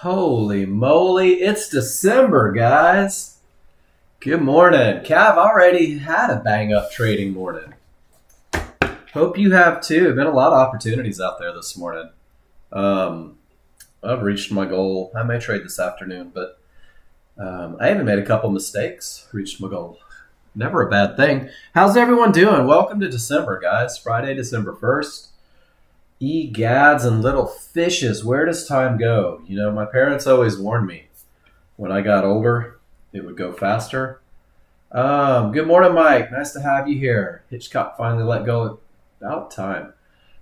Holy moly, it's December, guys. Good morning. Cav already had a bang up trading morning. Hope you have too. Been a lot of opportunities out there this morning. I've reached my goal. I may trade this afternoon, but I even made a couple mistakes. Reached my goal. Never a bad thing. How's everyone doing? Welcome to December, guys. Friday, December 1st. Egads and little fishes, where does time go? You know, my parents always warned me when I got older, it would go faster. Good morning, Mike. Nice to have you here. Hitchcock finally let go. About time.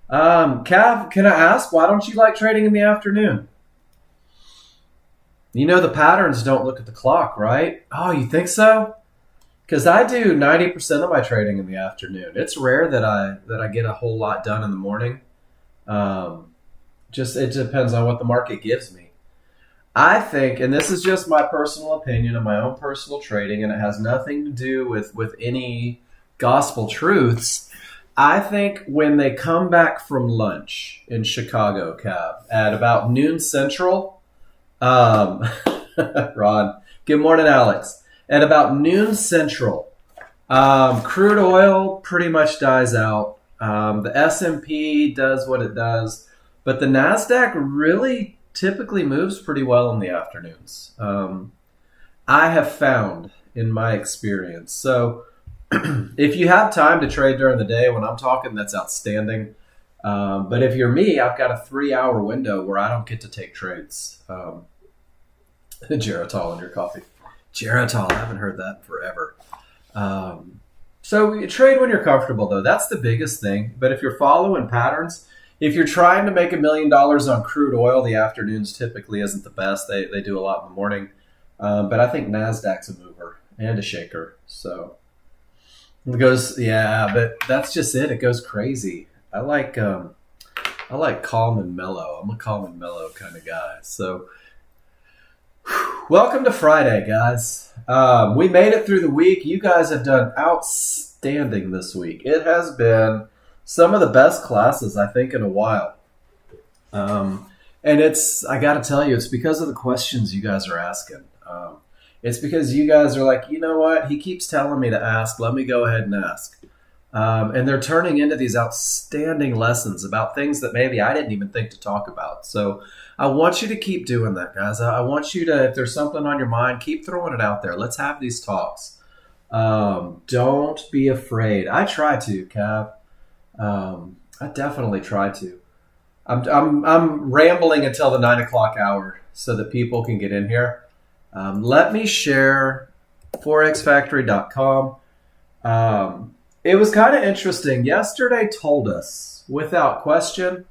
Cav, can I ask, why don't you like trading in the afternoon? You know the patterns don't look at the clock, right? Oh, you think so? Because I do 90% of my trading in the afternoon. It's rare that I get a whole lot done in the morning. It depends on what the market gives me. I think, and this is just my personal opinion and my own personal trading, and it has nothing to do with any gospel truths. I think when they come back from lunch in Chicago, Cav, at about noon central, Ron, good morning, Alex. At about noon central, crude oil pretty much dies out. The S&P does what it does, but the NASDAQ really typically moves pretty well in the afternoons. I have found in my experience. So if you have time to trade during the day, when I'm talking, that's outstanding. But if you're me, I've got a 3-hour window where I don't get to take trades. Geritol in your coffee. Geritol, I haven't heard that in forever. So you trade when you're comfortable, though. That's the biggest thing. But if you're following patterns, if you're trying to make $1 million on crude oil, the afternoons typically isn't the best. They do a lot in the morning. But I think NASDAQ's a mover and a shaker. So it goes, yeah, but that's just it. It goes crazy. I like calm and mellow. I'm a calm and mellow kind of guy. So welcome to Friday, guys. We made it through the week. You guys have done outstanding this week. It has been some of the best classes, I think, in a while. And I got to tell you, it's because of the questions you guys are asking. It's because you guys are like, you know what? He keeps telling me to ask. Let me go ahead and ask. And they're turning into these outstanding lessons about things that maybe I didn't even think to talk about. So I want you to keep doing that, guys. I want you to, if there's something on your mind, keep throwing it out there. Let's have these talks. Don't be afraid. I try to, Cav. I definitely try to. I'm rambling until the 9 o'clock hour so that people can get in here. Let me share forexfactory.com. It was kind of interesting. Yesterday told us, without question,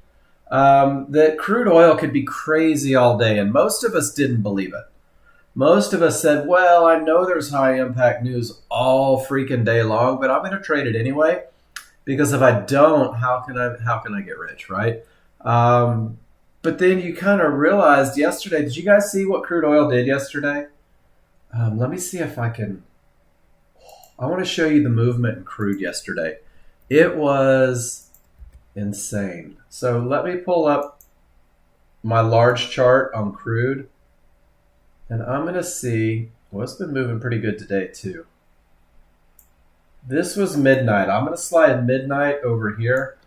that crude oil could be crazy all day, and most of us didn't believe it. Most of us said, well, I know there's high impact news all freaking day long, but I'm going to trade it anyway, because if I don't, how can I get rich, right? But then you kind of realized yesterday, did you guys see what crude oil did yesterday? Let me see if I want to show you the movement in crude yesterday. It was insane. So let me pull up my large chart on crude. And I'm going to see, well, it's been moving pretty good today too. This was midnight. I'm going to slide midnight over here.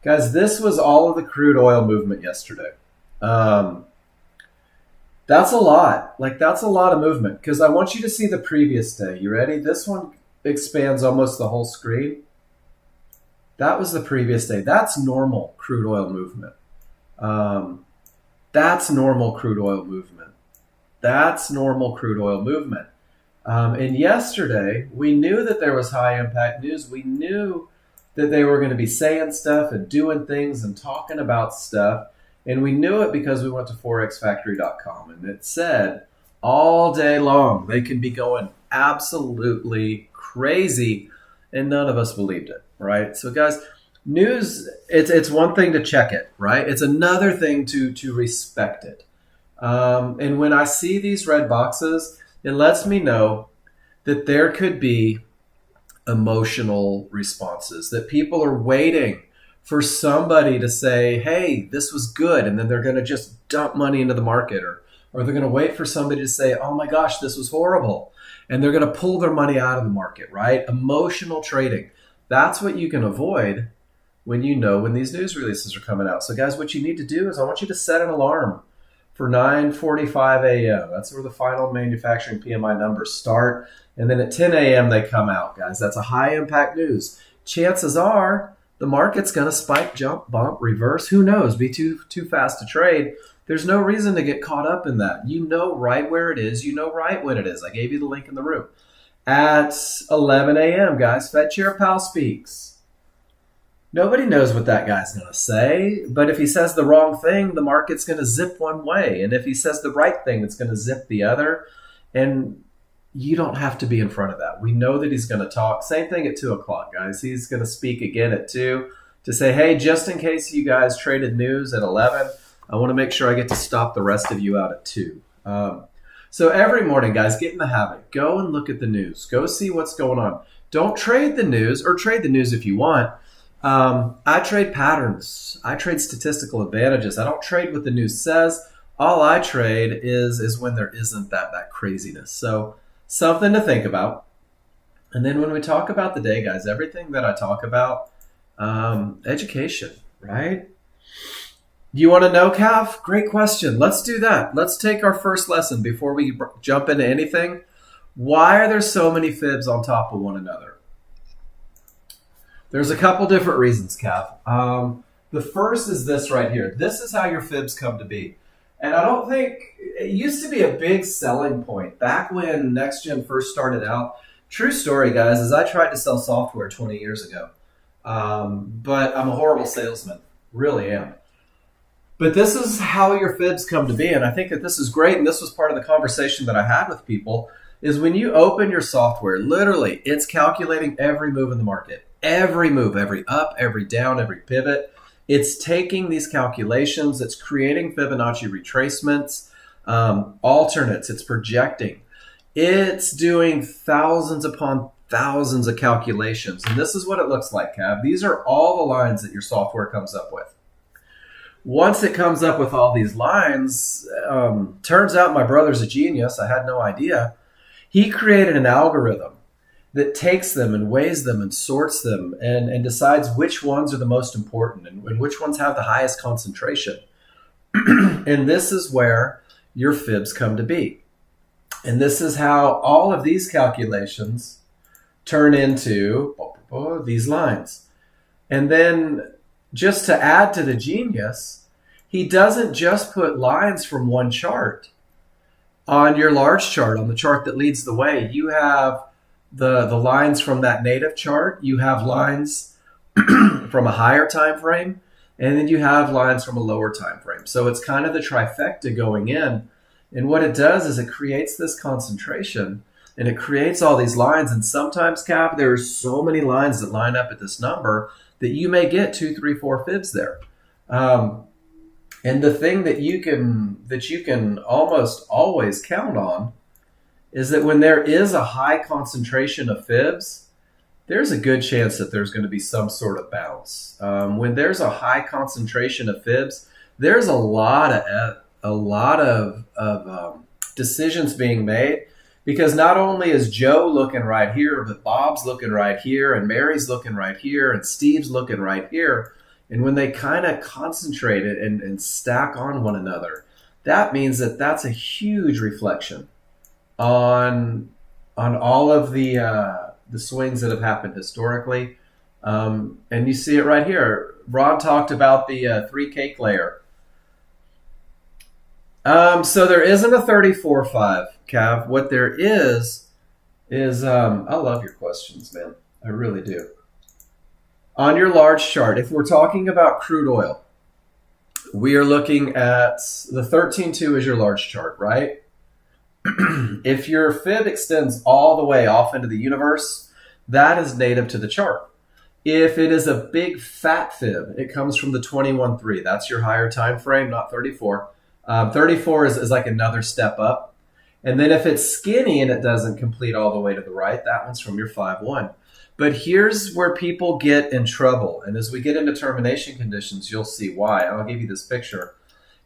Guys, this was all of the crude oil movement yesterday. That's a lot. That's a lot of movement because I want you to see the previous day. You ready? This one expands almost the whole screen. That was the previous day. That's normal crude oil movement. That's normal crude oil movement. That's normal crude oil movement. And yesterday, we knew that there was high impact news. We knew that they were going to be saying stuff and doing things and talking about stuff. And we knew it because we went to forexfactory.com. And it said all day long, they can be going absolutely crazy. And none of us believed it, right? So guys, news, it's one thing to check it, right? It's another thing to respect it. And when I see these red boxes, it lets me know that there could be emotional responses, that people are waiting for somebody to say, hey, this was good, and then they're going to just dump money into the market, or or they're going to wait for somebody to say, oh my gosh, this was horrible. And they're going to pull their money out of the market, right? Emotional trading. That's what you can avoid when you know when these news releases are coming out. So guys, what you need to do is I want you to set an alarm for 9:45 a.m. That's where the final manufacturing PMI numbers start. And then at 10 a.m. they come out, guys. That's a high impact news. Chances are the market's going to spike, jump, bump, reverse. Who knows? Be too fast to trade. There's no reason to get caught up in that. You know right where it is. You know right when it is. I gave you the link in the room. At 11 a.m., guys, Fed Chair Powell speaks. Nobody knows what that guy's going to say, but if he says the wrong thing, the market's going to zip one way. And if he says the right thing, it's going to zip the other. And you don't have to be in front of that. We know that he's going to talk. Same thing at 2 o'clock, guys. He's going to speak again at 2 to say, hey, just in case you guys traded news at 11, I want to make sure I get to stop the rest of you out at 2. So every morning, guys, get in the habit. Go and look at the news. Go see what's going on. Don't trade the news, or trade the news if you want. I trade patterns. I trade statistical advantages. I don't trade what the news says. All I trade is when there isn't that craziness. So something to think about. And then when we talk about the day, guys, everything that I talk about, education, right? You want to know, Cav? Great question. Let's do that. Let's take our first lesson before we jump into anything. Why are there so many fibs on top of one another? There's a couple different reasons, Cav. The first is this right here. This is how your fibs come to be. And I don't think, it used to be a big selling point. Back when Nexgen first started out, true story, guys, is I tried to sell software 20 years ago. But I'm a horrible salesman. Really am. But this is how your fibs come to be. And I think that this is great. And this was part of the conversation that I had with people, is when you open your software, literally, it's calculating every move in the market. Every move, every up, every down, every pivot. It's taking these calculations, it's creating Fibonacci retracements, alternates, it's projecting. It's doing thousands upon thousands of calculations. And this is what it looks like, Cav. These are all the lines that your software comes up with. Once it comes up with all these lines, turns out my brother's a genius. I had no idea. He created an algorithm that takes them and weighs them and sorts them and decides which ones are the most important and which ones have the highest concentration. And this is where your fibs come to be. And this is how all of these calculations turn into these lines. And then just to add to the genius, he doesn't just put lines from one chart. On your large chart, on the chart that leads the way, you have the lines from that native chart, you have lines from a higher time frame, and then you have lines from a lower time frame. So it's kind of the trifecta going in. And what it does is it creates this concentration, and it creates all these lines. And sometimes, Cap, there are so many lines that line up at this number that you may get 2, 3, 4 fibs there. And the thing that you can almost always count on is that when there is a high concentration of fibs, there's a good chance that there's going to be some sort of bounce. When there's a high concentration of fibs, there's a lot of decisions being made, because not only is Joe looking right here, but Bob's looking right here, and Mary's looking right here, and Steve's looking right here. And when they kind of concentrate it and stack on one another, that means that that's a huge reflection on all of the swings that have happened historically. And you see it right here. Ron talked about the 3 cake layer. So there isn't a 34.5, Cav. What there is I love your questions, man. I really do. On your large chart, if we're talking about crude oil, we are looking at the 13.2 is your large chart, right? If your fib extends all the way off into the universe, that is native to the chart. If it is a big fat fib, it comes from the 21.3. That's your higher time frame, not 34. 34 is like another step up. And then if it's skinny and it doesn't complete all the way to the right, that one's from your 5.1. But here's where people get in trouble. And as we get into termination conditions, you'll see why. I'll give you this picture.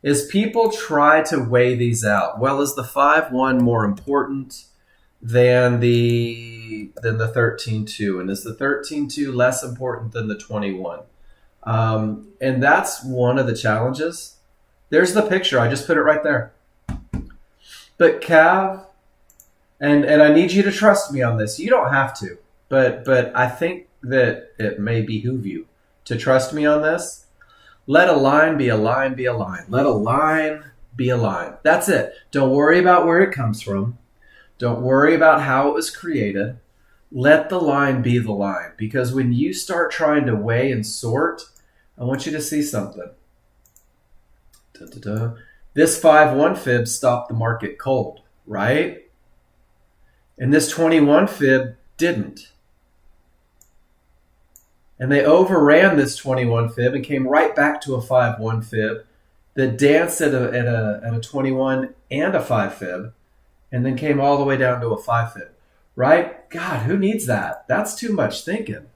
is people try to weigh these out. Well, is the 5-1 more important than the 13-2? And is the 13-2 less important than the 21? And that's one of the challenges. There's the picture. I just put it right there. But Cav, and I need you to trust me on this. You don't have to, but I think that it may behoove you to trust me on this. Let a line be a line be a line. Let a line be a line. That's it. Don't worry about where it comes from. Don't worry about how it was created. Let the line be the line. Because when you start trying to weigh and sort, I want you to see something. This 5-1 fib stopped the market cold, right? And this 21 fib didn't. And they overran this 21 fib and came right back to a 5-1 fib that danced at a 21 and a 5 fib and then came all the way down to a 5 fib, right? God, who needs that? That's too much thinking.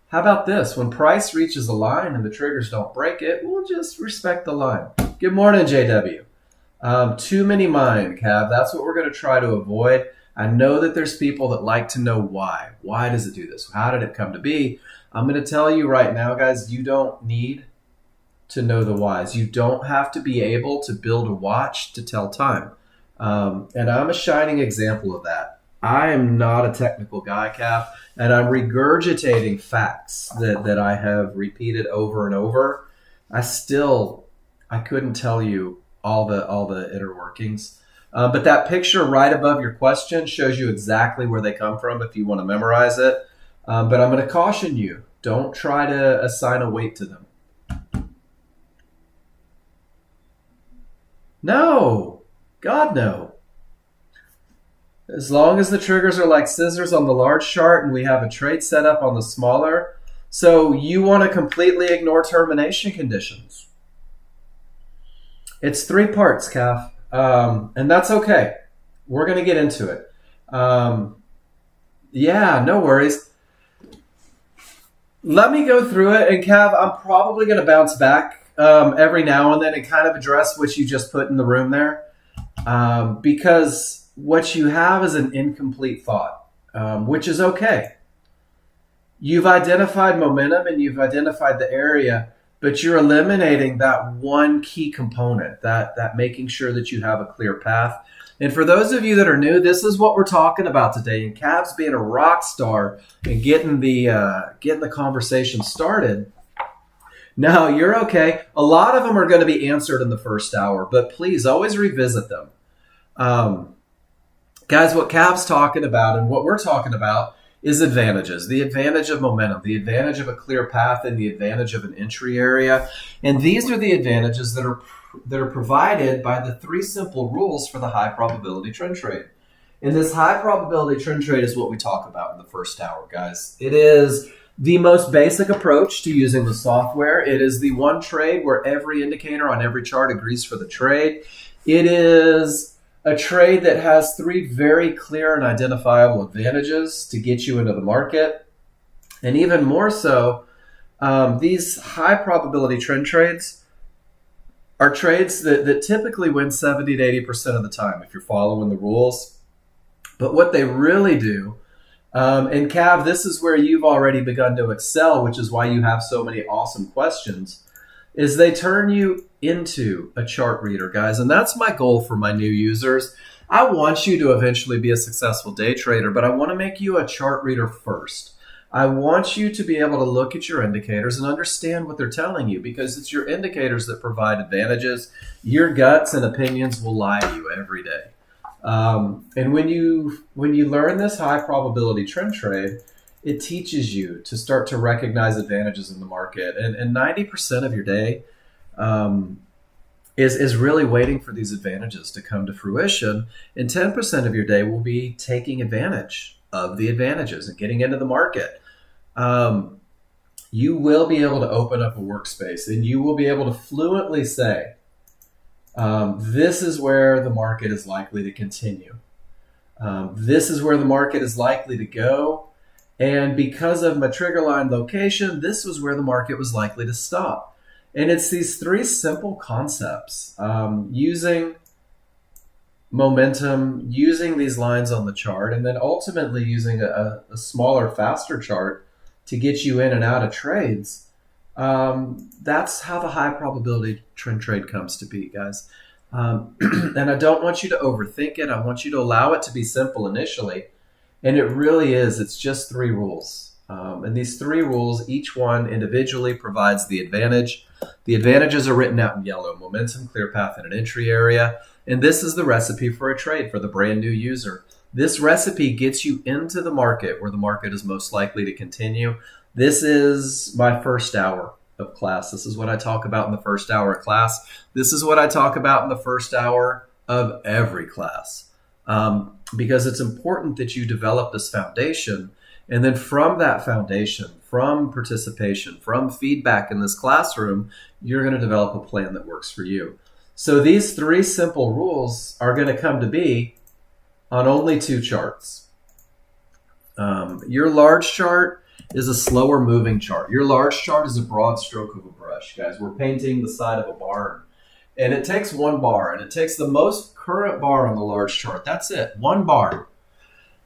How about this? When price reaches a line and the triggers don't break it, we'll just respect the line. Good morning, JW. Too many mind, Cav. That's what we're going to try to avoid. I know that there's people that like to know why. Why does it do this? How did it come to be? I'm going to tell you right now, guys, you don't need to know the whys. You don't have to be able to build a watch to tell time. And I'm a shining example of that. I am not a technical guy, Cav, and I'm regurgitating facts that I have repeated over and over. I couldn't tell you all the inner workings. But that picture right above your question shows you exactly where they come from if you want to memorize it. But I'm going to caution you, don't try to assign a weight to them. No, God, no. As long as the triggers are like scissors on the large chart and we have a trade set up on the smaller. So you want to completely ignore termination conditions. It's 3 parts, Cav. And that's okay. We're going to get into it. Yeah, no worries. Let me go through it. And Cav, I'm probably going to bounce back every now and then and kind of address what you just put in the room there. Because what you have is an incomplete thought, which is okay. You've identified momentum and you've identified the area, but you're eliminating that one key component, that making sure that you have a clear path. And for those of you that are new, this is what we're talking about today. And Cav's being a rock star and getting the conversation started. No, you're okay. A lot of them are going to be answered in the first hour, but please always revisit them. Guys, what Cav's talking about and what we're talking about is advantages. The advantage of momentum, the advantage of a clear path, and the advantage of an entry area. And these are the advantages that are provided by the 3 simple rules for the high probability trend trade. And this high probability trend trade is what we talk about in the first hour, guys. It is the most basic approach to using the software. It is the one trade where every indicator on every chart agrees for the trade. It is a trade that has 3 very clear and identifiable advantages to get you into the market. And even more so, these high probability trend trades are trades that typically win 70 to 80% of the time if you're following the rules. But what they really do, and Cav, this is where you've already begun to excel, which is why you have so many awesome questions, is they turn you into a chart reader, guys. And that's my goal for my new users. I want you to eventually be a successful day trader, but I want to make you a chart reader first. I want you to be able to look at your indicators and understand what they're telling you, because it's your indicators that provide advantages. Your guts and opinions will lie to you every day. And when you learn this high probability trend trade, it teaches you to start to recognize advantages in the market. And 90% of your day is really waiting for these advantages to come to fruition. And 10% of your day will be taking advantage of the advantages and getting into the market. You will be able to open up a workspace and you will be able to fluently say, this is where the market is likely to continue. This is where the market is likely to go. And because of my trigger line location, this was where the market was likely to stop. And it's these three simple concepts, using momentum, using these lines on the chart, and then ultimately using a smaller, faster chart to get you in and out of trades. That's how the high probability trend trade comes to be, guys. And I don't want you to overthink it. I want you to allow it to be simple initially. And it really is. It's just three rules. And these three rules, each one individually provides the advantage. The advantages are written out in yellow: momentum, clear path, and an entry area. And this is the recipe for a trade for the brand new user. This recipe gets you into the market where the market is most likely to continue. This is my first hour of class. This is what I talk about in the first hour of class. This is what I talk about in the first hour of every class. Because it's important that you develop this foundation. And then from that foundation, from participation, from feedback in this classroom, you're going to develop a plan that works for you. So these three simple rules are going to come to be on only two charts. Your large chart is a slower moving chart. Your large chart is a broad stroke of a brush. Guys, we're painting the side of a barn. And it takes one bar, and it takes the most current bar on the large chart. That's it, one bar.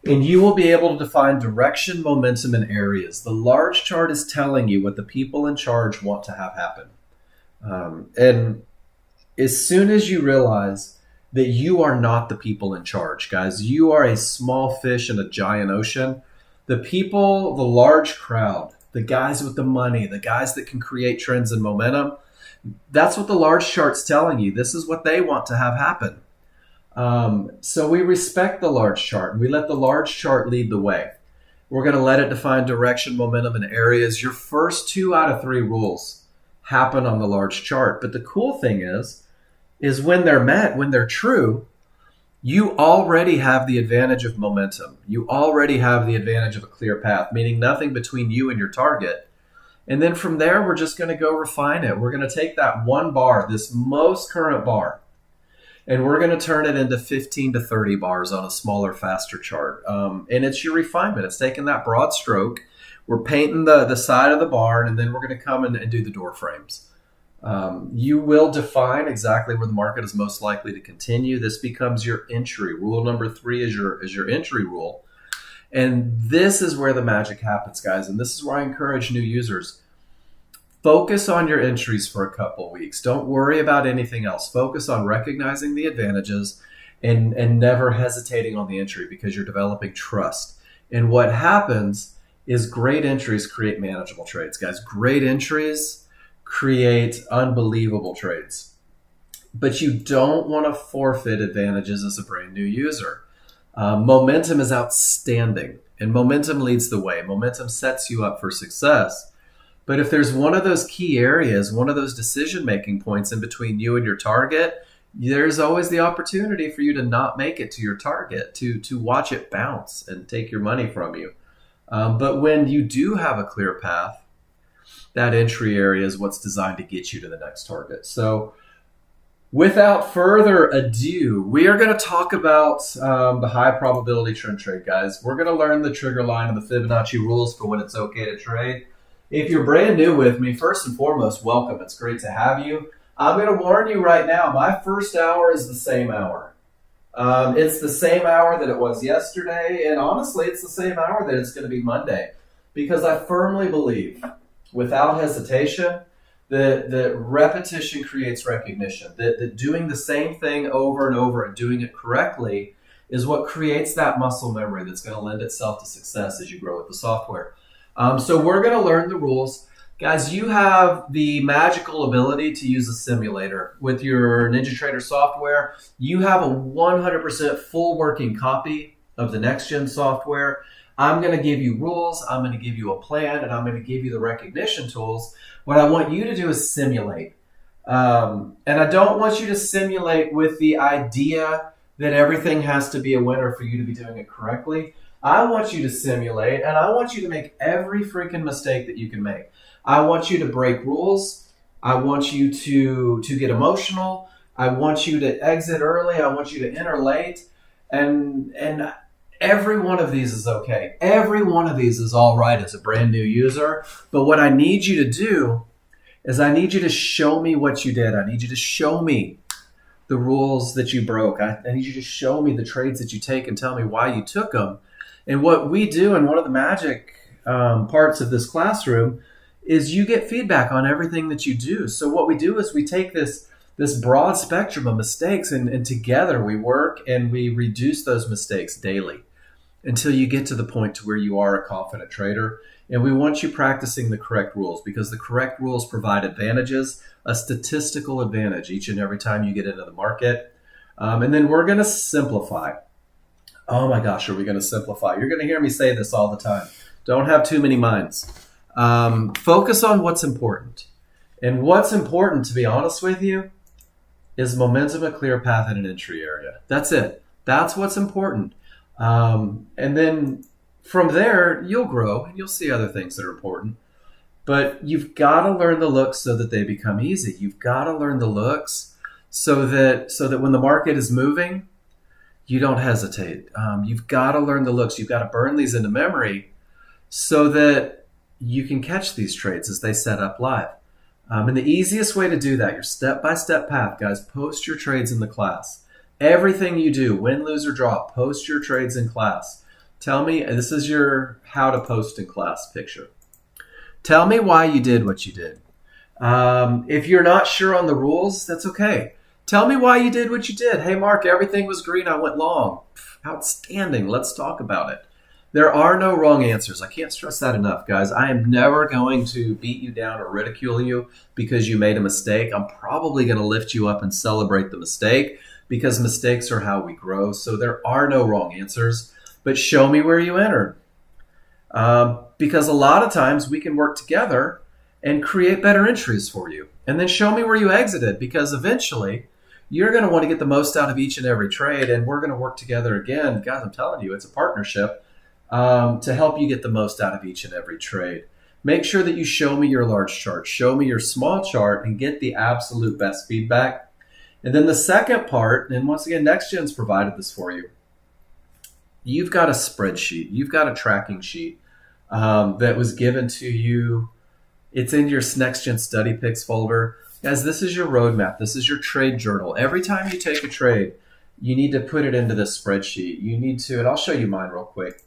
And you will be able to define direction, momentum, and areas. The large chart is telling you what the people in charge want to have happen. And as soon as you realize that you are not the people in charge, guys, you are a small fish in a giant ocean. The people, the large crowd, the guys with the money, the guys that can create trends and momentum, that's what the large chart's telling you. This is what they want to have happen. So we respect the large chart, and we let the large chart lead the way. We're going to let it define direction, momentum, and areas. Your first 2 out of 3 rules happen on the large chart. But the cool thing is when they're met, when they're true, you already have the advantage of momentum. You already have the advantage of a clear path, meaning nothing between you and your target. And then from there, we're just going to go refine it. We're going to take that one bar, this most current bar, and we're going to turn it into 15 to 30 bars on a smaller, faster chart. And it's your refinement. It's taking that broad stroke. We're painting the side of the barn, and then we're going to come in and do the door frames. You will define exactly where the market is most likely to continue. This becomes your entry. Rule number 3 is your entry rule. And this is where the magic happens, guys. And this is where I encourage new users. Focus on your entries for a couple weeks. Don't worry about anything else. Focus on recognizing the advantages and never hesitating on the entry, because you're developing trust. And what happens is great entries create manageable trades, guys. Great entries create unbelievable trades. But you don't want to forfeit advantages as a brand new user. Momentum is outstanding, and momentum leads the way. Momentum sets you up for success. But if there's one of those key areas, one of those decision-making points in between you and your target, there's always the opportunity for you to not make it to your target, to watch it bounce and take your money from you. But when you do have a clear path, that entry area is what's designed to get you to the next target. So without further ado, we are going to talk about the high probability trend trade, guys. We're going to learn the trigger line and the Fibonacci rules for when it's okay to trade. If you're brand new with me, first and foremost, welcome. It's great to have you. I'm going to warn you right now, my first hour is the same hour. It's the same hour that it was yesterday, and honestly, it's the same hour that it's going to be Monday, because I firmly believe, without hesitation, that repetition creates recognition, that doing the same thing over and over and doing it correctly is what creates that muscle memory that's going to lend itself to success as you grow with the software. So we're going to learn the rules. Guys, you have the magical ability to use a simulator. With your NinjaTrader software, you have a 100% full working copy of the Nexgen software. I'm going to give you rules, I'm going to give you a plan, and I'm going to give you the recognition tools. What I want you to do is simulate. And I don't want you to simulate with the idea that everything has to be a winner for you to be doing it correctly. I want you to simulate, and I want you to make every freaking mistake that you can make. I want you to break rules. I want you to get emotional. I want you to exit early. I want you to enter late. And every one of these is okay. Every one of these is all right as a brand new user. But what I need you to do is I need you to show me what you did. I need you to show me the rules that you broke. I need you to show me the trades that you take and tell me why you took them. And what we do, and one of the magic parts of this classroom, is you get feedback on everything that you do. So what we do is we take this broad spectrum of mistakes, and together we work and we reduce those mistakes daily until you get to the point to where you are a confident trader. And we want you practicing the correct rules, because the correct rules provide advantages, a statistical advantage each and every time you get into the market. And then we're going to simplify. Oh my gosh, are we going to simplify? You're going to hear me say this all the time. Don't have too many minds. Focus on what's important. And what's important, to be honest with you, is momentum, a clear path, and an entry area. That's it. That's what's important. And then from there, you'll grow and you'll see other things that are important. But you've got to learn the looks so that they become easy. You've got to learn the looks so that when the market is moving, you don't hesitate. You've got to learn the looks. You've got to burn these into memory so that you can catch these trades as they set up live. And the easiest way to do that, your step-by-step path, guys, post your trades in the class. Everything you do, win, lose, or draw, post your trades in class. Tell me, this is your how to post in class picture. Tell me why you did what you did. If you're not sure on the rules, that's okay. Tell me why you did what you did. Hey, Mark, everything was green. I went long. Outstanding. Let's talk about it. There are no wrong answers. I can't stress that enough, guys. I am never going to beat you down or ridicule you because you made a mistake. I'm probably going to lift you up and celebrate the mistake, because mistakes are how we grow. So there are no wrong answers, but show me where you entered. Because a lot of times we can work together and create better entries for you. And then show me where you exited, because eventually you're going to want to get the most out of each and every trade, and we're going to work together again. Guys, I'm telling you, it's a partnership to help you get the most out of each and every trade. Make sure that you show me your large chart, show me your small chart, and get the absolute best feedback. And then the second part, and once again, Nexgen's provided this for you. You've got a spreadsheet. You've got a tracking sheet that was given to you. It's in your Nexgen Study Picks folder. Guys, this is your roadmap. This is your trade journal. Every time you take a trade, you need to put it into this spreadsheet. You need to, and I'll show you mine real quick.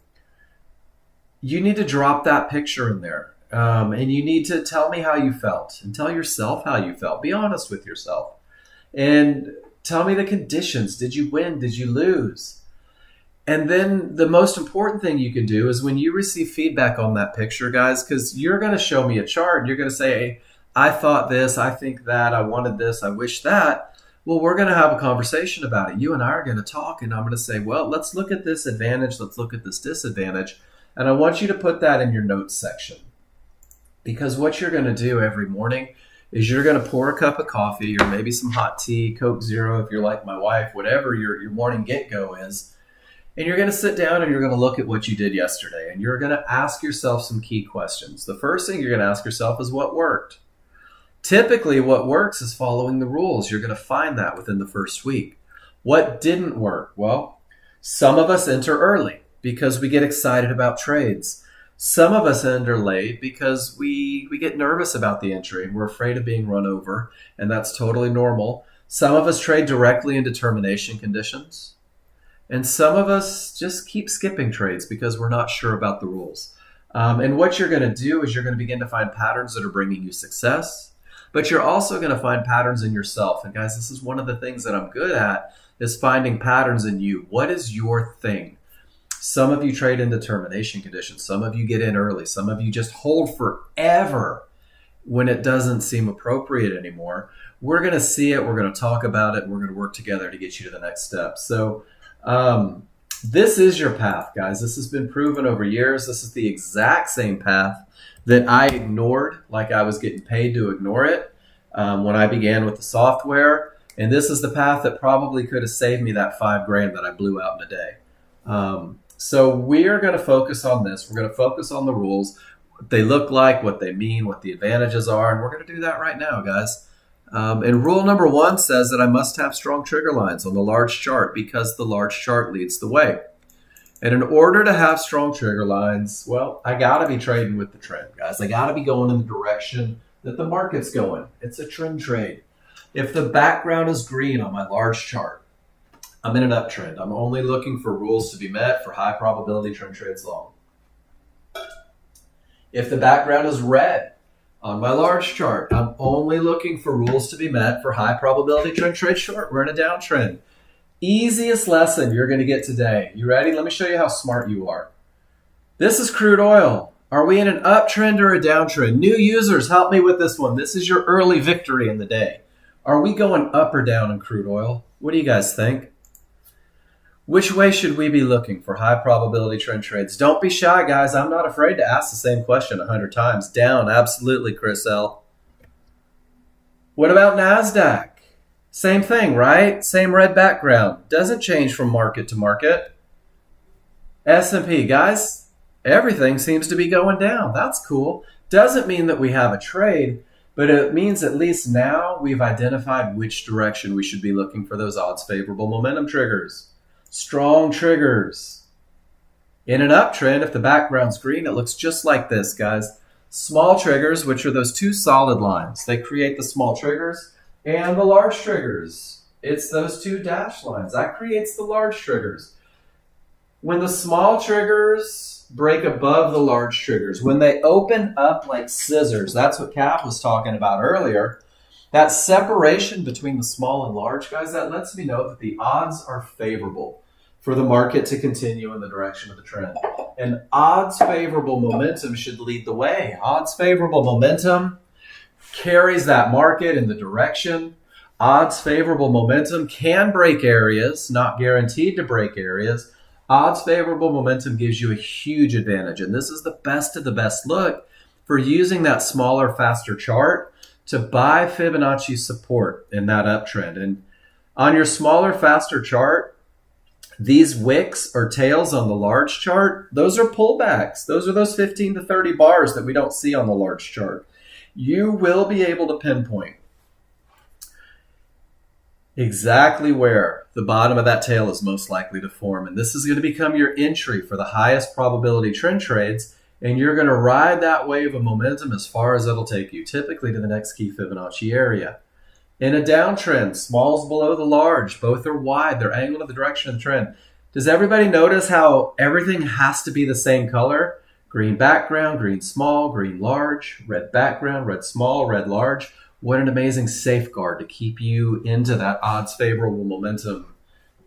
You need to drop that picture in there. And you need to tell me how you felt, and tell yourself how you felt. Be honest with yourself. And tell me the conditions. Did you win? Did you lose? And then the most important thing you can do is when you receive feedback on that picture, guys, because you're going to show me a chart and you're going to say, hey, I thought this, I think that, I wanted this, I wish that. Well, we're going to have a conversation about it. You and I are going to talk, and I'm going to say, well, let's look at this advantage. Let's look at this disadvantage. And I want you to put that in your notes section, because what you're going to do every morning is you're going to pour a cup of coffee or maybe some hot tea, Coke Zero if you're like my wife, whatever your morning get-go is. And you're going to sit down and you're going to look at what you did yesterday, and you're going to ask yourself some key questions. The first thing you're going to ask yourself is what worked. Typically, what works is following the rules. You're going to find that within the first week. What didn't work? Well, some of us enter early because we get excited about trades. Some of us enter late because we get nervous about the entry and we're afraid of being run over, and that's totally normal. Some of us trade directly into termination conditions. And some of us just keep skipping trades because we're not sure about the rules. And what you're going to do is you're going to begin to find patterns that are bringing you success, but you're also going to find patterns in yourself. And guys, this is one of the things that I'm good at, is finding patterns in you. What is your thing? Some of you trade into termination conditions. Some of you get in early. Some of you just hold forever when it doesn't seem appropriate anymore. We're going to see it. We're going to talk about it. And we're going to work together to get you to the next step. So this is your path, guys. This has been proven over years. This is the exact same path that I ignored, like I was getting paid to ignore it when I began with the software. And this is the path that probably could have saved me that $5,000 that I blew out in a day. So we are going to focus on this. We're going to focus on the rules, what they look like, what they mean, what the advantages are. And we're going to do that right now, guys. And rule number 1 says that I must have strong trigger lines on the large chart because the large chart leads the way. And in order to have strong trigger lines, well, I got to be trading with the trend, guys. I got to be going in the direction that the market's going. It's a trend trade. If the background is green on my large chart, I'm in an uptrend. I'm only looking for rules to be met for high probability trend trades long. If the background is red on my large chart, I'm only looking for rules to be met for high probability trend trade short. We're in a downtrend. Easiest lesson you're going to get today. You ready? Let me show you how smart you are. This is crude oil. Are we in an uptrend or a downtrend? New users, help me with this one. This is your early victory in the day. Are we going up or down in crude oil? What do you guys think? Which way should we be looking for high probability trend trades? Don't be shy, guys. I'm not afraid to ask the same question 100 times. Down, absolutely, Chris L. What about NASDAQ? Same thing, right? Same red background. Doesn't change from market to market. S&P, guys, everything seems to be going down. That's cool. Doesn't mean that we have a trade, but it means at least now we've identified which direction we should be looking for those odds favorable momentum triggers. Strong triggers. In an uptrend, if the background's green, it looks just like this, guys. Small triggers, which are those two solid lines. They create the small triggers and the large triggers. It's those two dashed lines. That creates the large triggers. When the small triggers break above the large triggers, when they open up like scissors, that's what Cap was talking about earlier. That separation between the small and large, guys, that lets me know that the odds are favorable for the market to continue in the direction of the trend. And odds favorable momentum should lead the way. Odds favorable momentum carries that market in the direction. Odds favorable momentum can break areas, not guaranteed to break areas. Odds favorable momentum gives you a huge advantage. And this is the best of the best look for using that smaller, faster chart to buy Fibonacci support in that uptrend. And on your smaller, faster chart, these wicks or tails on the large chart, those are pullbacks. Those are those 15 to 30 bars that we don't see on the large chart. You will be able to pinpoint exactly where the bottom of that tail is most likely to form. And this is going to become your entry for the highest probability trend trades. And you're going to ride that wave of momentum as far as it'll take you, typically to the next key Fibonacci area. In a downtrend, small's below the large. Both are wide. They're angled in the direction of the trend. Does everybody notice how everything has to be the same color? Green background, green small, green large, red background, red small, red large. What an amazing safeguard to keep you into that odds favorable momentum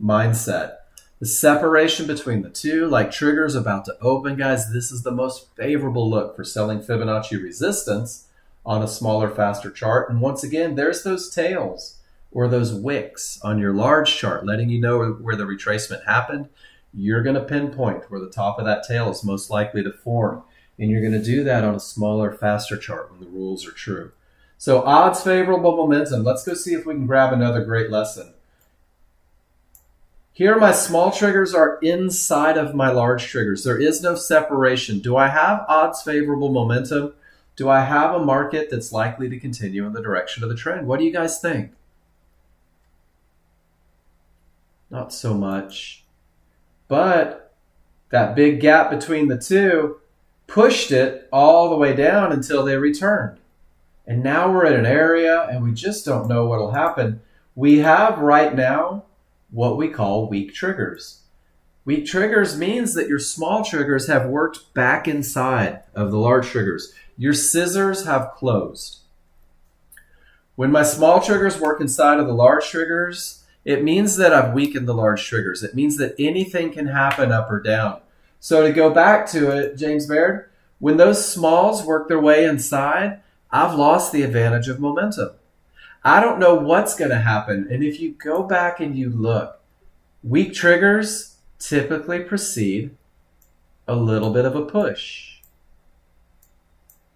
mindset. The separation between the two, like triggers about to open, guys, this is the most favorable look for selling Fibonacci resistance on a smaller, faster chart. And once again, there's those tails or those wicks on your large chart, letting you know where the retracement happened. You're going to pinpoint where the top of that tail is most likely to form. And you're going to do that on a smaller, faster chart when the rules are true. So odds favorable momentum. Let's go see if we can grab another great lesson. Here, my small triggers are inside of my large triggers. There is no separation. Do I have odds favorable momentum? Do I have a market that's likely to continue in the direction of the trend? What do you guys think? Not so much. But that big gap between the two pushed it all the way down until they returned. And now we're in an area and we just don't know what will happen. We have right now what we call weak triggers. Weak triggers means that your small triggers have worked back inside of the large triggers. Your scissors have closed. When my small triggers work inside of the large triggers, it means that I've weakened the large triggers. It means that anything can happen up or down. So to go back to it, James Baird, when those smalls work their way inside, I've lost the advantage of momentum. I don't know what's going to happen. And if you go back and you look, weak triggers typically precede a little bit of a push.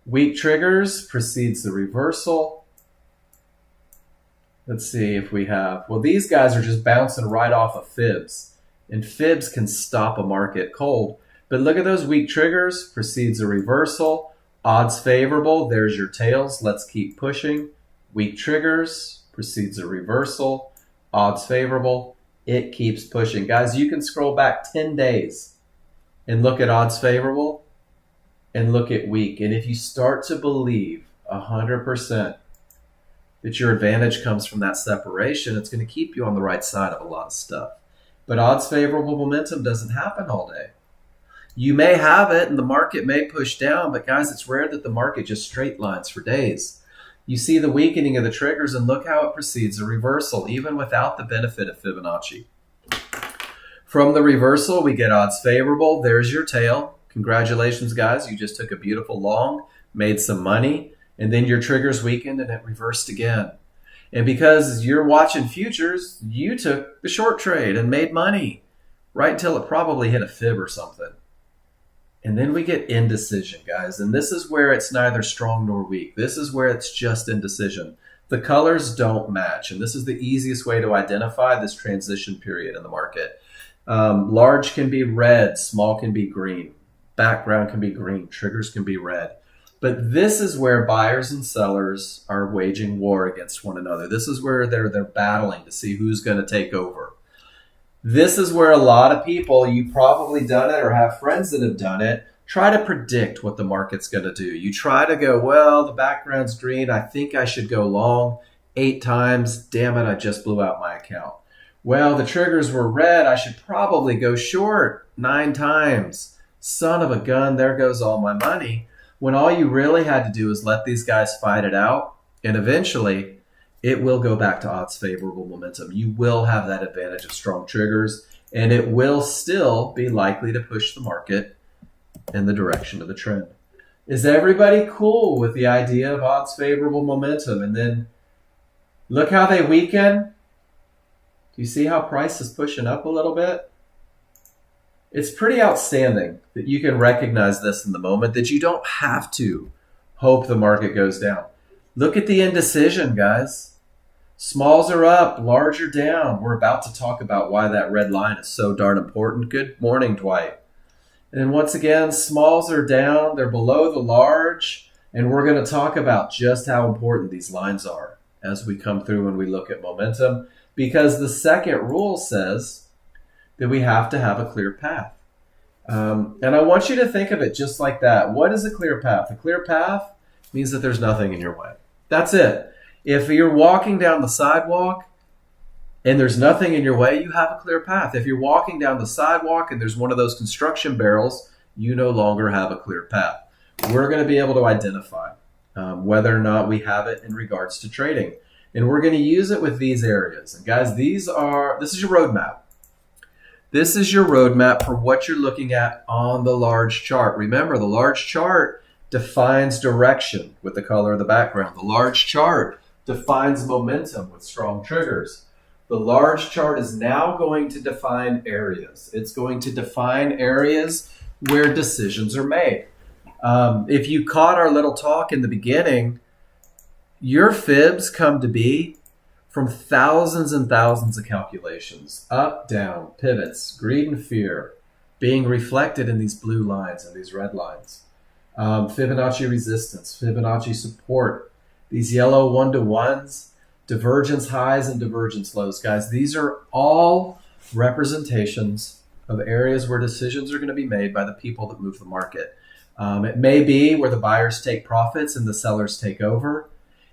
Weak triggers precedes the reversal. Let's see if we have, well, these guys are just bouncing right off of fibs. And fibs can stop a market cold. But look at those weak triggers, precedes a reversal. Odds favorable, there's your tails. Let's keep pushing. Weak triggers, precedes a reversal. Odds favorable, it keeps pushing. Guys, you can scroll back 10 days and look at odds favorable and look at weak. And if you start to believe 100%, that your advantage comes from that separation. It's going to keep you on the right side of a lot of stuff. But odds favorable momentum doesn't happen all day. You may have it and the market may push down, but guys, it's rare that the market just straight lines for days. You see the weakening of the triggers and look how it precedes a reversal, even without the benefit of Fibonacci. From the reversal, we get odds favorable. There's your tail. Congratulations, guys. You just took a beautiful long, made some money, and then your triggers weakened and it reversed again. And because you're watching futures, you took the short trade and made money right until it probably hit a fib or something. And then we get indecision, guys. And this is where it's neither strong nor weak. This is where it's just indecision. The colors don't match. And this is the easiest way to identify this transition period in the market. Large can be red, small can be green, background can be green, triggers can be red. But this is where buyers and sellers are waging war against one another. This is where they're battling to see who's going to take over. This is where a lot of people, you've probably done it or have friends that have done it, try to predict what the market's going to do. You try to go, well, the background's green. I think I should go long 8 times. Damn it, I just blew out my account. Well, the triggers were red. I should probably go short 9 times. Son of a gun, there goes all my money. When all you really had to do is let these guys fight it out, and eventually it will go back to odds favorable momentum. You will have that advantage of strong triggers, and it will still be likely to push the market in the direction of the trend. Is everybody cool with the idea of odds favorable momentum? And then look how they weaken. Do you see how price is pushing up a little bit? It's pretty outstanding that you can recognize this in the moment, that you don't have to hope the market goes down. Look at the indecision, guys. Smalls are up, large are down. We're about to talk about why that red line is so darn important. Good morning, Dwight. And then once again, smalls are down. They're below the large. And we're going to talk about just how important these lines are as we come through when we look at momentum. Because the second rule says that we have to have a clear path. And I want you to think of it just like that. What is a clear path? A clear path means that there's nothing in your way. That's it. If you're walking down the sidewalk and there's nothing in your way, you have a clear path. If you're walking down the sidewalk and there's one of those construction barrels, you no longer have a clear path. We're going to be able to identify whether or not we have it in regards to trading. And we're going to use it with these areas. And guys, this is your roadmap. This is your roadmap for what you're looking at on the large chart. Remember, the large chart defines direction with the color of the background. The large chart defines momentum with strong triggers. The large chart is now going to define areas. It's going to define areas where decisions are made. If you caught our little talk in the beginning, your fibs come to be from thousands and thousands of calculations, up, down, pivots, greed and fear, being reflected in these blue lines and these red lines. Fibonacci resistance, Fibonacci support, these yellow 1-to-1s, divergence highs and divergence lows. Guys, these are all representations of areas where decisions are going to be made by the people that move the market. It may be where the buyers take profits and the sellers take over.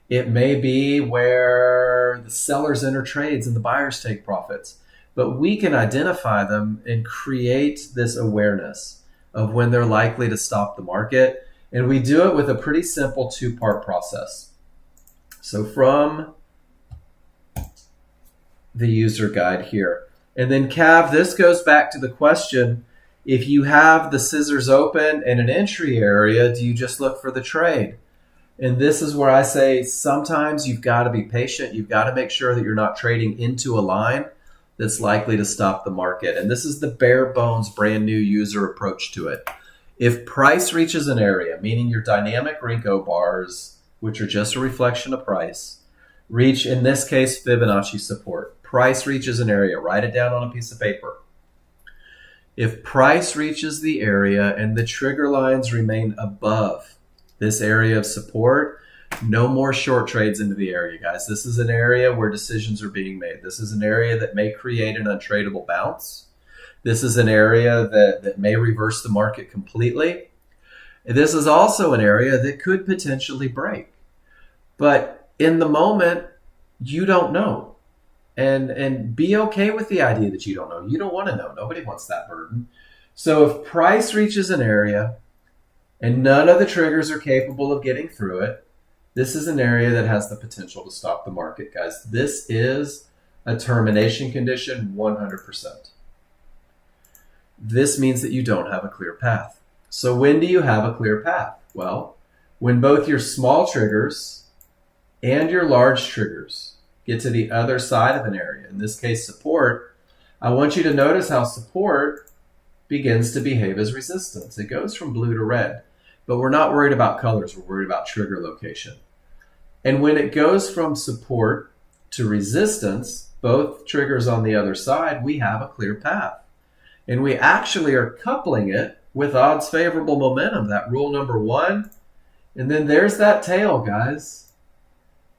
It may be where the sellers enter trades and the buyers take profits. But we can identify them and create this awareness of when they're likely to stop the market. And we do it with a pretty simple 2-part process. So from the user guide here. And then Cav, this goes back to the question, if you have the scissors open and an entry area, do you just look for the trade? And this is where I say sometimes you've got to be patient. You've got to make sure that you're not trading into a line that's likely to stop the market. And this is the bare bones, brand new user approach to it. If price reaches an area, meaning your dynamic Renko bars, which are just a reflection of price, reach, in this case, Fibonacci support. Price reaches an area. Write it down on a piece of paper. If price reaches the area and the trigger lines remain above this area of support, no more short trades into the area, guys. This is an area where decisions are being made. This is an area that may create an untradeable bounce. This is an area that may reverse the market completely. This is also an area that could potentially break. But in the moment, you don't know. And be okay with the idea that you don't know. You don't want to know. Nobody wants that burden. So if price reaches an area and none of the triggers are capable of getting through it, this is an area that has the potential to stop the market, guys. This is a termination condition 100%. This means that you don't have a clear path. So when do you have a clear path? Well, when both your small triggers and your large triggers get to the other side of an area, in this case support, I want you to notice how support begins to behave as resistance. It goes from blue to red, but we're not worried about colors, we're worried about trigger location. And when it goes from support to resistance, both triggers on the other side, we have a clear path. And we actually are coupling it with odds favorable momentum, that rule number 1. And then there's that tail, guys.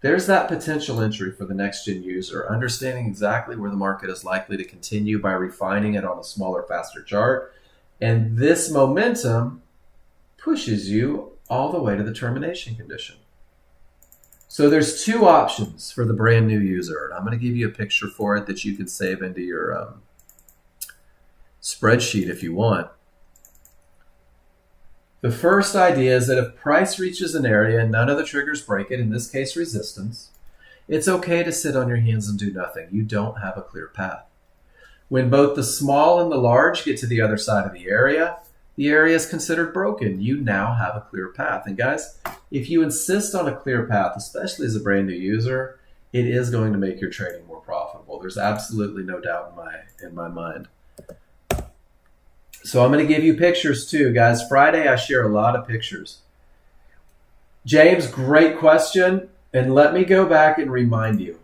There's that potential entry for the Nexgen user, understanding exactly where the market is likely to continue by refining it on a smaller, faster chart. And this momentum pushes you all the way to the termination condition. So there's 2 options for the brand new user. And I'm going to give you a picture for it that you can save into your spreadsheet if you want. The first idea is that if price reaches an area and none of the triggers break it, in this case resistance, it's okay to sit on your hands and do nothing. You don't have a clear path. When both the small and the large get to the other side of the area is considered broken. You now have a clear path. And guys, if you insist on a clear path, especially as a brand new user, it is going to make your trading more profitable. There's absolutely no doubt in my mind. So I'm going to give you pictures too, guys. Friday, I share a lot of pictures. James, great question. And let me go back and remind you.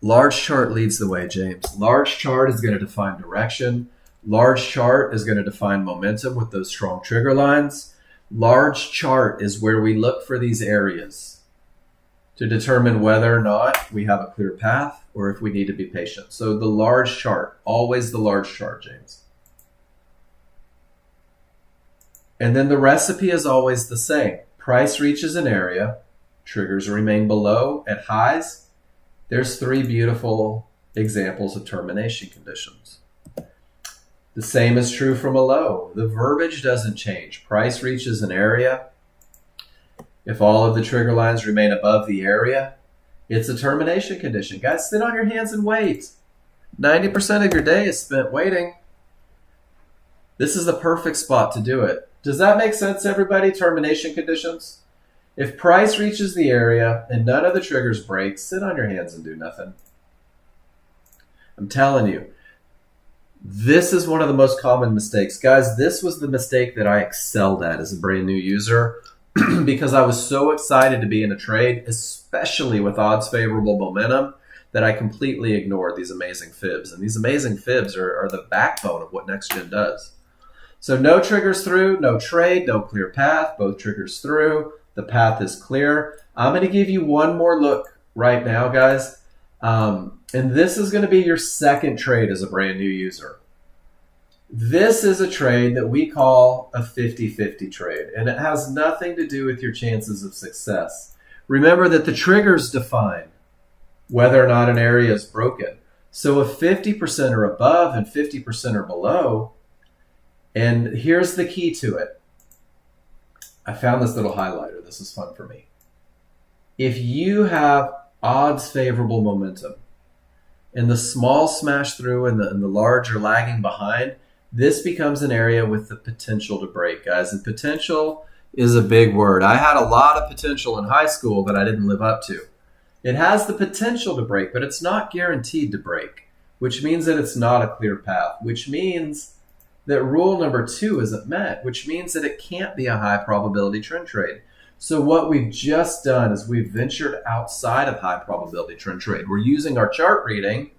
Large chart leads the way, James. Large chart is going to define direction. Large chart is going to define momentum with those strong trigger lines. Large chart is where we look for these areas to determine whether or not we have a clear path or if we need to be patient. So the large chart, always the large chart, James. And then the recipe is always the same. Price reaches an area, triggers remain below at highs. There's 3 beautiful examples of termination conditions. The same is true from a low. The verbiage doesn't change. Price reaches an area. If all of the trigger lines remain above the area, it's a termination condition. Guys, sit on your hands and wait. 90% of your day is spent waiting. This is the perfect spot to do it. Does that make sense, everybody? Termination conditions? If price reaches the area and none of the triggers break, sit on your hands and do nothing. I'm telling you, this is one of the most common mistakes. Guys, this was the mistake that I excelled at as a brand new user because I was so excited to be in a trade, especially with odds favorable momentum, that I completely ignored these amazing fibs. And these amazing fibs are the backbone of what Nexgen does. So no triggers through, no trade, no clear path, both triggers through. The path is clear. I'm going to give you one more look right now, guys. And this is going to be your second trade as a brand new user. This is a trade that we call a 50-50 trade, and it has nothing to do with your chances of success. Remember that the triggers define whether or not an area is broken. So if 50% are above and 50% are below, and here's the key to it. I found this little highlighter. This is fun for me. If you have odds favorable momentum and the small smash through and the large are lagging behind, this becomes an area with the potential to break, guys. And potential is a big word. I had a lot of potential in high school that I didn't live up to. It has the potential to break, but it's not guaranteed to break, which means that it's not a clear path, which means that rule number 2 isn't met, which means that it can't be a high probability trend trade. So what we've just done is we've ventured outside of high probability trend trade. We're using our chart reading,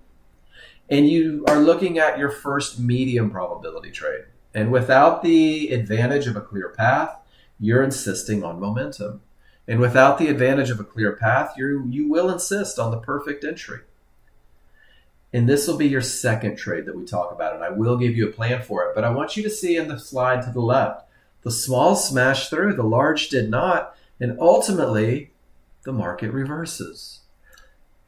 and you are looking at your first medium probability trade. And without the advantage of a clear path, you're insisting on momentum. And without the advantage of a clear path, you will insist on the perfect entry. And this will be your second trade that we talk about, and I will give you a plan for it. But I want you to see in the slide to the left, The small smashed through, the large did not, and ultimately the market reverses.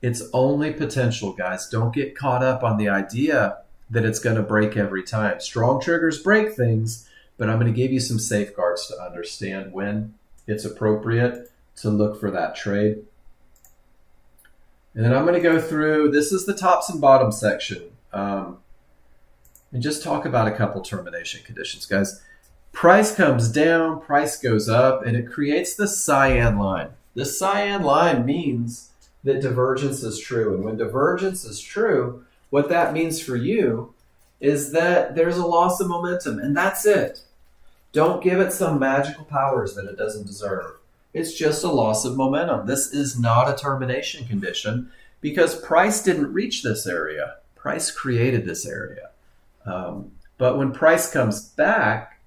It's only potential, guys. Don't get caught up on the idea that it's going to break every time. Strong triggers break things, but I'm going to give you some safeguards to understand when it's appropriate to look for that trade. And then I'm going to go through, this is the tops and bottoms section, and just talk about a couple termination conditions, guys. Price comes down, price goes up, and it creates this cyan line. This cyan line means that divergence is true. And when divergence is true, what that means for you is that there's a loss of momentum, and that's it. Don't give it some magical powers that it doesn't deserve. It's just a loss of momentum. This is not a termination condition because price didn't reach this area. Price created this area. But when price comes back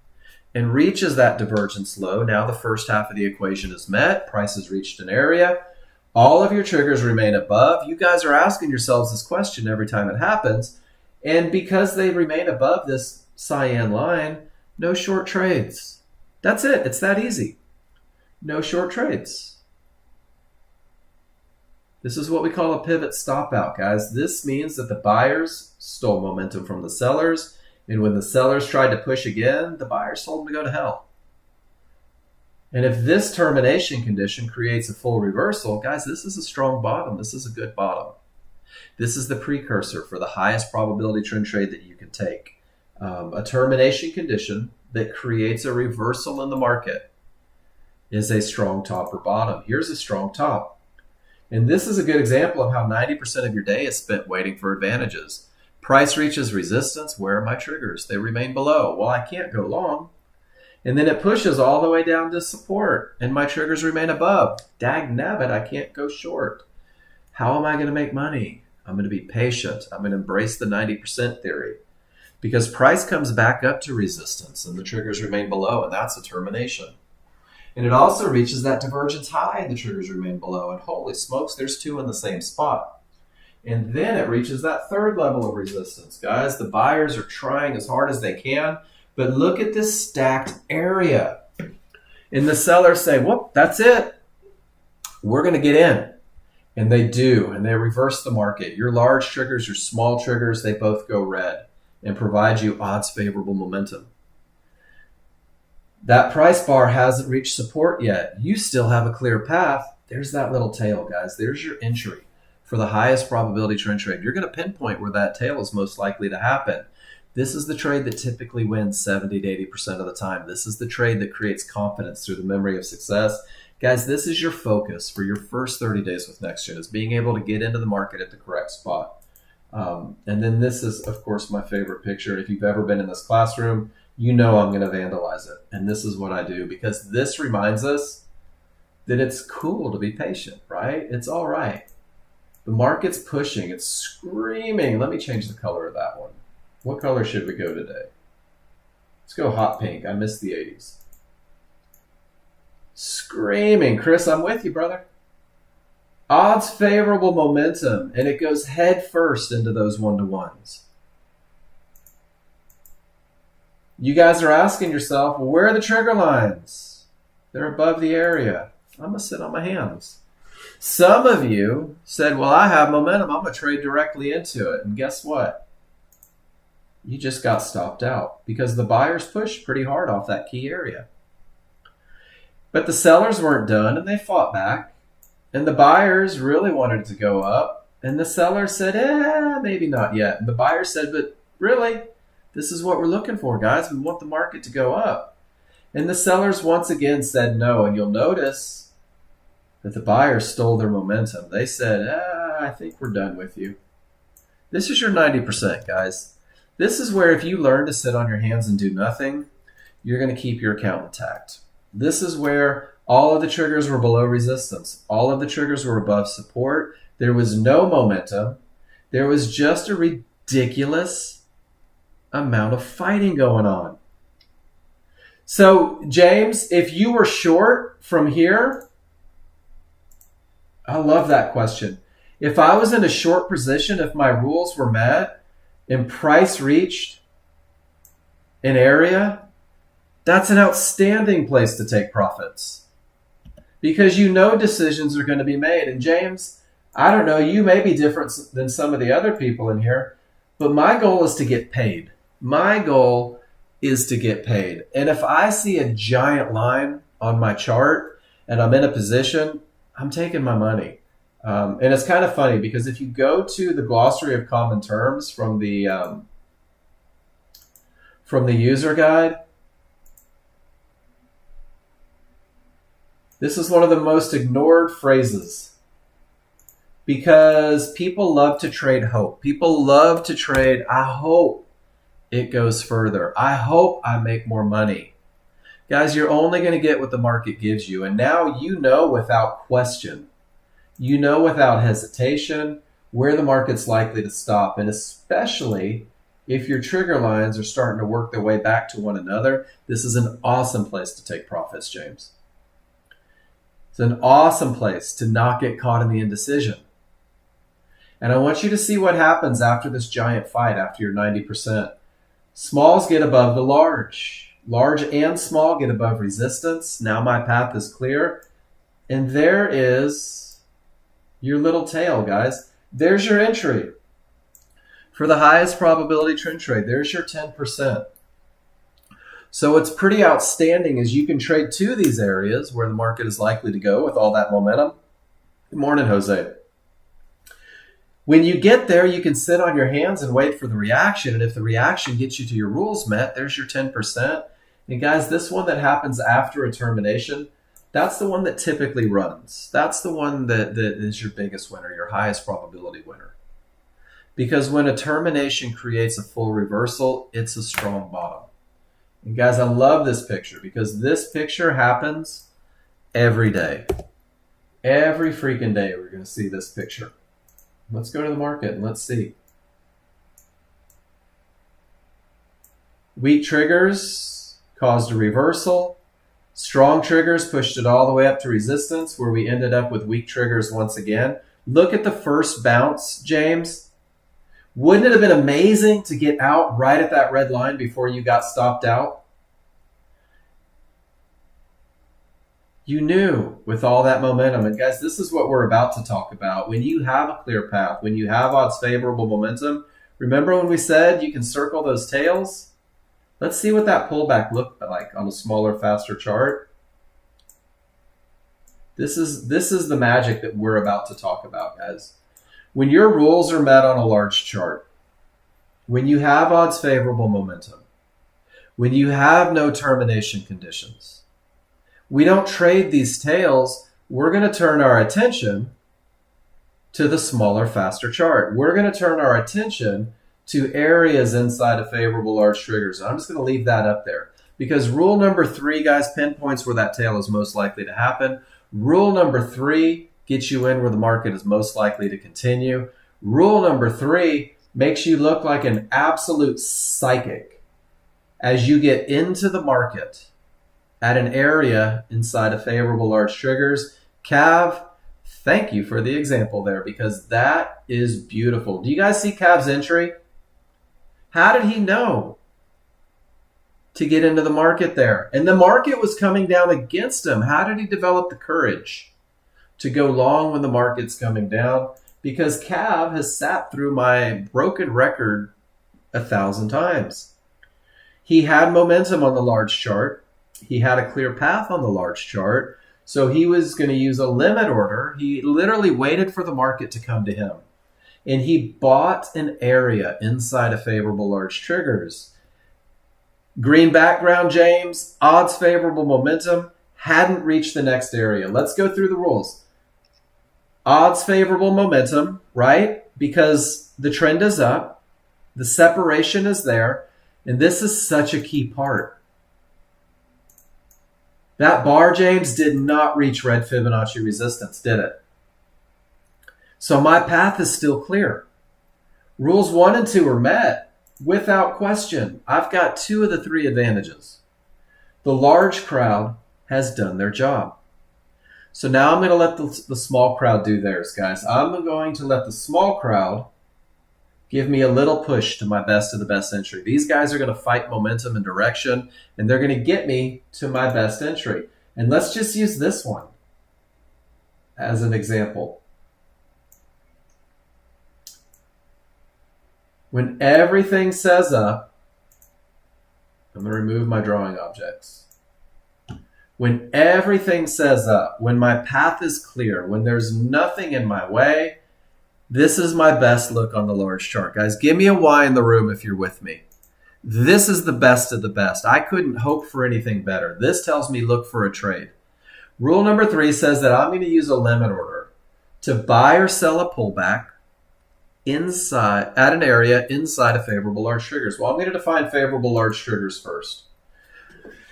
and reaches that divergence low, now the first half of the equation is met. Price has reached an area. All of your triggers remain above. You guys are asking yourselves this question every time it happens. And because they remain above this cyan line, no short trades. That's it. It's that easy. No short trades. This is what we call a pivot stop out, guys. This means that the buyers stole momentum from the sellers. And when the sellers tried to push again, the buyers told them to go to hell. And if this termination condition creates a full reversal, guys, this is a strong bottom. This is a good bottom. This is the precursor for the highest probability trend trade that you can take. A termination condition that creates a reversal in the market is a strong top or bottom. Here's a strong top. And this is a good example of how 90% of your day is spent waiting for advantages. Price reaches resistance. Where are my triggers? They remain below. Well, I can't go long. And then it pushes all the way down to support, and my triggers remain above. Dag nabbit, I can't go short. How am I going to make money? I'm going to be patient. I'm going to embrace the 90% theory because price comes back up to resistance and the triggers remain below, and that's a termination. And it also reaches that divergence high and the triggers remain below, and holy smokes, there's two in the same spot. And then it reaches that third level of resistance. Guys, the buyers are trying as hard as they can, but look at this stacked area. And the sellers say, whoop, that's it. We're going to get in. And they do, and they reverse the market. Your large triggers, your small triggers, they both go red and provide you odds favorable momentum. That price bar hasn't reached support yet. You still have a clear path. There's that little tail, guys. There's your entry for the highest probability trend trade. You're going to pinpoint where that tail is most likely to happen. This is the trade that typically wins 70 to 80% of the time. This is the trade that creates confidence through the memory of success. Guys, this is your focus for your first 30 days with Nexgen, is being able to get into the market at the correct spot. And then this is, of course, my favorite picture. If you've ever been in this classroom, you know I'm going to vandalize it. And this is what I do because this reminds us that it's cool to be patient, right? It's all right. The market's pushing. It's screaming. Let me change the color of that one. What color should we go today? Let's go hot pink. I miss the 80s. Screaming. Chris, I'm with you, brother. Odds favorable momentum, and it goes head first into those one-to-ones. You guys are asking yourself, well, where are the trigger lines? They're above the area. I'm going to sit on my hands. Some of you said, well, I have momentum. I'm going to trade directly into it. And guess what? You just got stopped out because the buyers pushed pretty hard off that key area. But the sellers weren't done, and they fought back. And the buyers really wanted it to go up. And the sellers said, maybe not yet. And the buyers said, but really, this is what we're looking for, guys. We want the market to go up. And the sellers once again said no. And you'll notice that the buyers stole their momentum. They said, I think we're done with you. This is your 90%, guys. This is where if you learn to sit on your hands and do nothing, you're going to keep your account intact. This is where all of the triggers were below resistance. All of the triggers were above support. There was no momentum. There was just a ridiculous amount of fighting going on. So, James, if you were short from here, I love that question. If I was in a short position, if my rules were met and price reached an area That's an outstanding place to take profits because you know decisions are going to be made. And James, I don't know, you may be different than some of the other people in here, but my goal is to get paid. My goal is to get paid. And if I see a giant line on my chart and I'm in a position, I'm taking my money. And it's kind of funny because if you go to the glossary of common terms from the user guide, this is one of the most ignored phrases because people love to trade hope. People love to trade, I hope it goes further. I hope I make more money. Guys, you're only going to get what the market gives you. And now you know without question, you know without hesitation where the market's likely to stop. And especially if your trigger lines are starting to work their way back to one another, this is an awesome place to take profits, James. It's an awesome place to not get caught in the indecision. And I want you to see what happens after this giant fight, after your 90%. Smalls get above the large. Large and small get above resistance. Now my path is clear. And there is your little tail, guys. There's your entry. For the highest probability trend trade, there's your 10%. So it's pretty outstanding as you can trade to these areas where the market is likely to go with all that momentum. Good morning, Jose. When you get there, you can sit on your hands and wait for the reaction. And if the reaction gets you to your rules met, there's your 10%. And guys, this one that happens after a termination, that's the one that typically runs. That's the one that is your biggest winner, your highest probability winner. Because when a termination creates a full reversal, it's a strong bottom. And guys, I love this picture because this picture happens every day. Every freaking day we're going to see this picture. Let's go to the market and let's see. Weak triggers caused a reversal. Strong triggers pushed it all the way up to resistance where we ended up with weak triggers once again. Look at the first bounce, James. Wouldn't it have been amazing to get out right at that red line before you got stopped out? You knew with all that momentum. And guys, this is what we're about to talk about. When you have a clear path, when you have odds favorable momentum, remember when we said you can circle those tails? Let's see what that pullback looked like on a smaller, faster chart. This is the magic that we're about to talk about, guys. When your rules are met on a large chart, when you have odds favorable momentum, when you have no termination conditions, we don't trade these tails. We're going to turn our attention to the smaller, faster chart. We're going to turn our attention to areas inside of favorable large triggers. I'm just going to leave that up there because rule number 3, guys, pinpoints where that tail is most likely to happen. Rule number 3 gets you in where the market is most likely to continue. Rule number 3 makes you look like an absolute psychic as you get into the market at an area inside of favorable large triggers. Cav, thank you for the example there because that is beautiful. Do you guys see Cav's entry? How did he know to get into the market there? And the market was coming down against him. How did he develop the courage to go long when the market's coming down? Because Cav has sat through my broken record 1,000 times. He had momentum on the large chart. He had a clear path on the large chart. So he was going to use a limit order. He literally waited for the market to come to him. And he bought an area inside of favorable large triggers. Green background, James, odds favorable momentum, hadn't reached the next area. Let's go through the rules. Odds favorable momentum, right? Because the trend is up, the separation is there, and this is such a key part. That bar, James, did not reach red Fibonacci resistance, did it? So my path is still clear. Rules 1 and 2 are met without question. I've got 2 of the 3 advantages. The large crowd has done their job. So now I'm going to let the small crowd do theirs, guys. I'm going to let the small crowd give me a little push to my best of the best entry. These guys are going to fight momentum and direction, and they're going to get me to my best entry. And let's just use this one as an example. When everything says up, I'm going to remove my drawing objects. When everything says up, when my path is clear, when there's nothing in my way, this is my best look on the large chart. Guys, give me a Y in the room if you're with me. This is the best of the best. I couldn't hope for anything better. This tells me look for a trade. Rule number 3 says that I'm going to use a limit order to buy or sell a pullback inside at an area inside of favorable large triggers. Well, I'm going to define favorable large triggers first.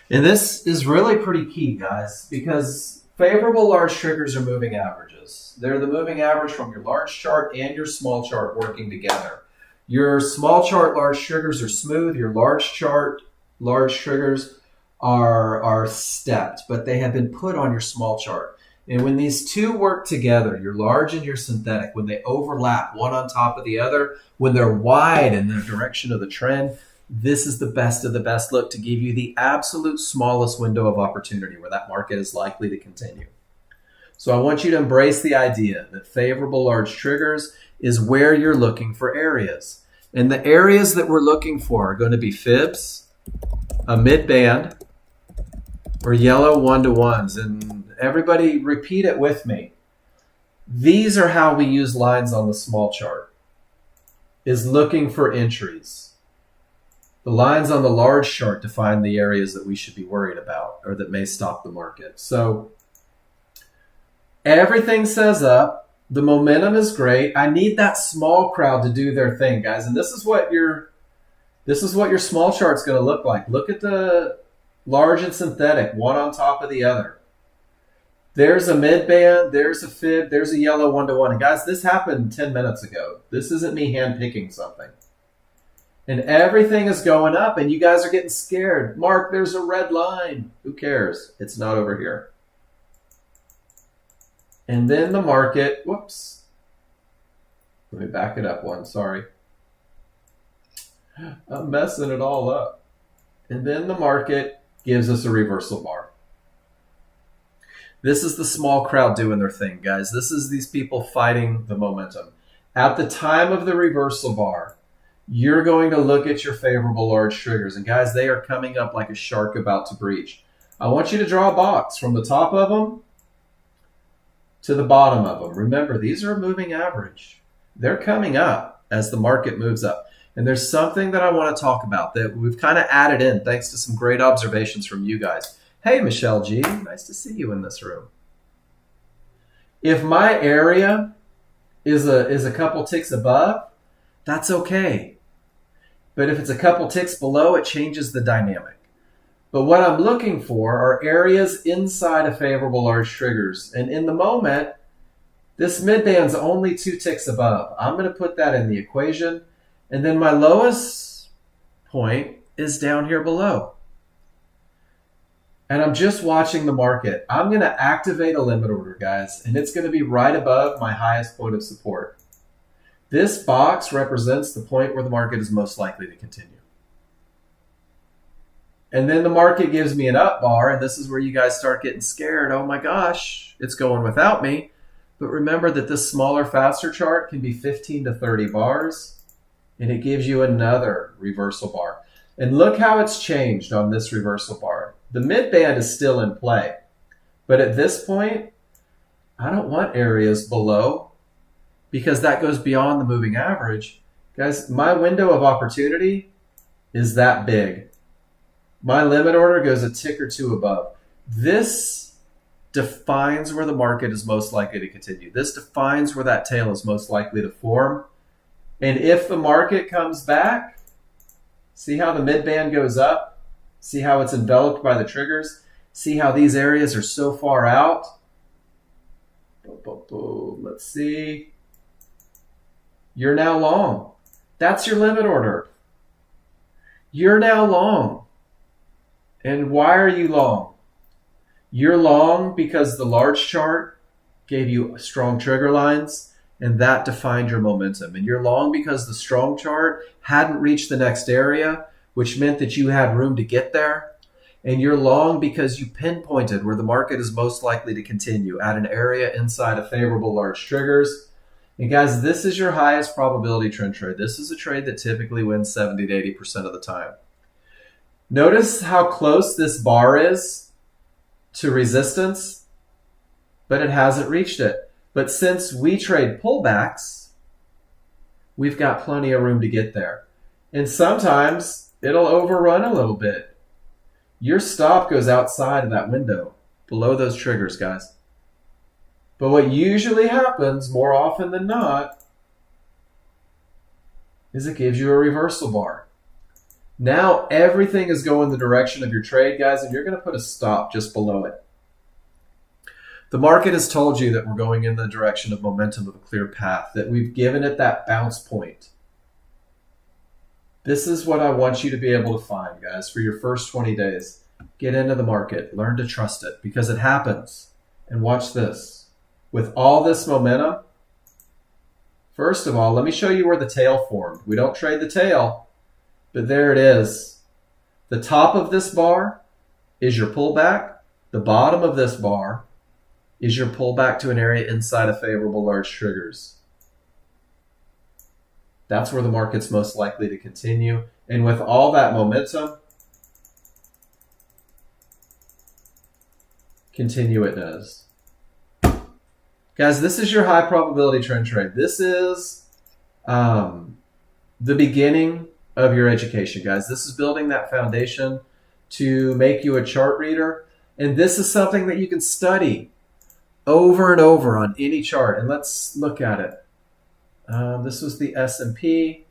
And this is really pretty key, guys, because favorable large triggers are moving averages. They're the moving average from your large chart and your small chart working together. Your small chart large triggers are smooth. Your large chart large triggers are stepped, but they have been put on your small chart. And when these two work together, your large and your synthetic, when they overlap one on top of the other, when they're wide in the direction of the trend, this is the best of the best look to give you the absolute smallest window of opportunity where that market is likely to continue. So I want you to embrace the idea that favorable large triggers is where you're looking for areas. And the areas that we're looking for are going to be fibs, a mid-band, or yellow 1-to-1s. And everybody repeat it with me. These are how we use lines on the small chart, is looking for entries. The lines on the large chart define the areas that we should be worried about or that may stop the market. So everything says up. The momentum is great. I need that small crowd to do their thing, guys. And this is what your small chart's going to look like. Look at the large and synthetic, one on top of the other. There's a mid-band, there's a fib, there's a yellow 1-to-1. And guys, this happened 10 minutes ago. This isn't me hand-picking something. And everything is going up, and you guys are getting scared. Mark, there's a red line. Who cares? It's not over here. And then the market, whoops. Let me back it up one, sorry. I'm messing it all up. And then the market gives us a reversal bar. This is the small crowd doing their thing, guys. This is these people fighting the momentum. At the time of the reversal bar, you're going to look at your favorable large triggers. And guys, they are coming up like a shark about to breach. I want you to draw a box from the top of them to the bottom of them. Remember, these are a moving average. They're coming up as the market moves up. And there's something that I want to talk about that we've kind of added in thanks to some great observations from you guys. Hey, Michelle G, nice to see you in this room. If my area is a couple ticks above, that's okay. But if it's a couple ticks below, it changes the dynamic. But what I'm looking for are areas inside of favorable large triggers. And in the moment, this mid-band's only 2 ticks above. I'm going to put that in the equation. And then my lowest point is down here below. And I'm just watching the market. I'm going to activate a limit order, guys, and it's going to be right above my highest point of support. This box represents the point where the market is most likely to continue. And then the market gives me an up bar, and this is where you guys start getting scared. Oh my gosh, it's going without me. But remember that this smaller, faster chart can be 15 to 30 bars, and it gives you another reversal bar. And look how it's changed on this reversal bar. The mid-band is still in play. But at this point, I don't want areas below because that goes beyond the moving average. Guys, my window of opportunity is that big. My limit order goes a tick or two above. This defines where the market is most likely to continue. This defines where that tail is most likely to form. And if the market comes back, see how the mid-band goes up? See how it's enveloped by the triggers? See how these areas are so far out? Boom, boom, boom. Let's see. You're now long. That's your limit order. You're now long. And why are you long? You're long because the large chart gave you strong trigger lines, and that defined your momentum. And you're long because the strong chart hadn't reached the next area, which meant that you had room to get there. And you're long because you pinpointed where the market is most likely to continue, at an area inside of favorable large triggers. And guys, this is your highest probability trend trade. This is a trade that typically wins 70 to 80% of the time. Notice how close this bar is to resistance, but it hasn't reached it. But since we trade pullbacks, we've got plenty of room to get there. And sometimes it'll overrun a little bit. Your stop goes outside of that window, below those triggers, guys. But what usually happens, more often than not, is it gives you a reversal bar. Now everything is going the direction of your trade, guys, and you're going to put a stop just below it. The market has told you that we're going in the direction of momentum, of a clear path, that we've given it that bounce point. This is what I want you to be able to find, guys, for your first 20 days. Get into the market. Learn to trust it, because it happens. And watch this. With all this momentum, first of all, let me show you where the tail formed. We don't trade the tail, but there it is. The top of this bar is your pullback. The bottom of this bar is your pullback to an area inside of favorable large triggers. That's where the market's most likely to continue. And with all that momentum, continue it does. Guys, this is your high probability trend trade. This is the beginning of your education, guys. This is building that foundation to make you a chart reader. And this is something that you can study over and over on any chart. And let's look at it. This was the S&P.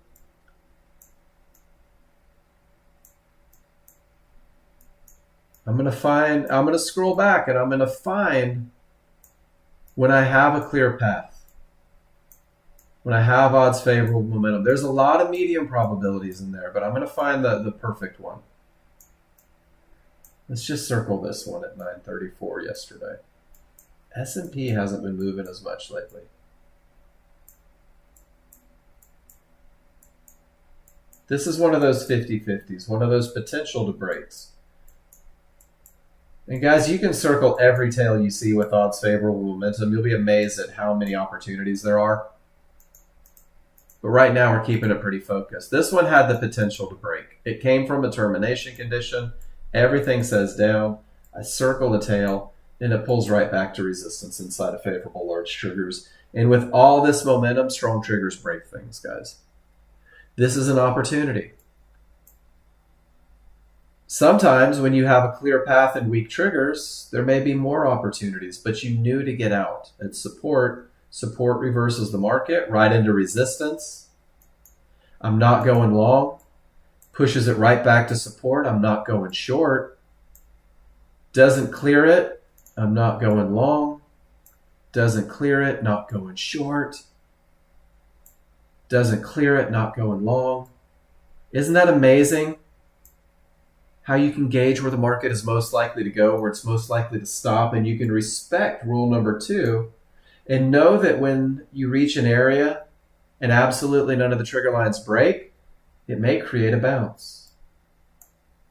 I'm going to scroll back and I'm going to find when I have a clear path, when I have odds favorable momentum. There's a lot of medium probabilities in there, but I'm going to find the perfect one. Let's just circle this one at 934 yesterday. S&P hasn't been moving as much lately. This is one of those 50-50s, one of those potential to breaks. And guys, you can circle every tail you see with odds favorable momentum. You'll be amazed at how many opportunities there are. But right now we're keeping it pretty focused. This one had the potential to break. It came from a termination condition. Everything says down. I circle the tail, and it pulls right back to resistance inside of favorable large triggers. And with all this momentum, strong triggers break things, guys. This is an opportunity. Sometimes when you have a clear path and weak triggers, there may be more opportunities, but you knew to get out. At support reverses the market right into resistance. I'm not going long. Pushes it right back to support. I'm not going short. Doesn't clear it. I'm not going long. Doesn't clear it. Not going short. Doesn't clear it. Not going long. Isn't that amazing? How you can gauge where the market is most likely to go, where it's most likely to stop, and you can respect rule number 2 and know that when you reach an area and absolutely none of the trigger lines break, it may create a bounce.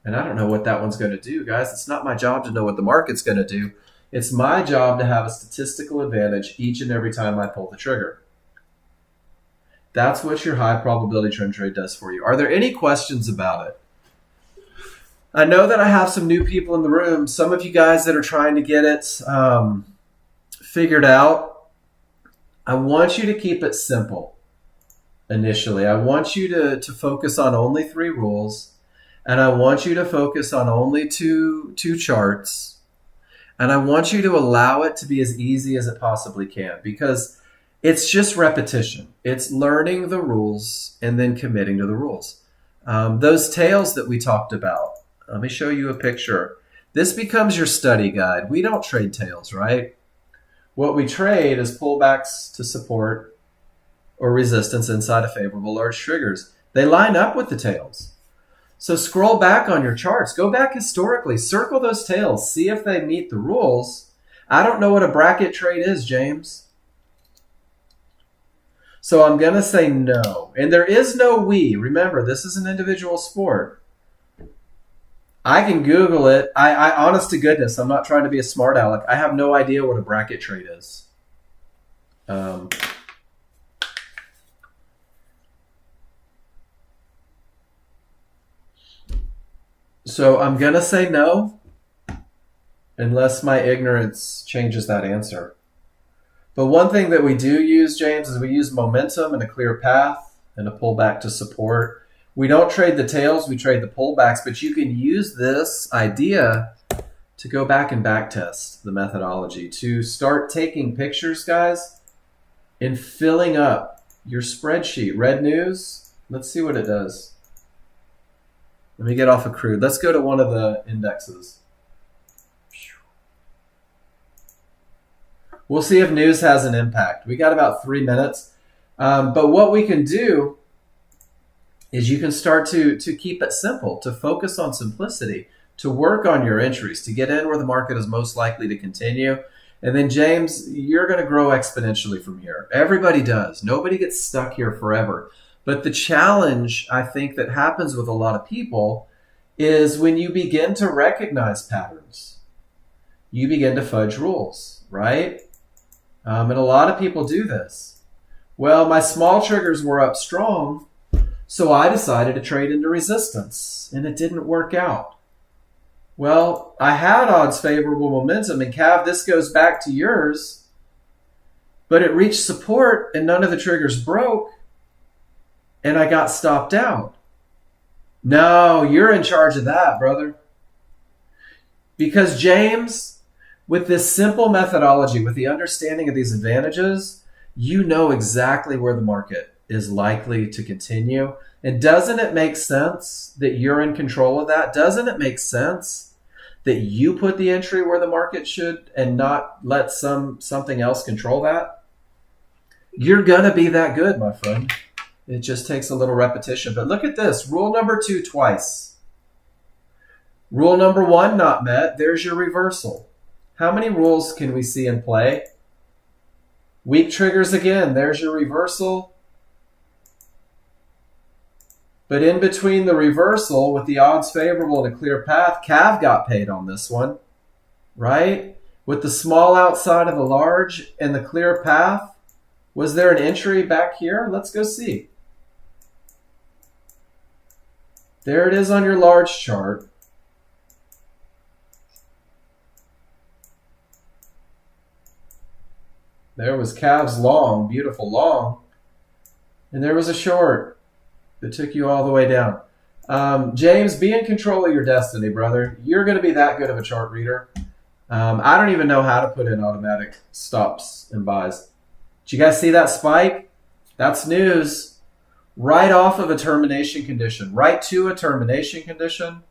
And I don't know what that one's going to do, guys. It's not my job to know what the market's going to do. It's my job to have a statistical advantage each and every time I pull the trigger. That's what your high probability trend trade does for you. Are there any questions about it? I know that I have some new people in the room. Some of you guys that are trying to get it figured out. I want you to keep it simple initially. I want you to focus on only 3 rules. And I want you to focus on only two charts. And I want you to allow it to be as easy as it possibly can, because it's just repetition. It's learning the rules and then committing to the rules. Those tails that we talked about, let me show you a picture. This becomes your study guide. We don't trade tails, right? What we trade is pullbacks to support or resistance inside of favorable large triggers. They line up with the tails. So scroll back on your charts. Go back historically. Circle those tails. See if they meet the rules. I don't know what a bracket trade is, James. So I'm going to say no. And there is no we. Remember, this is an individual sport. I can Google it. I honest to goodness, I'm not trying to be a smart aleck. I have no idea what a bracket trade is. So I'm going to say no, unless my ignorance changes that answer. But one thing that we do use, James, is we use momentum and a clear path and a pullback to support. We don't trade the tails, we trade the pullbacks, but you can use this idea to go back and back test the methodology, to start taking pictures, guys, and filling up your spreadsheet. Red news, let's see what it does. Let me get off of crude. Let's go to one of the indexes. We'll see if news has an impact. We got about 3 minutes. But what we can do is you can start to keep it simple, to focus on simplicity, to work on your entries, to get in where the market is most likely to continue. And then, James, you're going to grow exponentially from here. Everybody does. Nobody gets stuck here forever. But the challenge, I think, that happens with a lot of people is when you begin to recognize patterns, you begin to fudge rules, right? And a lot of people do this. Well, my small triggers were up strong, so I decided to trade into resistance, and it didn't work out. Well, I had odds favorable momentum, and Cav, this goes back to yours, but it reached support, and none of the triggers broke, and I got stopped out. No, you're in charge of that, brother. Because, James, with this simple methodology, with the understanding of these advantages, you know exactly where the market is likely to continue. And doesn't it make sense that you're in control of that? Doesn't it make sense that you put the entry where the market should and not let something else control that? You're going to be that good, my friend. It just takes a little repetition. But look at this. Rule number 2 twice. Rule number 1 not met. There's your reversal. How many rules can we see in play? Weak triggers again. There's your reversal. But in between the reversal with the odds favorable and a clear path, Cav got paid on this one, right? With the small outside of the large and the clear path, was there an entry back here? Let's go see. There it is on your large chart. There was Cav's long, beautiful long. And there was a short that took you all the way down. James, be in control of your destiny, brother. You're going to be that good of a chart reader. I don't even know how to put in automatic stops and buys. Did you guys see that spike? That's news. Right off of a termination condition. Right to a termination condition.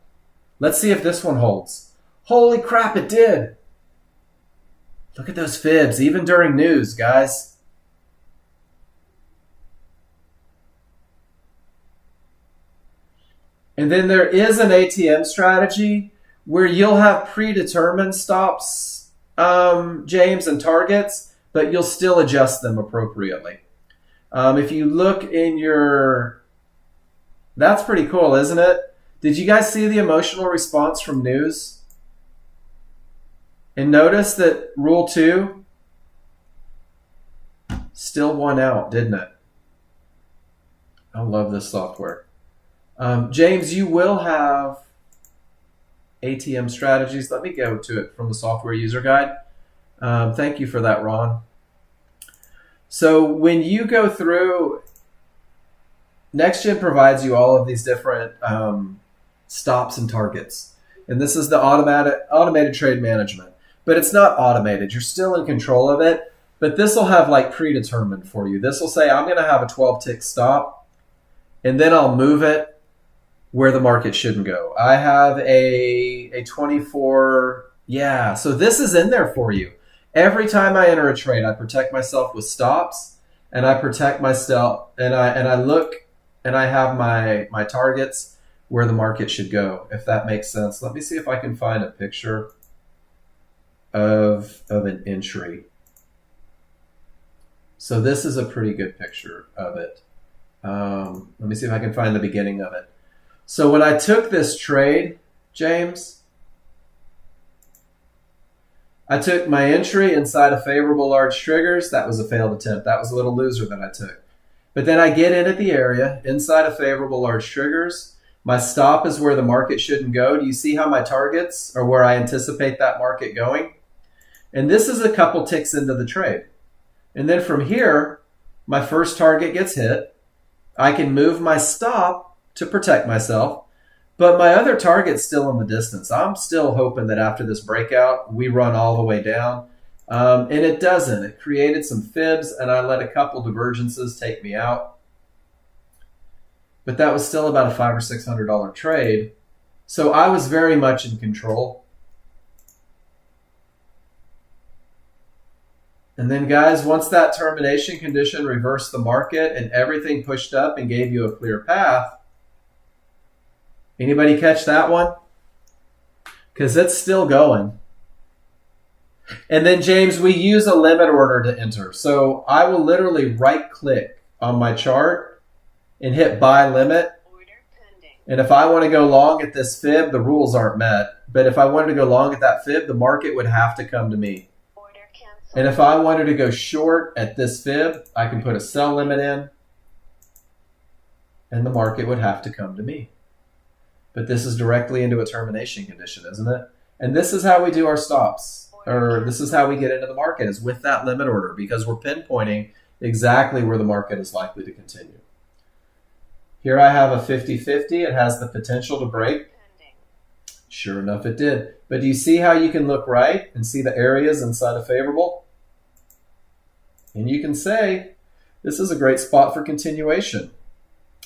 Let's see if this one holds. Holy crap, it did. Look at those fibs, even during news, guys. And then there is an ATM strategy where you'll have predetermined stops, James, and targets, but you'll still adjust them appropriately. If you look in your... That's pretty cool, isn't it? Did you guys see the emotional response from news? And notice that rule 2 still won out, didn't it? I love this software. James, you will have ATM strategies. Let me go to it from the software user guide. Thank you for that, Ron. So when you go through, Nexgen provides you all of these different stops and targets. And this is the automated trade management. But it's not automated. You're still in control of it. But this will have like predetermined for you. This will say, I'm going to have a 12-tick stop. And then I'll move it where the market shouldn't go. I have a 24. Yeah, so this is in there for you. Every time I enter a trade, I protect myself with stops, and I protect myself, and I look, and I have my targets where the market should go, if that makes sense. Let me see if I can find a picture of an entry. So this is a pretty good picture of it. Let me see if I can find the beginning of it. So when I took this trade, James, I took my entry inside of favorable large triggers. That was a failed attempt. That was a little loser that I took. But then I get in at the area inside of favorable large triggers. My stop is where the market shouldn't go. Do you see how my targets are where I anticipate that market going? And this is a couple ticks into the trade. And then from here, my first target gets hit. I can move my stop to protect myself, but my other target's still in the distance. I'm still hoping that after this breakout, we run all the way down. And it doesn't. It created some fibs, and I let a couple divergences take me out. But that was still about a $500 or $600 trade. So I was very much in control. And then, guys, once that termination condition reversed the market and everything pushed up and gave you a clear path, anybody catch that one? Because it's still going. And then, James, we use a limit order to enter. So I will literally right-click on my chart and hit buy limit. And if I want to go long at this fib, the rules aren't met. But if I wanted to go long at that fib, the market would have to come to me. And if I wanted to go short at this fib, I can put a sell limit in, and the market would have to come to me. But this is directly into a termination condition, isn't it? And this is how we do our stops, or this is how we get into the market, is with that limit order, because we're pinpointing exactly where the market is likely to continue. Here I have a 50-50. It has the potential to break. Sure enough, it did. But do you see how you can look right and see the areas inside of favorable? And you can say, this is a great spot for continuation.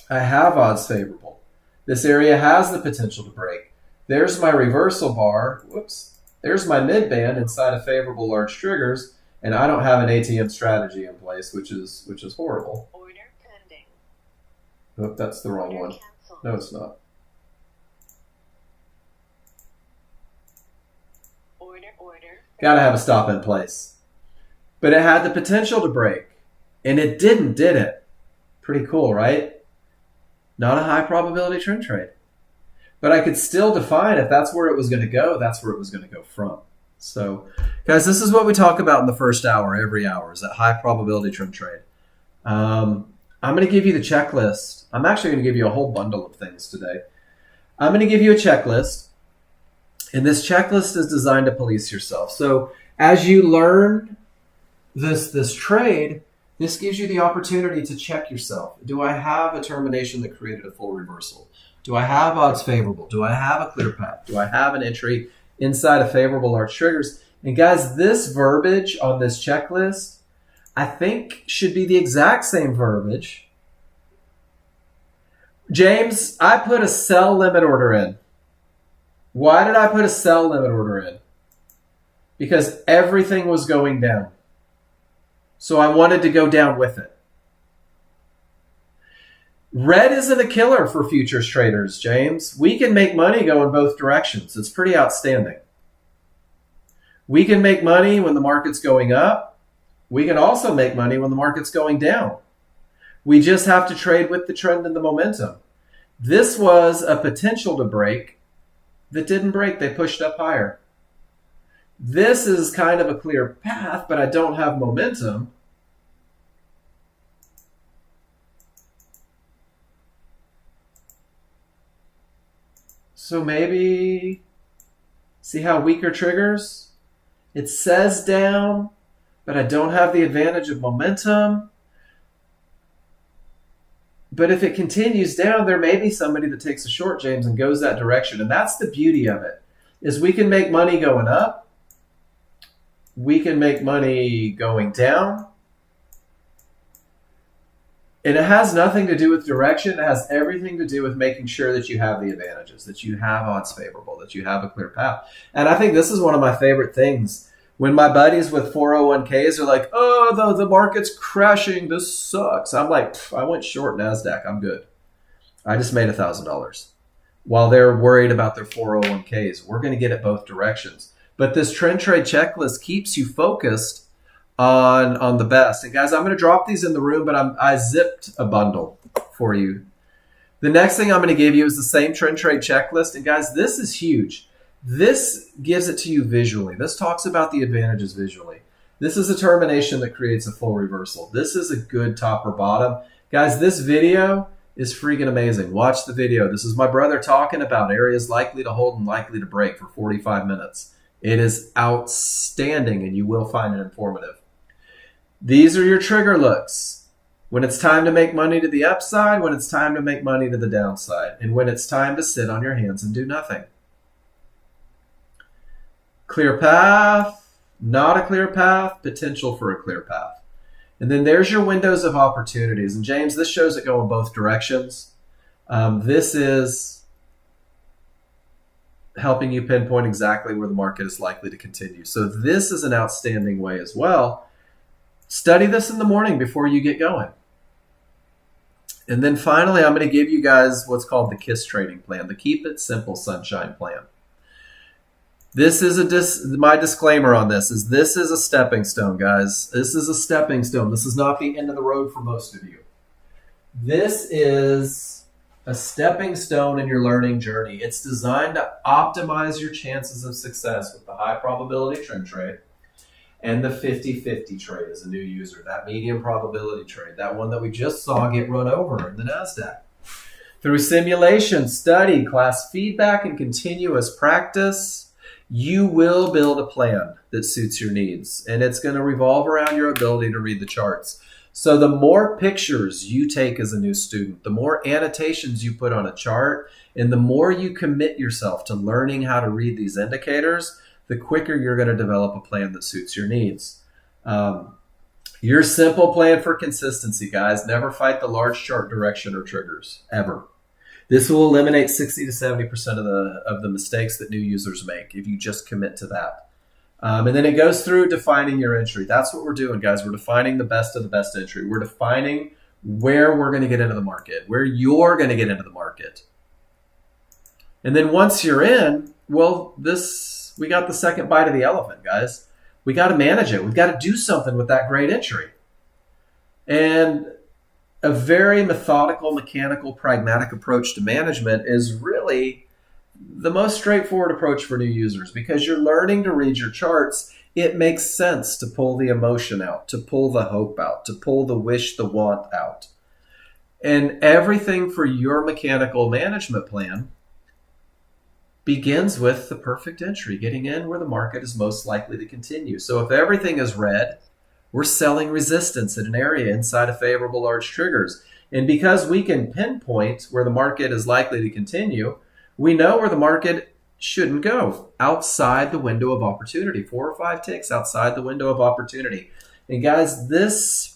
I have odds favorable. This area has the potential to break. There's my reversal bar. Whoops. There's my mid band inside of favorable large triggers, and I don't have an ATM strategy in place, which is horrible. Order pending. Oh, that's the wrong one. No, it's not. Got to have a stop in place. But it had the potential to break. And it didn't, did it? Pretty cool, right? Not a high probability trend trade. But I could still define if that's where it was going to go, that's where it was going to go from. So, guys, this is what we talk about in the first hour, every hour, is that high probability trend trade. I'm going to give you the checklist. I'm actually going to give you a whole bundle of things today. I'm going to give you a checklist. And this checklist is designed to police yourself. So as you learn this trade, this gives you the opportunity to check yourself. Do I have a termination that created a full reversal? Do I have odds favorable? Do I have a clear path? Do I have an entry inside of favorable large triggers? And guys, this verbiage on this checklist, I think should be the exact same verbiage. James, I put a sell limit order in. Why did I put a sell limit order in? Because everything was going down. So I wanted to go down with it. Red isn't a killer for futures traders, James. We can make money going both directions. It's pretty outstanding. We can make money when the market's going up. We can also make money when the market's going down. We just have to trade with the trend and the momentum. This was a potential to break that didn't break. They pushed up higher. This is kind of a clear path, but I don't have momentum. So maybe, see how weaker triggers? It says down, but I don't have the advantage of momentum. But if it continues down, there may be somebody that takes a short, James, and goes that direction. And that's the beauty of it, is we can make money going up. We can make money going down. And it has nothing to do with direction. It has everything to do with making sure that you have the advantages, that you have odds favorable, that you have a clear path. And I think this is one of my favorite things. When my buddies with 401ks are like, oh, the market's crashing, this sucks. I'm like, I went short NASDAQ, I'm good. I just made $1,000. While they're worried about their 401ks, we're going to get it both directions. But this trend trade checklist keeps you focused on the best. And guys, I'm going to drop these in the room, but I zipped a bundle for you. The next thing I'm going to give you is the same trend trade checklist. And guys, this is huge. This gives it to you visually. This talks about the advantages visually. This is a termination that creates a full reversal. This is a good top or bottom. Guys, this video is freaking amazing. Watch the video. This is my brother talking about areas likely to hold and likely to break for 45 minutes. It is outstanding, and you will find it informative. These are your trigger looks. When it's time to make money to the upside, when it's time to make money to the downside, and when it's time to sit on your hands and do nothing. Clear path, not a clear path, potential for a clear path. And then there's your windows of opportunities. And James, this shows it go in both directions. This is helping you pinpoint exactly where the market is likely to continue. So this is an outstanding way as well. Study this in the morning before you get going. And then finally, I'm going to give you guys what's called the KISS trading plan, the Keep It Simple Sunshine Plan. This is my disclaimer on this is a stepping stone, guys. This is a stepping stone. This is not the end of the road for most of you. This is a stepping stone in your learning journey. It's designed to optimize your chances of success with the high probability trend trade and the 50-50 trade as a new user, that medium probability trade, that one that we just saw get run over in the NASDAQ. Through simulation, study, class feedback, and continuous practice, you will build a plan that suits your needs, and it's going to revolve around your ability to read the charts. So the more pictures you take as a new student, the more annotations you put on a chart, and the more you commit yourself to learning how to read these indicators, the quicker you're going to develop a plan that suits your needs. Your simple plan for consistency, guys, never fight the large chart direction or triggers, ever. This will eliminate 60 to 70% of the mistakes that new users make if you just commit to that. And then it goes through defining your entry. That's what we're doing, guys. We're defining the best of the best entry. We're defining where we're going to get into the market, where you're going to get into the market. And then once you're in, well, we got the second bite of the elephant, guys. We got to manage it. We've got to do something with that great entry. And a very methodical, mechanical, pragmatic approach to management is really the most straightforward approach for new users because you're learning to read your charts. It makes sense to pull the emotion out, to pull the hope out, to pull the wish, the want out. And everything for your mechanical management plan begins with the perfect entry, getting in where the market is most likely to continue. So if everything is red, we're selling resistance at an area inside of favorable large triggers. And because we can pinpoint where the market is likely to continue, we know where the market shouldn't go, outside the window of opportunity, 4 or 5 ticks outside the window of opportunity. And guys, this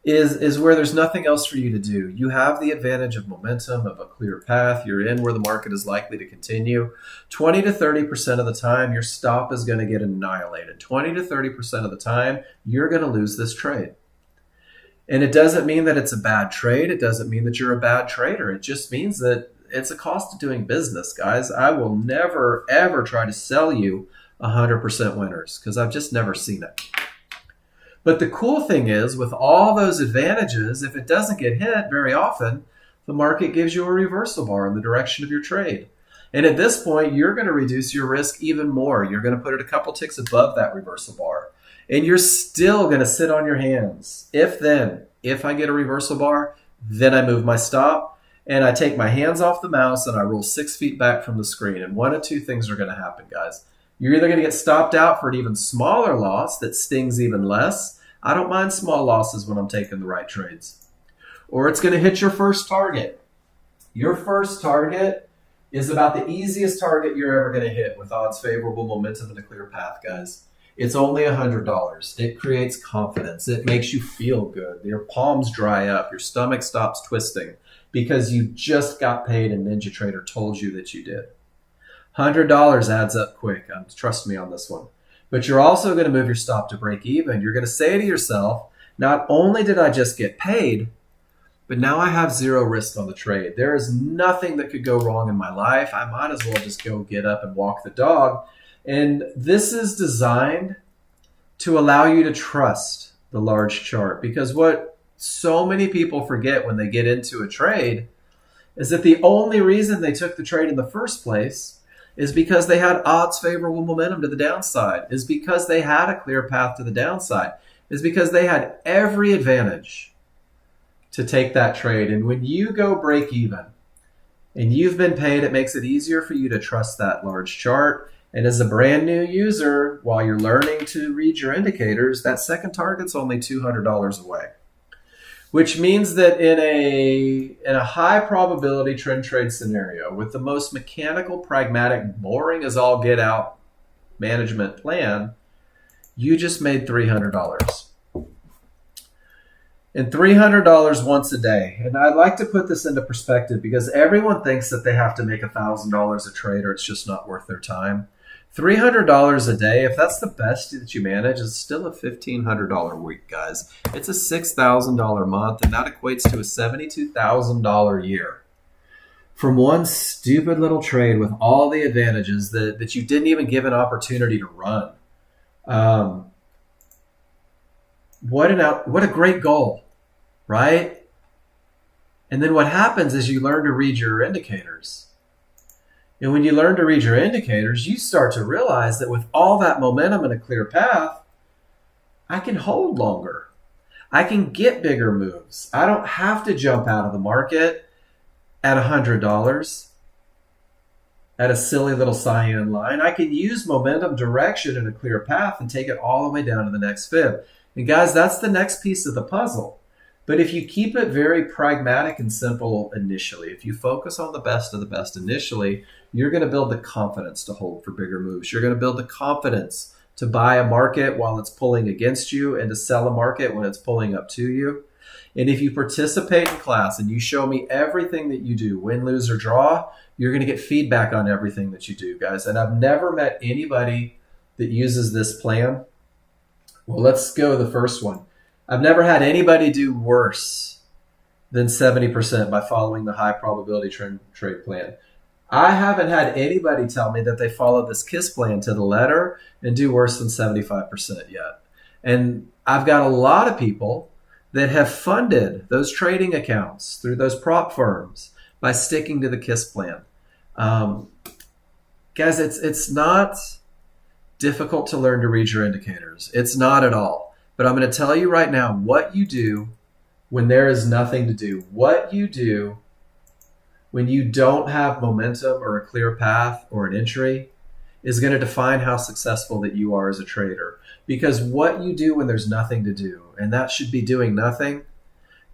is where there's nothing else for you to do. You have the advantage of momentum, of a clear path. You're in where the market is likely to continue. 20 to 30% of the time, your stop is going to get annihilated. 20 to 30% of the time, you're going to lose this trade. And it doesn't mean that it's a bad trade. It doesn't mean that you're a bad trader. It just means that it's a cost of doing business, guys. I will never, ever try to sell you 100% winners because I've just never seen it. But the cool thing is, with all those advantages, if it doesn't get hit very often, the market gives you a reversal bar in the direction of your trade. And at this point, you're going to reduce your risk even more. You're going to put it a couple ticks above that reversal bar. And you're still going to sit on your hands. If I get a reversal bar, then I move my stop, and I take my hands off the mouse, and I roll 6 feet back from the screen. And one of two things are going to happen, guys. You're either going to get stopped out for an even smaller loss that stings even less. I don't mind small losses when I'm taking the right trades. Or it's going to hit your first target. Your first target is about the easiest target you're ever going to hit with odds favorable, momentum, and a clear path, guys. It's only $100. It creates confidence. It makes you feel good. Your palms dry up. Your stomach stops twisting because you just got paid and Ninja Trader told you that you did. $100 adds up quick. Trust me on this one. But you're also going to move your stop to break even. You're going to say to yourself, not only did I just get paid, but now I have zero risk on the trade. There is nothing that could go wrong in my life. I might as well just go get up and walk the dog. And this is designed to allow you to trust the large chart. Because what so many people forget when they get into a trade is that the only reason they took the trade in the first place is because they had odds favorable momentum to the downside, is because they had a clear path to the downside, is because they had every advantage to take that trade. And when you go break even and you've been paid, it makes it easier for you to trust that large chart. And as a brand new user, while you're learning to read your indicators, that second target's only $200 away. Which means that in a high probability trend trade scenario with the most mechanical, pragmatic, boring as all get out management plan, you just made $300. And $300 once a day. And I'd like to put this into perspective because everyone thinks that they have to make $1,000 a trade or it's just not worth their time. $300 a day, if that's the best that you manage, is still a $1,500 week, guys. It's a $6,000 month, and that equates to a $72,000 year from one stupid little trade with all the advantages that you didn't even give an opportunity to run. What a great goal, right? And then what happens is you learn to read your indicators. And when you learn to read your indicators, you start to realize that with all that momentum and a clear path, I can hold longer. I can get bigger moves. I don't have to jump out of the market at $100 at a silly little cyan line. I can use momentum, direction, and a clear path and take it all the way down to the next fib. And guys, that's the next piece of the puzzle. But if you keep it very pragmatic and simple initially, if you focus on the best of the best initially, you're going to build the confidence to hold for bigger moves. You're going to build the confidence to buy a market while it's pulling against you and to sell a market when it's pulling up to you. And if you participate in class and you show me everything that you do, win, lose, or draw, you're going to get feedback on everything that you do, guys. And I've never met anybody that uses this plan. Well, let's go the first one. I've never had anybody do worse than 70% by following the high probability trade plan. I haven't had anybody tell me that they followed this KISS plan to the letter and do worse than 75% yet. And I've got a lot of people that have funded those trading accounts through those prop firms by sticking to the KISS plan. Guys, it's not difficult to learn to read your indicators. It's not at all. But I'm going to tell you right now what you do when there is nothing to do. What you do when you don't have momentum or a clear path or an entry is going to define how successful that you are as a trader. Because what you do when there's nothing to do, and that should be doing nothing,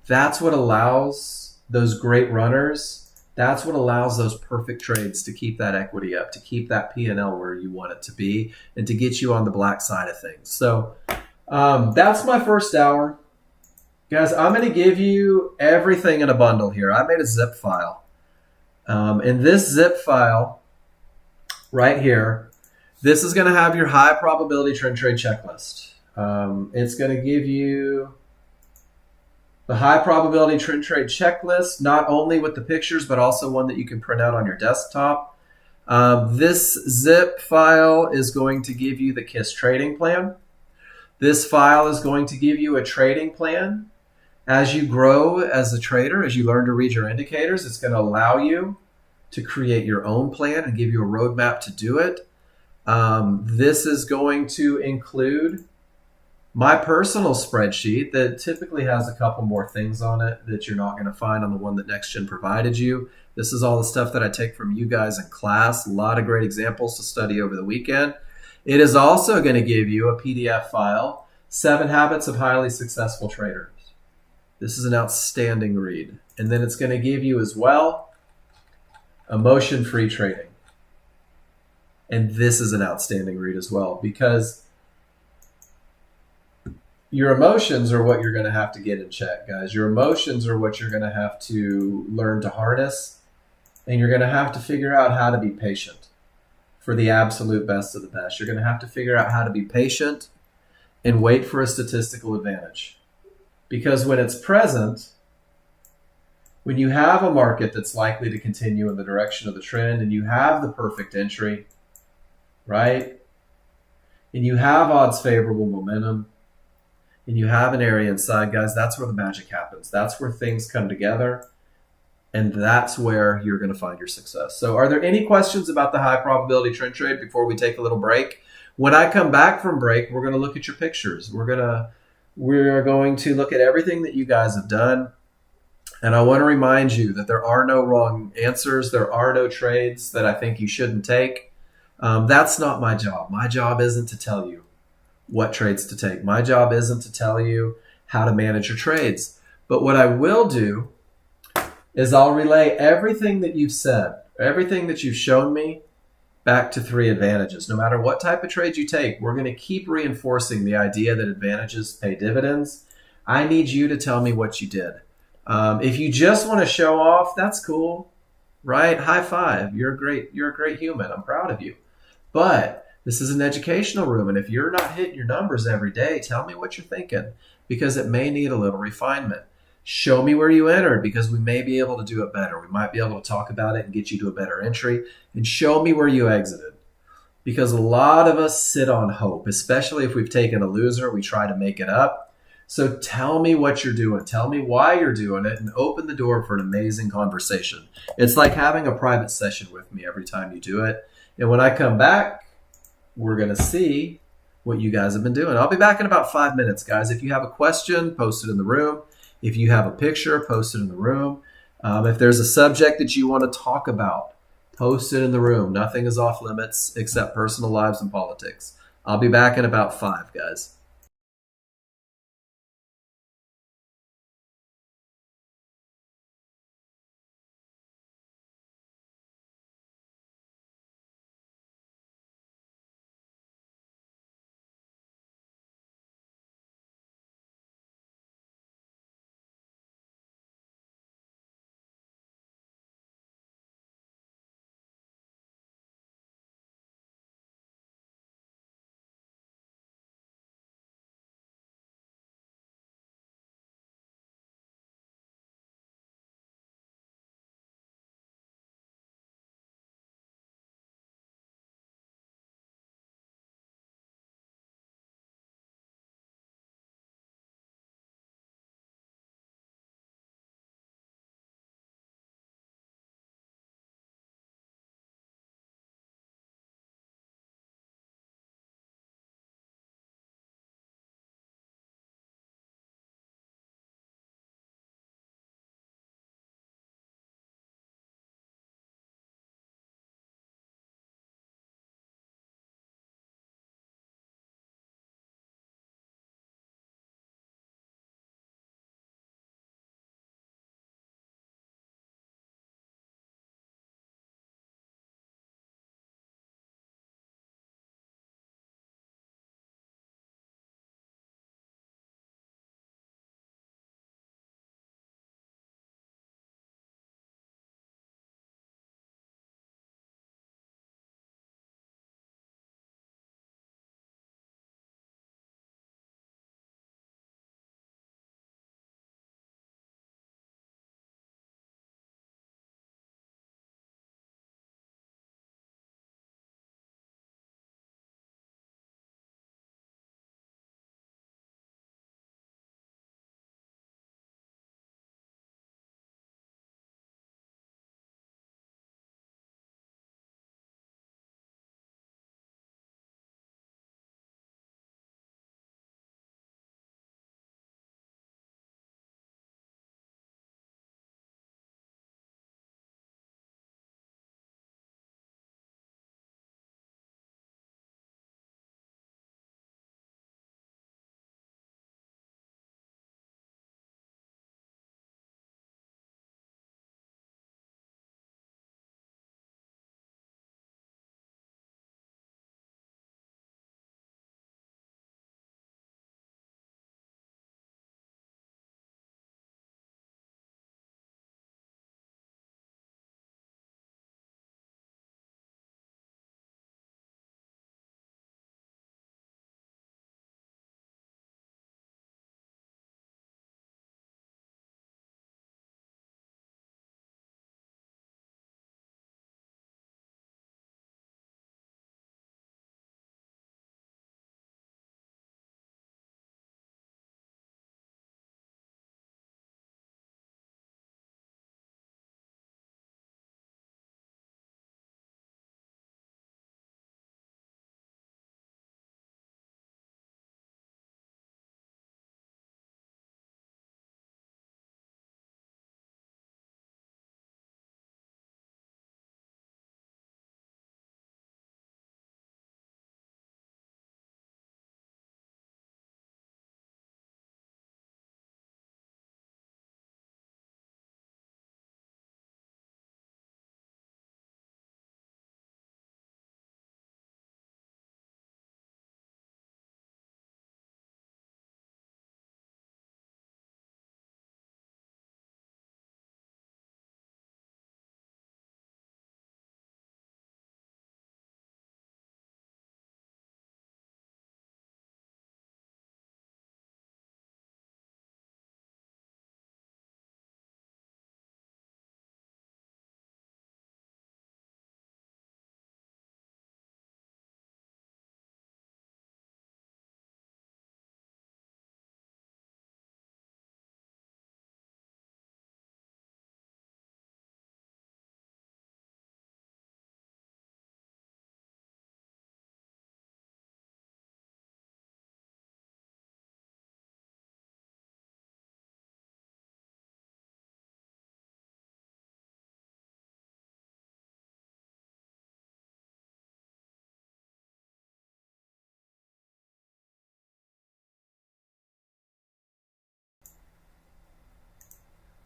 that's what allows those great runners, that's what allows those perfect trades to keep that equity up, to keep that P&L where you want it to be, and to get you on the black side of things. So that's my first hour. Guys, I'm going to give you everything in a bundle here. I made a zip file. And this zip file right here, this is going to have your high probability trend trade checklist. It's going to give you the high probability trend trade checklist, not only with the pictures, but also one that you can print out on your desktop. This zip file is going to give you the KISS trading plan. This file is going to give you a trading plan. As you grow as a trader, as you learn to read your indicators, it's going to allow you to create your own plan and give you a roadmap to do it. This is going to include my personal spreadsheet that typically has a couple more things on it that you're not going to find on the one that Nexgen provided you. This is all the stuff that I take from you guys in class. A lot of great examples to study over the weekend. It is also going to give you a PDF file, 7 Habits of Highly Successful Traders. This is an outstanding read. And then it's going to give you as well emotion-free trading. And this is an outstanding read as well, because your emotions are what you're going to have to get in check, guys. Your emotions are what you're going to have to learn to harness, and you're going to have to figure out how to be patient for the absolute best of the best. You're going to have to figure out how to be patient and wait for a statistical advantage. Because when it's present, when you have a market that's likely to continue in the direction of the trend and you have the perfect entry, right? and you have odds favorable momentum, and you have an area inside, guys, that's where the magic happens. That's where things come together, and that's where you're going to find your success. So, are there any questions about the high probability trend trade before we take a little break? When I come back from break, we're going to look at your pictures. We're going to look at everything that you guys have done. And I want to remind you that there are no wrong answers. There are no trades that I think you shouldn't take. That's not my job. My job isn't to tell you what trades to take. My job isn't to tell you how to manage your trades. But what I will do is I'll relay everything that you've said, everything that you've shown me back to three advantages. No matter what type of trade you take, we're going to keep reinforcing the idea that advantages pay dividends. I need you to tell me what you did. If you just want to show off, that's cool, right? High five. You're a great human. I'm proud of you. But this is an educational room, and if you're not hitting your numbers every day, tell me what you're thinking, because it may need a little refinement. Show me where you entered, because we may be able to do it better. We might be able to talk about it and get you to a better entry. And show me where you exited, because a lot of us sit on hope, especially if we've taken a loser. We try to make it up. So tell me what you're doing. Tell me why you're doing it, and open the door for an amazing conversation. It's like having a private session with me every time you do it. And when I come back, we're going to see what you guys have been doing. I'll be back in about 5 minutes, guys. If you have a question, post it in the room. If you have a picture, post it in the room. If there's a subject that you want to talk about, post it in the room. Nothing is off limits except personal lives and politics. I'll be back in about 5, guys.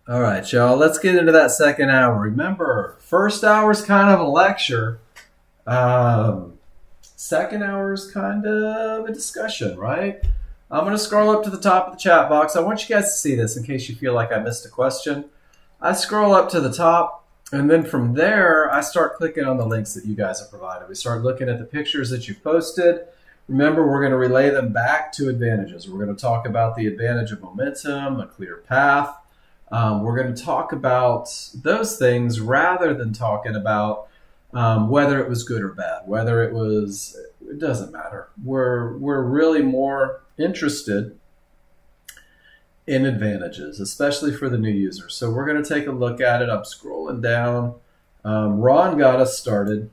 All right, y'all, let's get into that second hour. Remember, first hour is kind of a lecture. Second hour is kind of a discussion, right? I'm going to scroll up to the top of the chat box. I want you guys to see this in case you feel like I missed a question. I scroll up to the top, and then from there, I start clicking on the links that you guys have provided. We start looking at the pictures that you've posted. Remember, we're going to relay them back to advantages. We're going to talk about the advantage of momentum, a clear path. We're going to talk about those things rather than talking about whether it was good or bad, it doesn't matter. We're really more interested in advantages, especially for the new users. So we're going to take a look at it. I'm scrolling down. Ron got us started.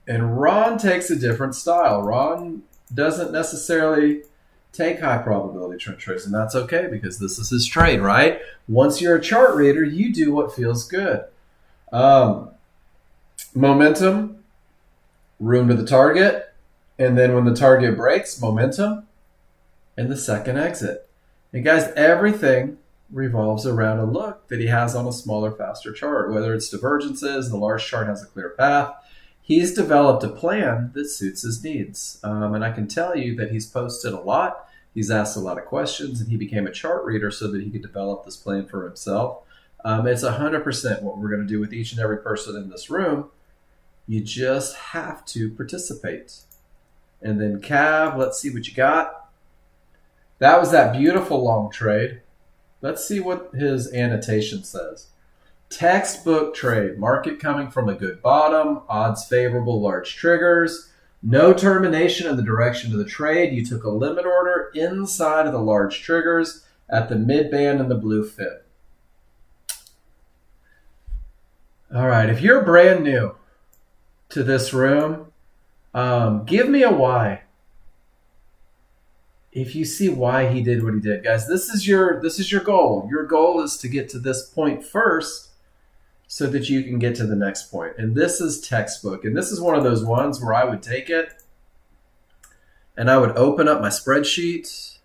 And Ron takes a different style. Ron doesn't necessarily take high probability trend trades, and that's okay because this is his trade, right? Once you're a chart reader, you do what feels good. Momentum, room to the target, and then when the target breaks, momentum, and the second exit. And guys, everything revolves around a look that he has on a smaller, faster chart, whether it's divergences, the large chart has a clear path. He's developed a plan that suits his needs. And I can tell you that he's posted a lot. He's asked a lot of questions, and he became a chart reader so that he could develop this plan for himself. It's 100% what we're going to do with each and every person in this room. You just have to participate. And then Cav, let's see what you got. That was that beautiful long trade. Let's see what his annotation says. Textbook trade, market coming from a good bottom, odds favorable, large triggers, no termination in the direction of the trade. You took a limit order inside of the large triggers at the mid band in the blue fib. All right, if you're brand new to this room, give me a why. If you see why he did what he did, guys, this is your goal. Your goal is to get to this point first so that you can get to the next point. And this is textbook. And this is one of those ones where I would take it and I would open up my spreadsheet.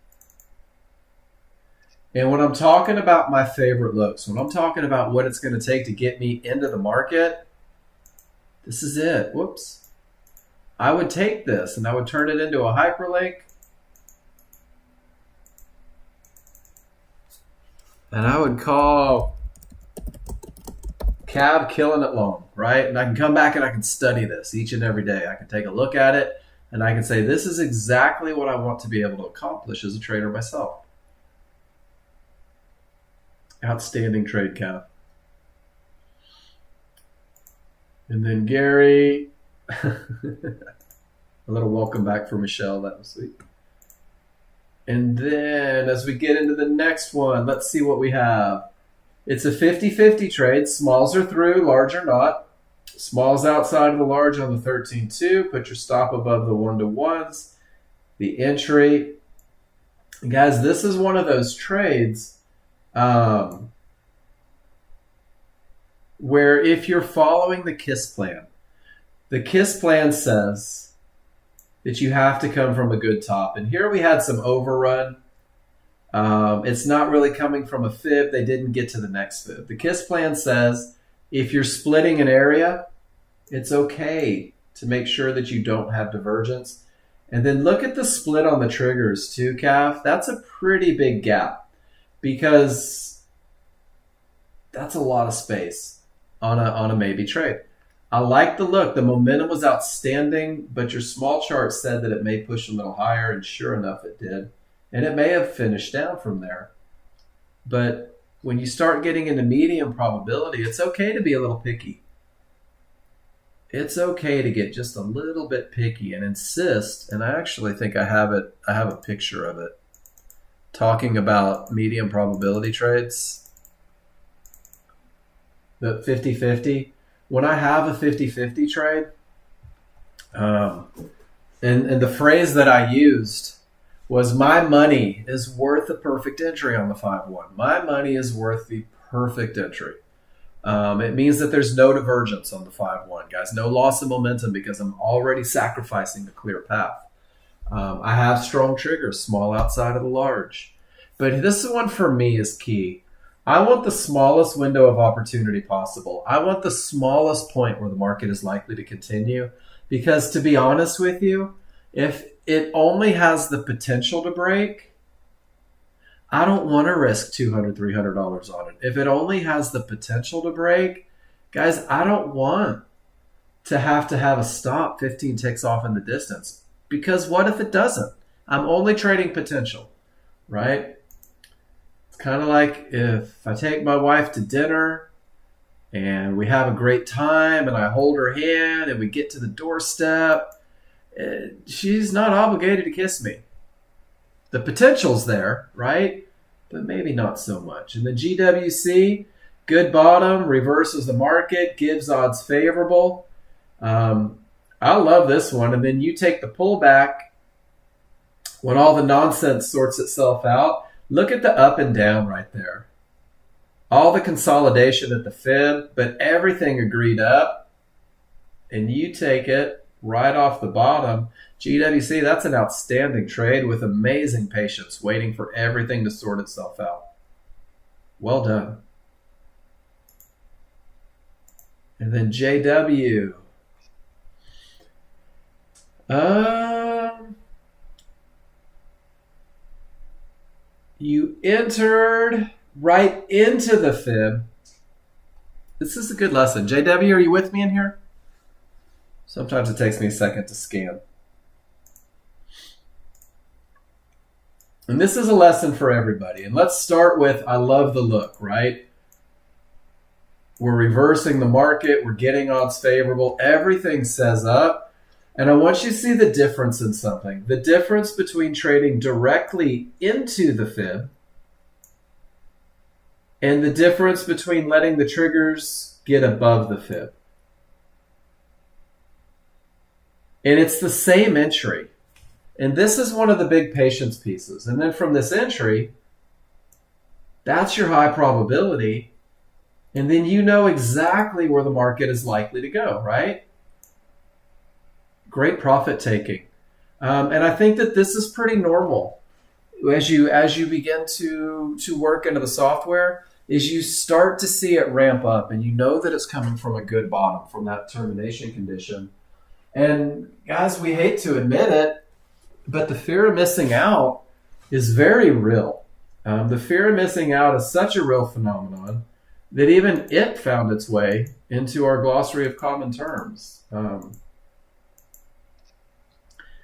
And when I'm talking about my favorite looks, when I'm talking about what it's going to take to get me into the market, this is it. Whoops. I would take this and I would turn it into a hyperlink. And I would call Cab Killing It Long, right? And I can come back and I can study this each and every day. I can take a look at it and I can say, this is exactly what I want to be able to accomplish as a trader myself. Outstanding trade, Cab. And then Gary, a little welcome back for Michelle. That was sweet. And then as we get into the next one, let's see what we have. It's a 50-50 trade. Smalls are through, large are not. Smalls outside of the large on the 13-2. Put your stop above the 1-to-1s. The entry. And guys, this is one of those trades where if you're following the KISS plan, the KISS plan says that you have to come from a good top. And here we had some overrun. It's not really coming from a fib. They didn't get to the next fib. The KISS plan says if you're splitting an area, it's okay to make sure that you don't have divergence. And then look at the split on the triggers too, Cav. That's a pretty big gap because that's a lot of space on a maybe trade. I like the look. The momentum was outstanding, but your small chart said that it may push a little higher, and sure enough, it did. And it may have finished down from there. But when you start getting into medium probability, it's okay to be a little picky. It's okay to get just a little bit picky and insist, and I actually think I have a picture of it, talking about medium probability trades. The 50-50. When I have a 50-50 trade, and the phrase that I used was my money is worth the perfect entry on the 5-1. My money is worth the perfect entry. It means that there's no divergence on the 5-1, guys. No loss of momentum because I'm already sacrificing the clear path. I have strong triggers, small outside of the large. But this one for me is key. I want the smallest window of opportunity possible. I want the smallest point where the market is likely to continue. Because to be honest with you, if it only has the potential to break, I don't want to risk $200, $300 on it. If it only has the potential to break, guys, I don't want to have a stop 15 ticks off in the distance. Because what if it doesn't? I'm only trading potential, right? It's kind of like if I take my wife to dinner and we have a great time and I hold her hand and we get to the doorstep, she's not obligated to kiss me. The potential's there, right? But maybe not so much. And the GWC, good bottom, reverses the market, gives odds favorable. I love this one. And then you take the pullback when all the nonsense sorts itself out. Look at the up and down right there. All the consolidation at the fib, but everything agreed up. And you take it right off the bottom. GWC, that's an outstanding trade with amazing patience, waiting for everything to sort itself out. Well done. And then JW. You entered right into the fib. This is a good lesson. JW, are you with me in here? Sometimes it takes me a second to scan. And this is a lesson for everybody. And let's start with, I love the look, right? We're reversing the market. We're getting odds favorable. Everything says up. And I want you to see the difference in something. The difference between trading directly into the fib and the difference between letting the triggers get above the fib. And it's the same entry. And this is one of the big patience pieces. And then from this entry, that's your high probability. And then you know exactly where the market is likely to go, right? Great profit taking. And I think that this is pretty normal. As you begin to work into the software, is you start to see it ramp up and you know that it's coming from a good bottom, from that termination condition. And guys, we hate to admit it, but the fear of missing out is very real. The fear of missing out is such a real phenomenon that even it found its way into our glossary of common terms.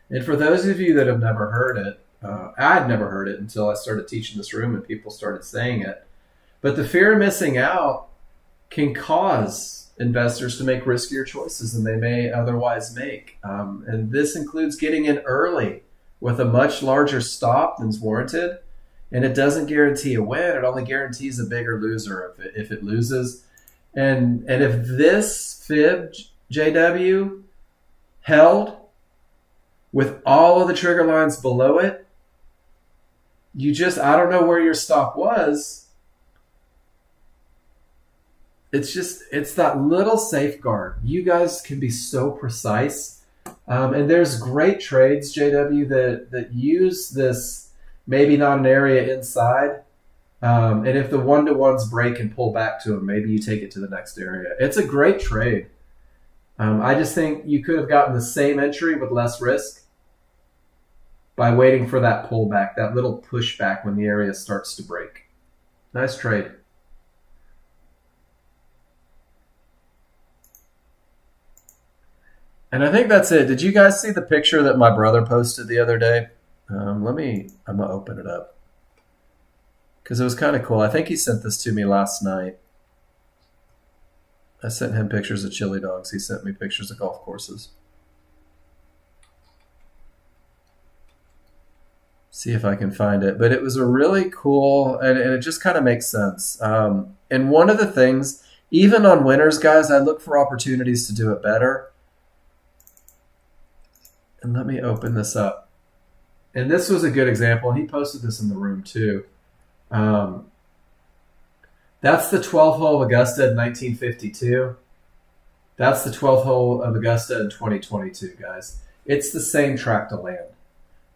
And for those of you that have never heard it, I'd never heard it until I started teaching this room and people started saying it. But the fear of missing out can cause investors to make riskier choices than they may otherwise make. And this includes getting in early with a much larger stop than's warranted. And it doesn't guarantee a win. It only guarantees a bigger loser if it loses. And if this fib, JW, held with all of the trigger lines below it, I don't know where your stop was. It's that little safeguard. You guys can be so precise. And there's great trades, JW, that use this, maybe not an area inside. And if the one-to-ones break and pull back to them, maybe you take it to the next area. It's a great trade. I just think you could have gotten the same entry with less risk by waiting for that pullback, that little pushback when the area starts to break. Nice trade. And I think that's it. Did you guys see the picture that my brother posted the other day? I'm going to open it up because it was kind of cool. I think he sent this to me last night. I sent him pictures of chili dogs. He sent me pictures of golf courses. See if I can find it. But it was a really cool, and it just kind of makes sense. And one of the things, even on winners, guys, I look for opportunities to do it better. And let me open this up. And this was a good example. And he posted this in the room too. That's the 12th hole of Augusta in 1952. That's the 12th hole of Augusta in 2022, guys. It's the same tract of land.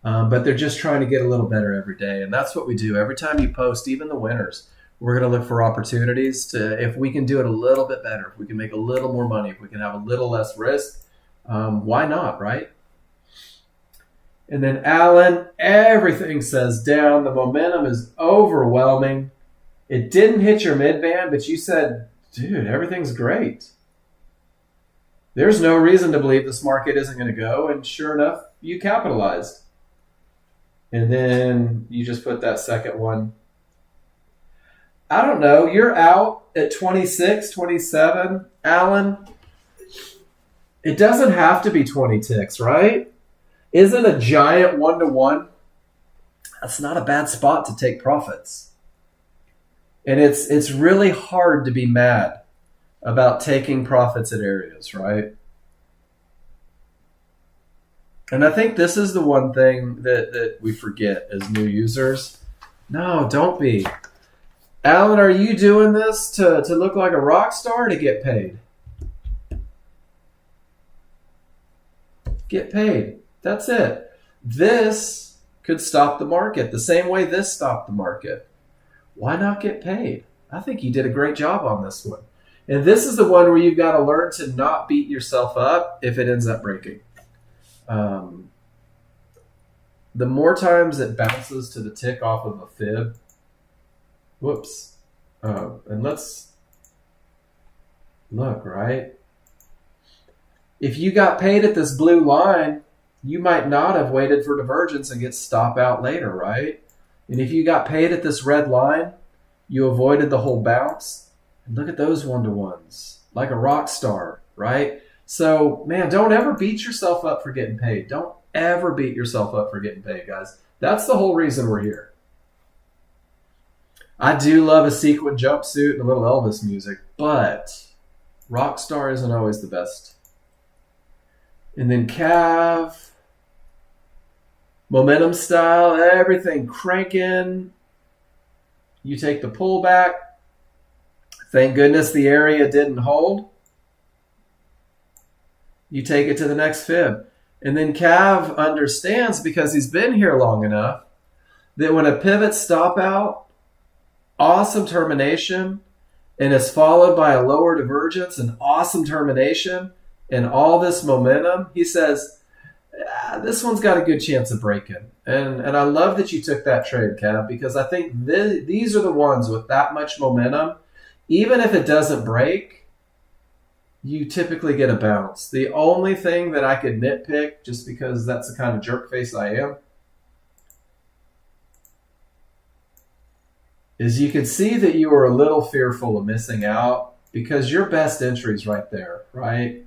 But they're just trying to get a little better every day. And that's what we do. Every time you post, even the winners, We're going to look for opportunities to, if we can do it a little bit better, if we can make a little more money, if we can have a little less risk, why not, right? And then Alan, everything says down. The momentum is overwhelming. It didn't hit your mid-band, but you said, dude, everything's great. There's no reason to believe this market isn't going to go. And sure enough, you capitalized. And then you just put that second one. I don't know. You're out at 26, 27. Alan, it doesn't have to be 20 ticks, right? Isn't a giant 1-to-1? That's not a bad spot to take profits. And it's really hard to be mad about taking profits at areas, right? And I think this is the one thing that we forget as new users. No, don't be. Alan, are you doing this to look like a rock star or to get paid? Get paid. That's it. This could stop the market the same way this stopped the market. Why not get paid? I think you did a great job on this one. And this is the one where you've got to learn to not beat yourself up if it ends up breaking. The more times it bounces to the tick off of a fib, whoops. And let's look, right? If you got paid at this blue line, you might not have waited for divergence and get stop out later, right? And if you got paid at this red line, you avoided the whole bounce. And look at those 1-to-1s, like a rock star, right? So, man, don't ever beat yourself up for getting paid. Don't ever beat yourself up for getting paid, guys. That's the whole reason we're here. I do love a sequin jumpsuit and a little Elvis music, but Rockstar isn't always the best. And then Cav, momentum style, everything cranking. You take the pullback. Thank goodness the area didn't hold. You take it to the next fib. And then Cav understands, because he's been here long enough, that when a pivot stop out, awesome termination, and is followed by a lower divergence, an awesome termination, and all this momentum, he says, this one's got a good chance of breaking. And I love that you took that trade, Cav, because I think these are the ones with that much momentum. Even if it doesn't break, you typically get a bounce. The only thing that I could nitpick, just because that's the kind of jerk face I am, is you can see that you were a little fearful of missing out because your best entry is right there, right?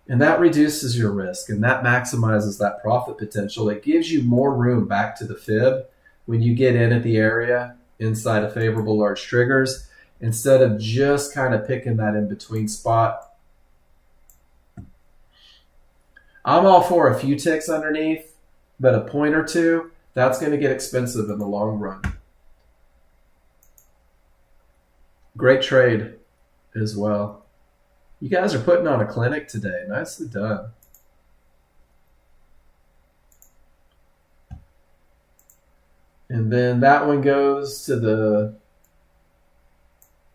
And that reduces your risk, and that maximizes that profit potential. It gives you more room back to the fib when you get in at the area inside of favorable large triggers, instead of just kind of picking that in-between spot. I'm all for a few ticks underneath, but a point or two, that's going to get expensive in the long run. Great trade as well. You guys are putting on a clinic today. Nicely done. And then that one goes to the...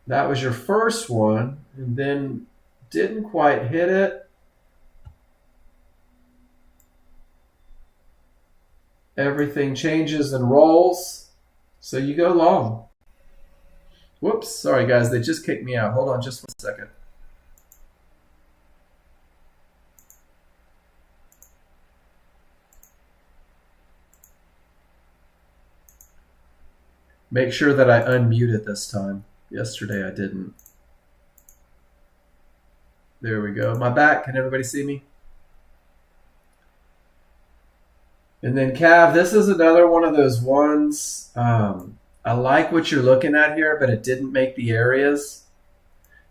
That was your first one, and then didn't quite hit it. Everything changes and rolls, so you go long. Whoops, sorry guys, they just kicked me out. Hold on just 1 second. Make sure that I unmute it this time. Yesterday I didn't. There we go. My back, can everybody see me? And then Cav, this is another one of those ones. I like what you're looking at here, but it didn't make the areas.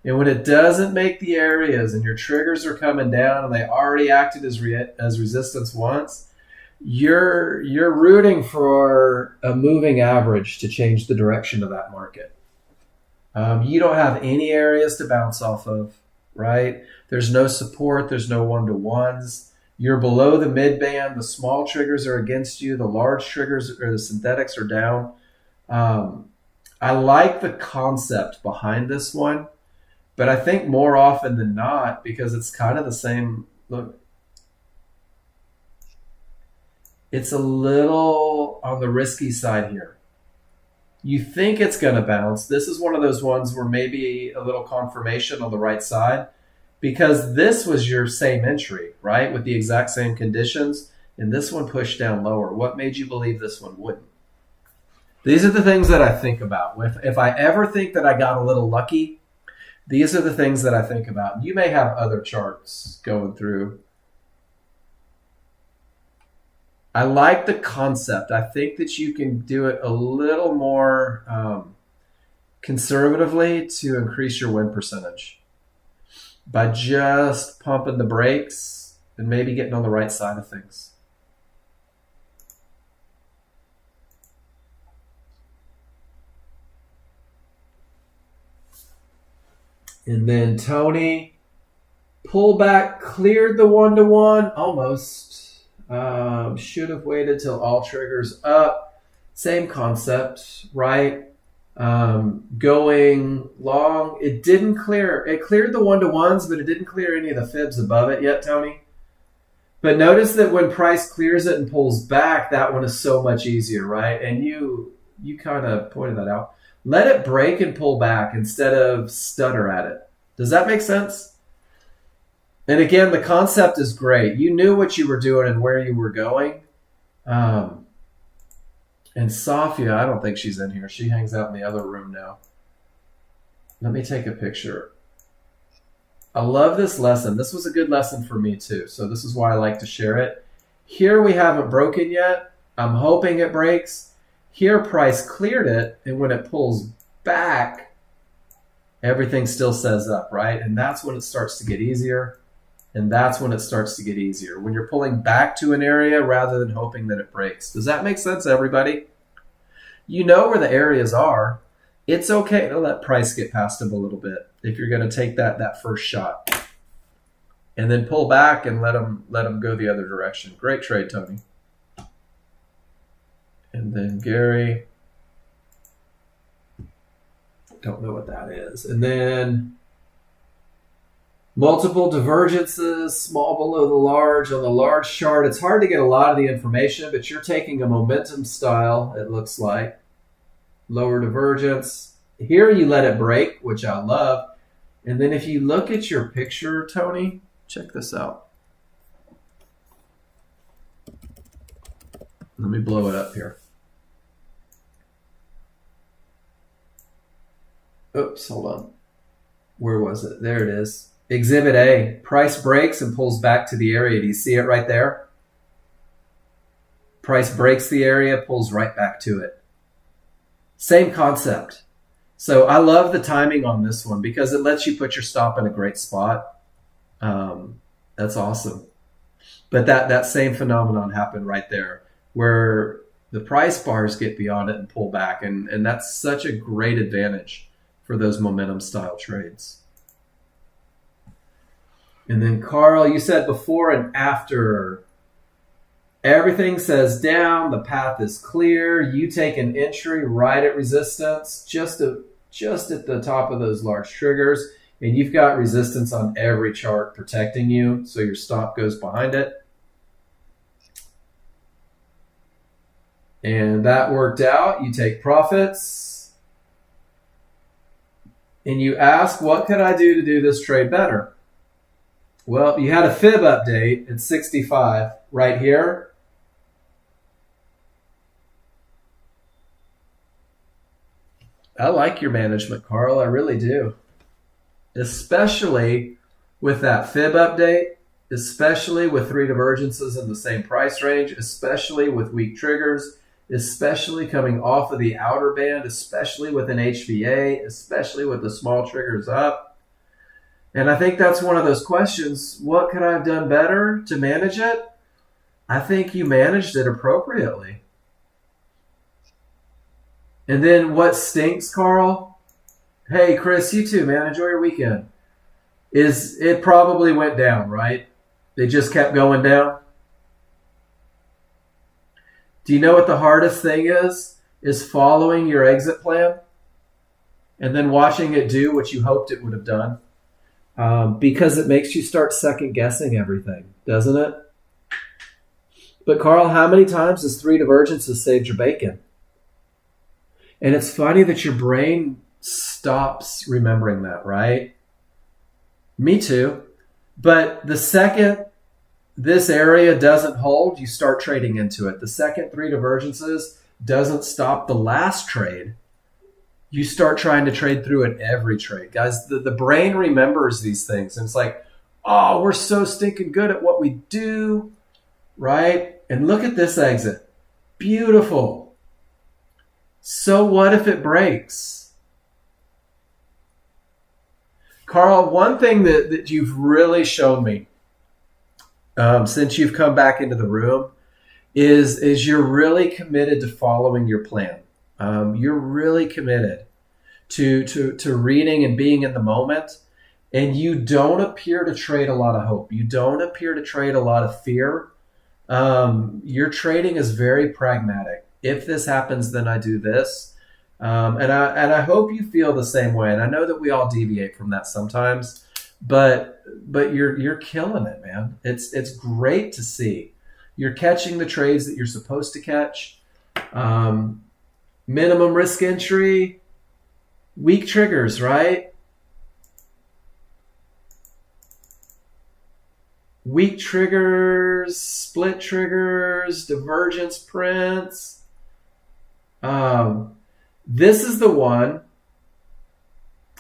And when it doesn't make the areas and your triggers are coming down and they already acted as resistance once, you're rooting for a moving average to change the direction of that market. You don't have any areas to bounce off of, right? There's no support. There's no 1-to-1s. You're below the mid band. The small triggers are against you. The large triggers or the synthetics are down. I like the concept behind this one, but I think more often than not, because it's kind of the same look, it's a little on the risky side here. You think it's going to bounce. This is one of those ones where maybe a little confirmation on the right side, because this was your same entry, right? With the exact same conditions, and this one pushed down lower. What made you believe this one wouldn't? These are the things that I think about. If I ever think that I got a little lucky, these are the things that I think about. You may have other charts going through. I like the concept. I think that you can do it a little more conservatively to increase your win percentage by just pumping the brakes and maybe getting on the right side of things. And then Tony, pullback, cleared the 1-to-1, almost. Should have waited till all triggers up. Same concept, right? Going long, it didn't clear. It cleared the 1-to-1s, but it didn't clear any of the fibs above it yet, Tony. But notice that when price clears it and pulls back, that one is so much easier, right? And you kind of pointed that out. Let it break and pull back instead of stutter at it. Does that make sense? And again, the concept is great. You knew what you were doing and where you were going. And Safia, I don't think she's in here. She hangs out in the other room now. Let me take a picture. I love this lesson. This was a good lesson for me too. So this is why I like to share it. Here we haven't broken yet. I'm hoping it breaks. Here price cleared it, and when it pulls back, everything still says up, right? And that's when it starts to get easier. And that's when it starts to get easier. When you're pulling back to an area rather than hoping that it breaks. Does that make sense, everybody? You know where the areas are. It's okay to let price get past them a little bit if you're going to take that first shot. And then pull back and let them go the other direction. Great trade, Tony. And then Gary. Don't know what that is. And then multiple divergences, small below the large. On the large chart, it's hard to get a lot of the information, but you're taking a momentum style, it looks like. Lower divergence. Here you let it break, which I love. And then if you look at your picture, Tony, check this out. Let me blow it up here. Oops, hold on. Where was it? There it is. Exhibit A. Price breaks and pulls back to the area. Do you see it right there? Price breaks the area, pulls right back to it. Same concept. So I love the timing on this one because it lets you put your stop in a great spot. That's awesome. But that same phenomenon happened right there where the price bars get beyond it and pull back. And that's such a great advantage for those momentum style trades. And then Carl, you said before and after. Everything says down, the path is clear. You take an entry right at resistance, just at the top of those large triggers. And you've got resistance on every chart protecting you, so your stop goes behind it. And that worked out. You take profits. And you ask, what could I do to do this trade better? Well, you had a fib update at 65 right here. I like your management, Carl. I really do. Especially with that fib update, especially with 3 divergences in the same price range, especially with weak triggers, especially coming off of the outer band, especially with an HVA, especially with the small triggers up. And I think that's one of those questions, what could I have done better to manage it? I think you managed it appropriately. And then what stinks, Carl? Hey, Chris, you too, man. Enjoy your weekend. It probably went down, right? It just kept going down. Do you know what the hardest thing is? Is following your exit plan. and then watching it do what you hoped it would have done, because it makes you start second guessing everything, doesn't it? But Carl, how many times has 3 divergences saved your bacon? And it's funny that your brain stops remembering that, right? Me too. But the second this area doesn't hold, you start trading into it. The second 3 divergences doesn't stop the last trade, you start trying to trade through it every trade. Guys, the brain remembers these things. And it's like, oh, we're so stinking good at what we do, right? And look at this exit. Beautiful. So what if it breaks? Carl, one thing that you've really shown me since you've come back into the room is you're really committed to following your plan. You're really committed to reading and being in the moment, and you don't appear to trade a lot of hope. You don't appear to trade a lot of fear. Your trading is very pragmatic. If this happens, then I do this. And I hope you feel the same way. And I know that we all deviate from that sometimes, but you're killing it, man. It's great to see. You're catching the trades that you're supposed to catch. Minimum risk entry, weak triggers, right? Weak triggers, split triggers, divergence prints. This is the one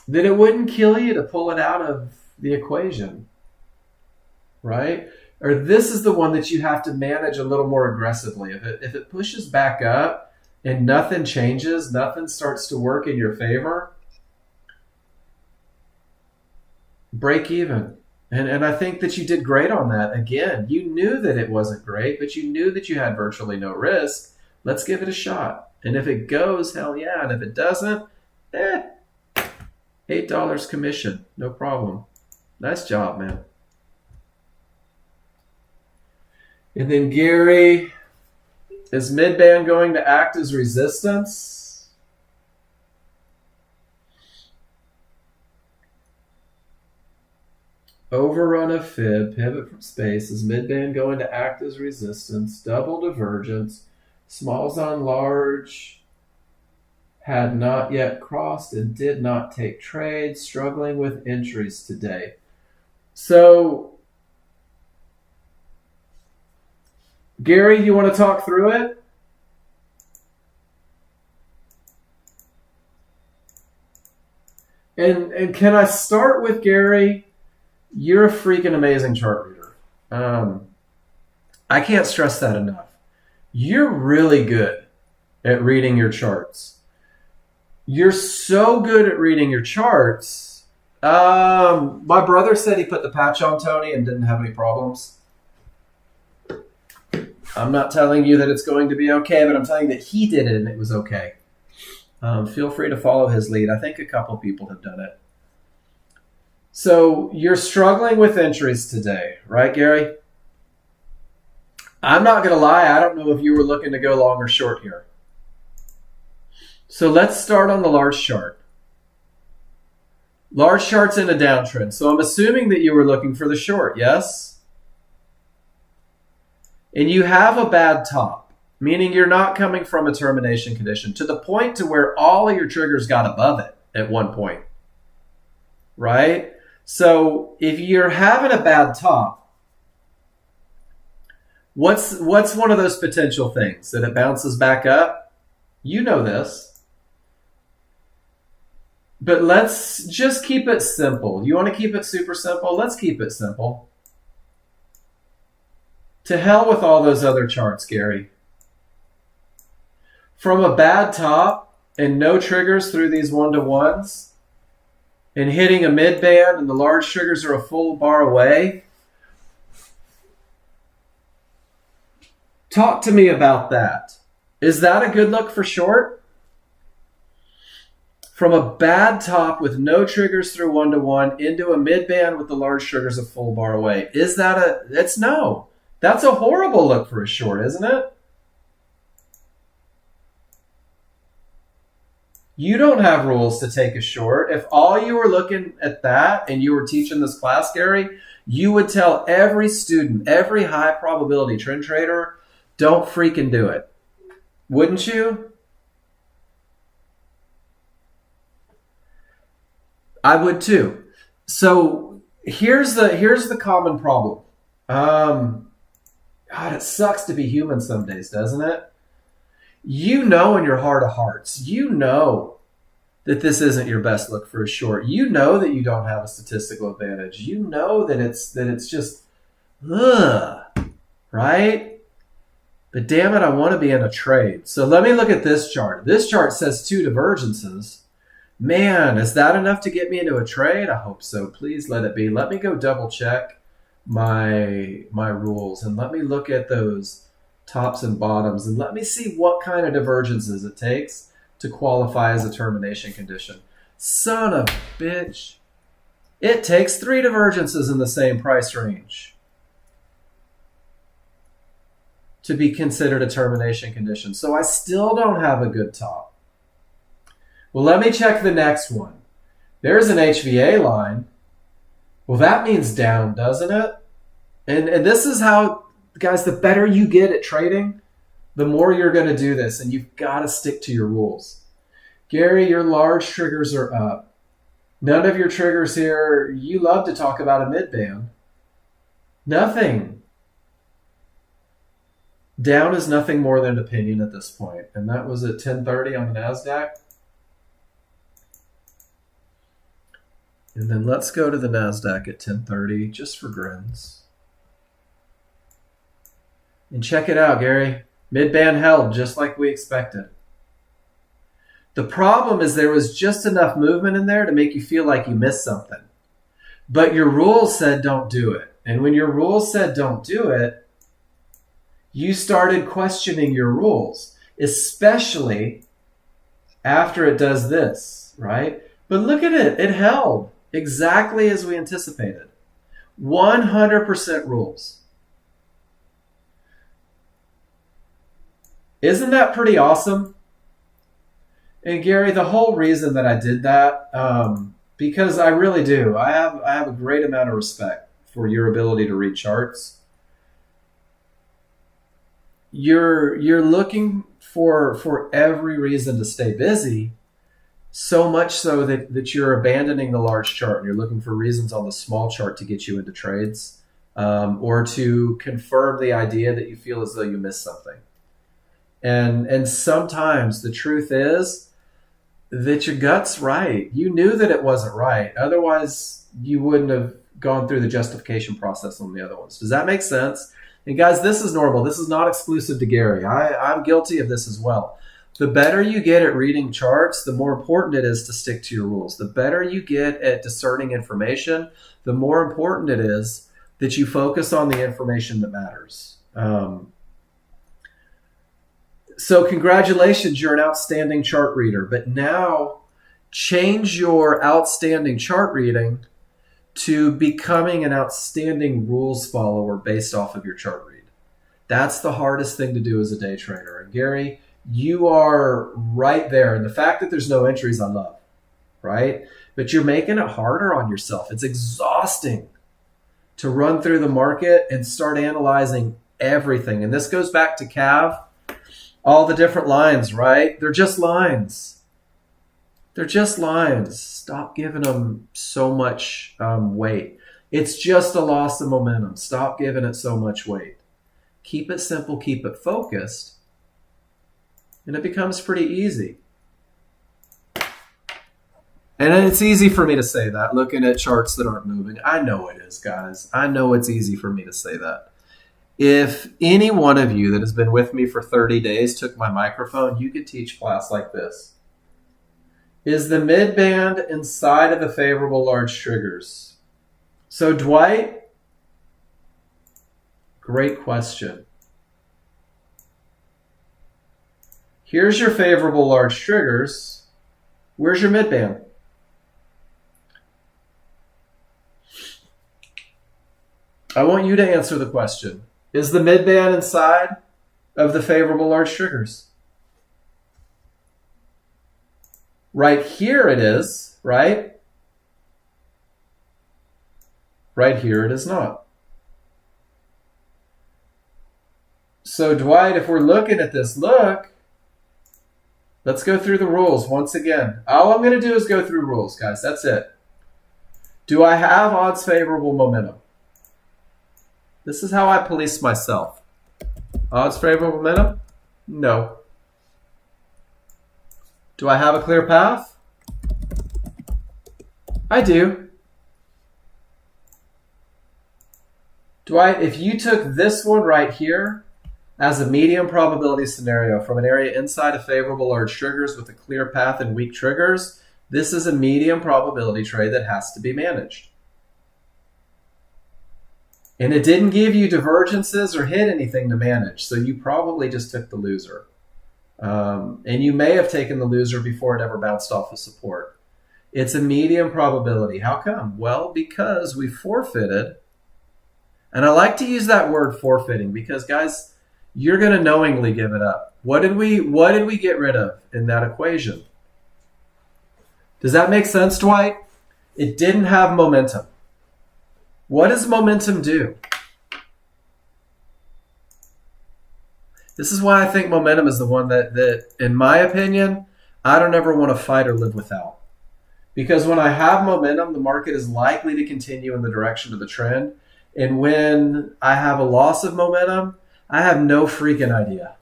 that it wouldn't kill you to pull it out of the equation, right? Or this is the one that you have to manage a little more aggressively. If it pushes back up and nothing changes, nothing starts to work in your favor, break even. And I think that you did great on that. Again, you knew that it wasn't great, but you knew that you had virtually no risk. Let's give it a shot. And if it goes, hell yeah. And if it doesn't, $8 commission. No problem. Nice job, man. And then Gary, is midband going to act as resistance? Overrun of fib, pivot from space. Is midband going to act as resistance? Double divergence. Smalls on large. Had not yet crossed and did not take trades. Struggling with entries today. So, Gary, you want to talk through it? And can I start with Gary? You're a freaking amazing chart reader. I can't stress that enough. You're really good at reading your charts. You're so good at reading your charts. My brother said he put the patch on Tony and didn't have any problems. I'm not telling you that it's going to be okay, but I'm telling you that he did it and it was okay. Feel free to follow his lead. I think a couple people have done it. So you're struggling with entries today, right, Gary? I'm not going to lie. I don't know if you were looking to go long or short here. So let's start on the large chart. Large chart's in a downtrend. So I'm assuming that you were looking for the short, yes? And you have a bad top, meaning you're not coming from a termination condition to the point to where all of your triggers got above it at one point, right? So if you're having a bad top, what's one of those potential things? That it bounces back up? You know this. But let's just keep it simple. You want to keep it super simple? Let's keep it simple. To hell with all those other charts, Gary. From a bad top and no triggers through these 1-to-1s and hitting a mid band and the large triggers are a full bar away. Talk to me about that. Is that a good look for short? From a bad top with no triggers through 1-to-1 into a mid band with the large triggers a full bar away. Is that no. That's a horrible look for a short, isn't it? You don't have rules to take a short. If all you were looking at that and you were teaching this class, Gary, you would tell every student, every high probability trend trader, don't freaking do it. Wouldn't you? I would too. So here's the common problem. God, it sucks to be human some days, doesn't it? You know in your heart of hearts, you know that this isn't your best look for a short. You know that you don't have a statistical advantage. You know that it's just, right? But damn it, I want to be in a trade. So let me look at this chart. This chart says 2 divergences. Man, is that enough to get me into a trade? I hope so. Please let it be. Let me go double check my rules and let me look at those tops and bottoms and let me see what kind of divergences it takes to qualify as a termination condition. Son of a bitch. It takes 3 divergences in the same price range to be considered a termination condition. So I still don't have a good top. Well, let me check the next one. There's an HVA line. Well, that means down, doesn't it? And this is how, guys, the better you get at trading, the more you're going to do this, and you've got to stick to your rules. Gary, your large triggers are up. None of your triggers here, you love to talk about a mid-band. Nothing. Down is nothing more than an opinion at this point, and that was at 10:30 on the NASDAQ. And then let's go to the NASDAQ at 10:30 just for grins. And check it out, Gary. Mid-band held just like we expected. The problem is there was just enough movement in there to make you feel like you missed something. But your rules said don't do it. And when your rules said don't do it, you started questioning your rules, especially after it does this, right? But look at it. It held exactly as we anticipated. 100% rules. Isn't that pretty awesome? And Gary, the whole reason that I did that, because I really do, I have a great amount of respect for your ability to read charts. You're looking for every reason to stay busy, so much so that you're abandoning the large chart and you're looking for reasons on the small chart to get you into trades, or to confirm the idea that you feel as though you missed something. And sometimes the truth is that your gut's right. You knew that it wasn't right. Otherwise, you wouldn't have gone through the justification process on the other ones. Does that make sense? And guys, this is normal. This is not exclusive to Gary. I'm guilty of this as well. The better you get at reading charts, the more important it is to stick to your rules. The better you get at discerning information, the more important it is that you focus on the information that matters. So congratulations, you're an outstanding chart reader. But now change your outstanding chart reading to becoming an outstanding rules follower based off of your chart read. That's the hardest thing to do as a day trader. And Gary, you are right there. And the fact that there's no entries, I love, right? But you're making it harder on yourself. It's exhausting to run through the market and start analyzing everything. And this goes back to Cav. All the different lines, right? They're just lines. They're just lines. Stop giving them so much weight. It's just a loss of momentum. Stop giving it so much weight. Keep it simple, keep it focused, and it becomes pretty easy. And it's easy for me to say that, looking at charts that aren't moving. I know it is, guys. I know it's easy for me to say that. If any one of you that has been with me for 30 days took my microphone, you could teach class like this. Is the mid-band inside of the favorable large triggers? So Dwight, great question. Here's your favorable large triggers. Where's your mid-band? I want you to answer the question. Is the mid-band inside of the favorable large triggers? Right here it is, right? Right here it is not. So Dwight, if we're looking at this, look, let's go through the rules once again. All I'm going to do is go through rules, guys. That's it. Do I have odds favorable momentum? This is how I police myself. Odds favorable momentum? No. Do I have a clear path? I do. If you took this one right here as a medium probability scenario from an area inside of favorable large triggers with a clear path and weak triggers, this is a medium probability trade that has to be managed. And it didn't give you divergences or hit anything to manage, so you probably just took the loser. And you may have taken the loser before it ever bounced off of support. It's a medium probability. How come? Well, because we forfeited. And I like to use that word forfeiting because, guys, you're going to knowingly give it up. What did we get rid of in that equation? Does that make sense, Dwight? It didn't have momentum. What does momentum do? This is why I think momentum is the one that, in my opinion, I don't ever want to fight or live without. Because when I have momentum, the market is likely to continue in the direction of the trend. And when I have a loss of momentum, I have no freaking idea.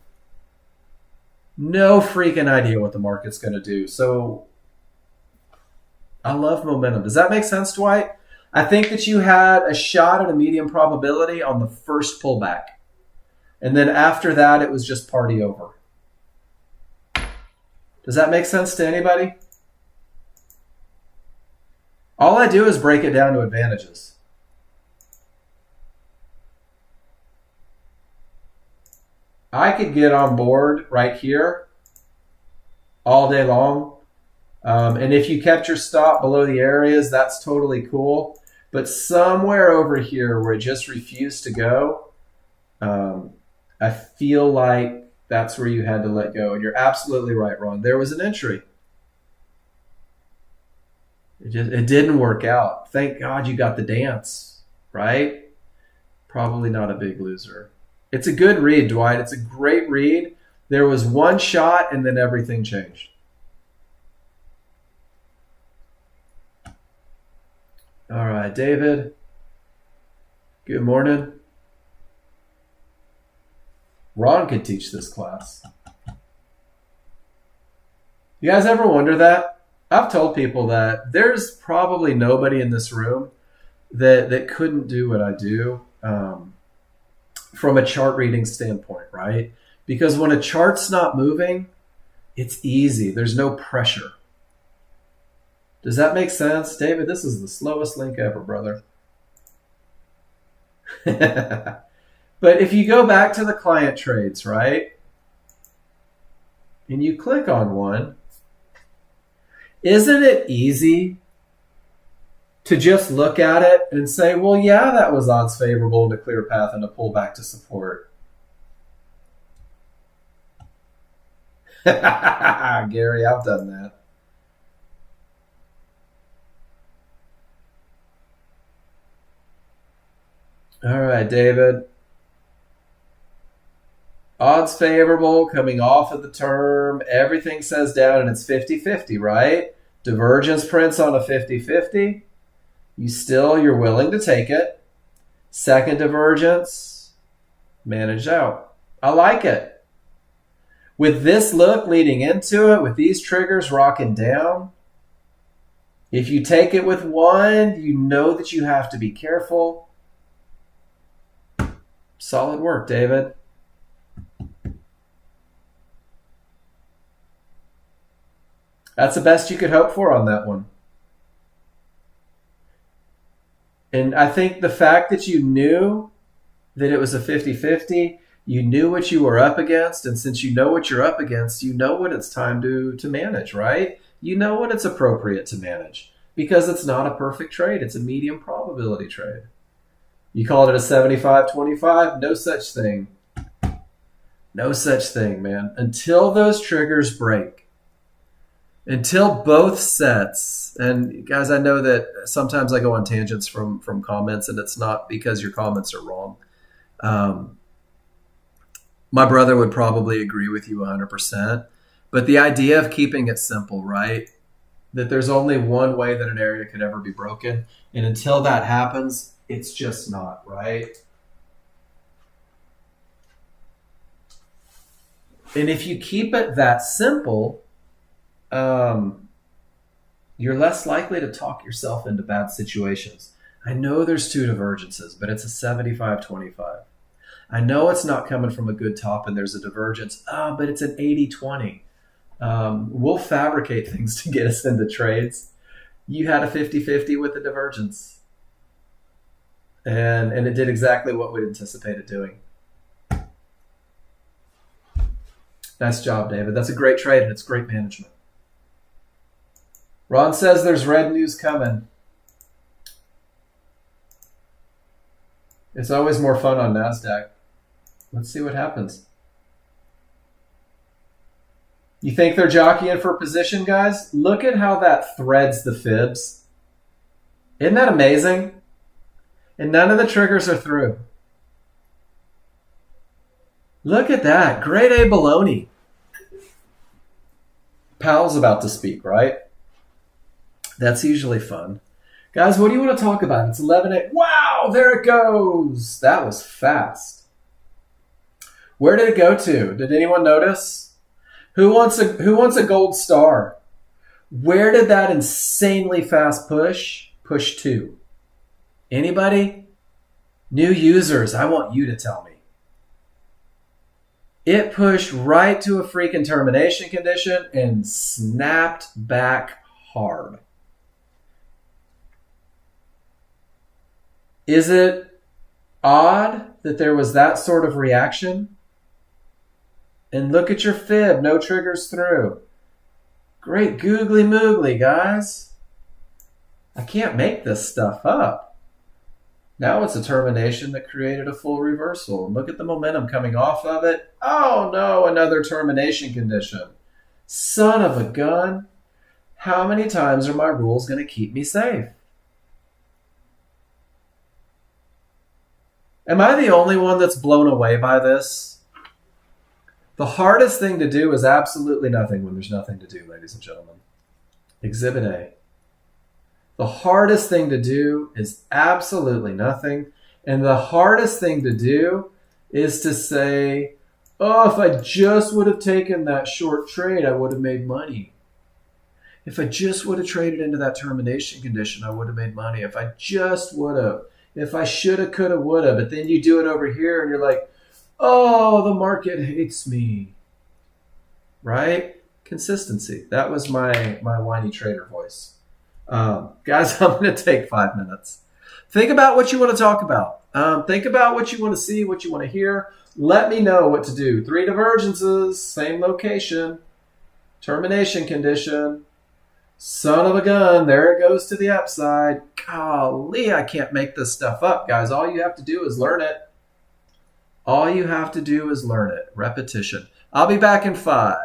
No freaking idea what the market's going to do. So I love momentum. Does that make sense, Dwight? I think that you had a shot at a medium probability on the first pullback. And then after that, it was just party over. Does that make sense to anybody? All I do is break it down to advantages. I could get on board right here all day long. And if you kept your stop below the areas, that's totally cool. But somewhere over here where it just refused to go, I feel like that's where you had to let go. And you're absolutely right, Ron. There was an entry. It didn't work out. Thank God you got the dance, right? Probably not a big loser. It's a good read, Dwight. It's a great read. There was one shot and then everything changed. All right, David. Good morning. Ron could teach this class. You guys ever wonder that? I've told people that there's probably nobody in this room that couldn't do what I do from a chart reading standpoint, right? Because when a chart's not moving, it's easy. There's no pressure. Does that make sense? David, this is the slowest link ever, brother. But if you go back to the client trades, right? And you click on one, isn't it easy to just look at it and say, well, yeah, that was odds favorable and a clear path and a pullback to support? Gary, I've done that. All right, David. Odds favorable coming off of the term. Everything says down and it's 50-50, right? Divergence prints on a 50-50. You're willing to take it. Second divergence, managed out. I like it. With this look leading into it, with these triggers rocking down, if you take it with one, you know that you have to be careful. Solid work, David. That's the best you could hope for on that one. And I think the fact that you knew that it was a 50-50, you knew what you were up against, and since you know what you're up against, you know what it's time to manage, right? You know what it's appropriate to manage because it's not a perfect trade. It's a medium probability trade. You called it a 75-25? No such thing. No such thing, man. Until those triggers break, Until both sets, and guys, I know that sometimes I go on tangents from comments, and it's not because your comments are wrong. Um, my brother would probably agree with you 100%. But the idea of keeping it simple, right? That there's only one way that an area could ever be broken. And until that happens, it's just not, right? And if you keep it that simple, um, you're less likely to talk yourself into bad situations. I know there's two divergences, but it's a 75-25. I know it's not coming from a good top and there's a divergence, but it's an 80-20. We'll fabricate things to get us into trades. You had a 50-50 with the divergence, and it did exactly what we'd anticipated doing. Nice job, David. That's a great trade, and it's great management. Ron says there's red news coming. It's always more fun on NASDAQ. Let's see what happens. You think they're jockeying for position, guys? Look at how that threads the fibs. Isn't that amazing? And none of the triggers are through. Look at that. Grade A baloney. Powell's about to speak, right? That's usually fun. Guys, what do you want to talk about? It's 11:08. Wow, there it goes. That was fast. Where did it go to? Did anyone notice? Who wants a gold star? Where did that insanely fast push to? Anybody? New users, I want you to tell me. It pushed right to a freaking termination condition and snapped back hard. Is it odd that there was that sort of reaction? And look at your fib, no triggers through. Great googly moogly, guys. I can't make this stuff up. Now it's a termination that created a full reversal. Look at the momentum coming off of it. Oh no, another termination condition. Son of a gun. How many times are my rules going to keep me safe? Am I the only one that's blown away by this? The hardest thing to do is absolutely nothing when there's nothing to do, ladies and gentlemen. Exhibit A. The hardest thing to do is absolutely nothing. And the hardest thing to do is to say, oh, if I just would have taken that short trade, I would have made money. If I just would have traded into that termination condition, I would have made money. If I just would have. If I shoulda, coulda, woulda. But then you do it over here and you're like, oh, the market hates me. Right? Consistency. That was my whiny trader voice. Guys, I'm going to take 5 minutes. Think about what you want to talk about. Think about what you want to see, what you want to hear. Let me know what to do. 3 divergences, same location, termination condition. Son of a gun, there it goes to the upside. Golly, I can't make this stuff up, guys. All you have to do is learn it. All you have to do is learn it. Repetition. I'll be back in 5.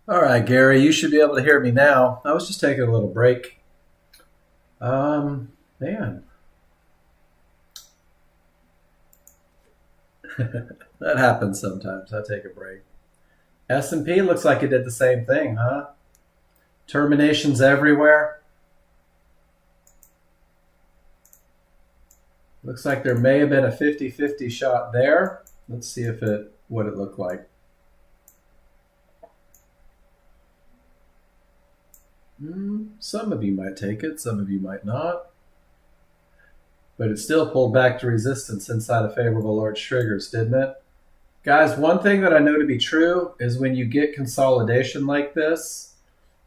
All right, Gary, you should be able to hear me now. I was just taking a little break. Man, that happens sometimes. I take a break. S&P looks like it did the same thing, huh? Terminations everywhere. Looks like there may have been a 50-50 shot there. Let's see what it looked like. Some of you might take it, some of you might not. But it still pulled back to resistance inside of favorable large triggers, didn't it? Guys, one thing that I know to be true is when you get consolidation like this,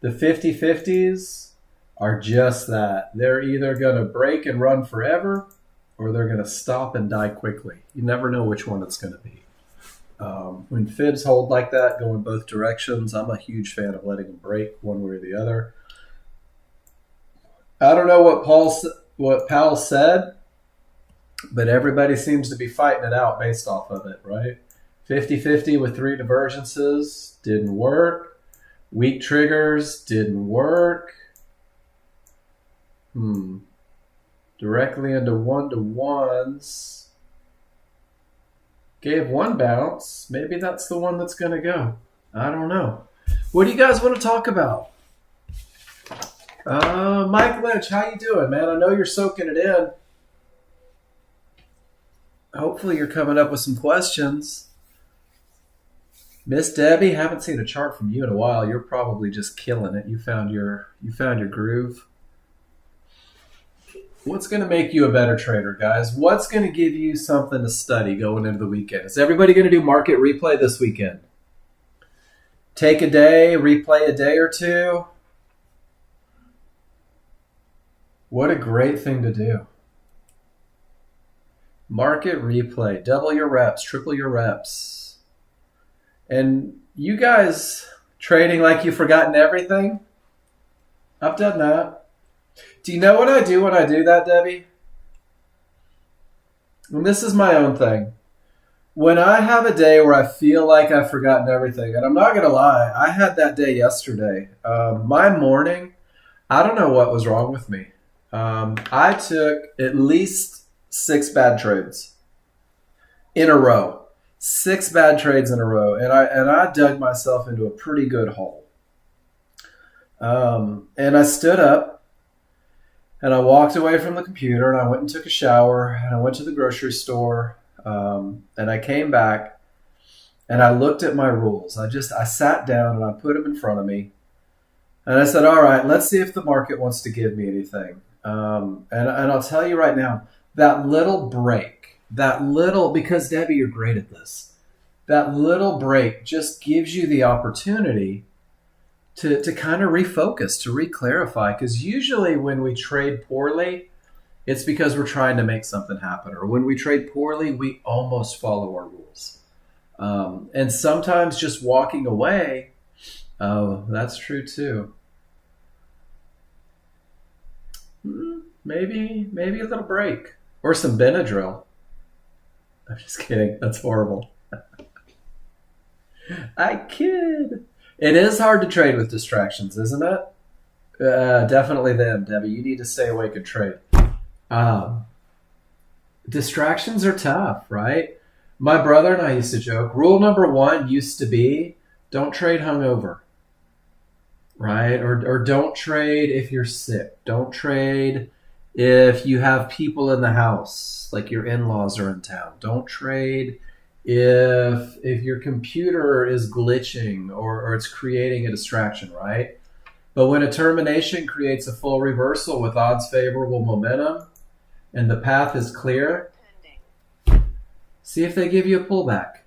the 50-50s are just that. They're either going to break and run forever, or they're going to stop and die quickly. You never know which one it's going to be. When fibs hold like that, go in both directions, I'm a huge fan of letting them break one way or the other. I don't know what Powell said, but everybody seems to be fighting it out based off of it, right? 50-50 with 3 divergences didn't work. Weak triggers didn't work. Directly into 1-to-1s. Gave one bounce. Maybe that's the one that's going to go. I don't know. What do you guys want to talk about? Mike Lynch, how you doing, man? I know you're soaking it in. Hopefully you're coming up with some questions. Miss Debbie, haven't seen a chart from you in a while. You're probably just killing it. You found your groove. What's going to make you a better trader, guys? What's going to give you something to study going into the weekend? Is everybody going to do market replay this weekend? Take a day, replay a day or two. What a great thing to do. Market replay. Double your reps, triple your reps. And you guys trading like you've forgotten everything? I've done that. Do you know what I do when I do that, Debbie? And this is my own thing. When I have a day where I feel like I've forgotten everything, and I'm not going to lie, I had that day yesterday. My morning, I don't know what was wrong with me. I took at least 6 bad trades in a row. 6 bad trades in a row. And I dug myself into a pretty good hole. And I stood up and I walked away from the computer and I went and took a shower and I went to the grocery store. And I came back and I looked at my rules. I sat down and I put them in front of me. And I said, all right, let's see if the market wants to give me anything. And I'll tell you right now, that little break, because Debbie, you're great at this, that little break just gives you the opportunity to kind of refocus, to re-clarify. Because usually when we trade poorly, it's because we're trying to make something happen. Or when we trade poorly, we almost follow our rules. And sometimes just walking away, that's true too. Maybe a little break. Or some Benadryl. I'm just kidding. That's horrible. I kid. It is hard to trade with distractions, isn't it? Definitely them, Debbie. You need to stay awake and trade. Distractions are tough, right? My brother and I used to joke. Rule number 1 used to be, don't trade hungover, right? Or don't trade if you're sick. Don't trade if you have people in the house, like your in-laws are in town. Don't trade if your computer is glitching or it's creating a distraction, right? But when a termination creates a full reversal with odds favorable momentum and the path is clear, see if they give you a pullback.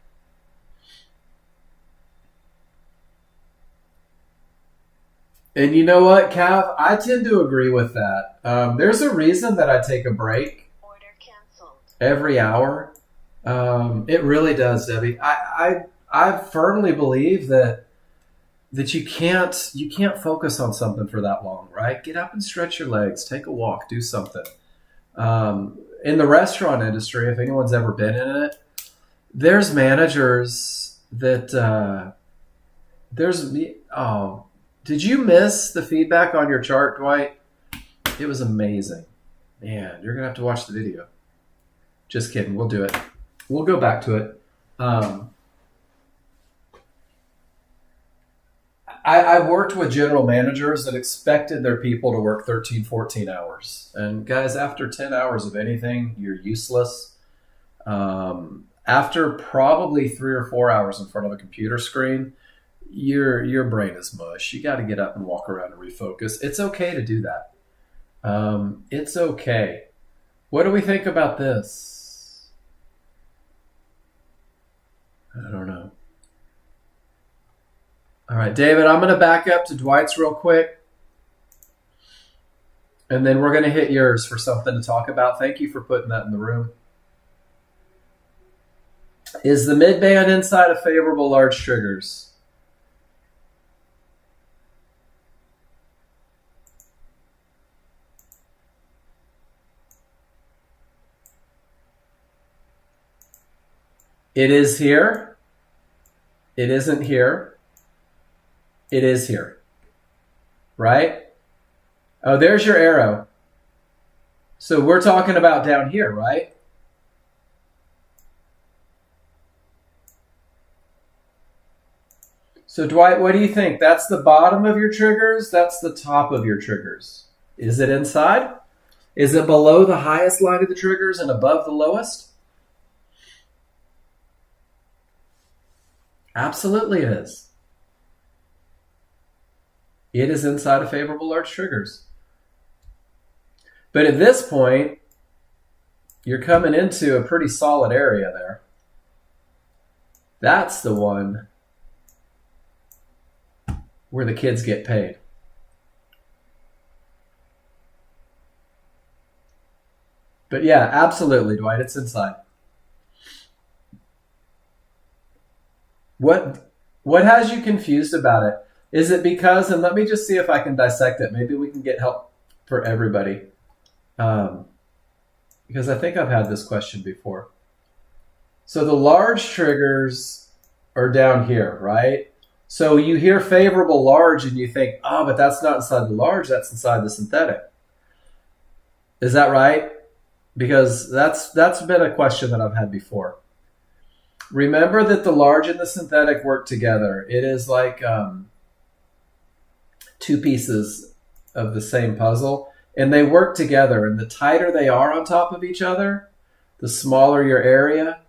And you know what, Cav? I tend to agree with that. There's a reason that I take a break every hour. It really does, Debbie. I firmly believe that you can't focus on something for that long, right? Get up and stretch your legs, take a walk, do something. In the restaurant industry, if anyone's ever been in it, there's managers that There's oh, did you miss the feedback on your chart, Dwight? It was amazing. Man, you're gonna have to watch the video. Just kidding. We'll do it. We'll go back to it. I worked with general managers that expected their people to work 13, 14 hours. And guys, after 10 hours of anything, you're useless. After probably 3 or 4 hours in front of a computer screen, your brain is mush. You got to get up and walk around and refocus. It's okay to do that. It's okay. What do we think about this? I don't know. All right, David, I'm going to back up to Dwight's real quick. And then we're going to hit yours for something to talk about. Thank you for putting that in the room. Is the mid-band inside of favorable large triggers? It is here. It isn't here. It is here, right? Oh, there's your arrow. So we're talking about down here, right? So Dwight, what do you think? That's the bottom of your triggers? That's the top of your triggers. Is it inside? Is it below the highest line of the triggers and above the lowest? Absolutely it is. It is inside of favorable large triggers. But at this point, you're coming into a pretty solid area there. That's the one where the kids get paid. But yeah, absolutely, Dwight, it's inside. What has you confused about it? Is it because, and let me just see if I can dissect it. Maybe we can get help for everybody. Because I think I've had this question before. So the large triggers are down here, right? So you hear favorable large and you think, oh, but that's not inside the large, that's inside the synthetic. Is that right? Because that's been a question that I've had before. Remember that the large and the synthetic work together. It is like two pieces of the same puzzle, and they work together. And the tighter they are on top of each other, the smaller your area,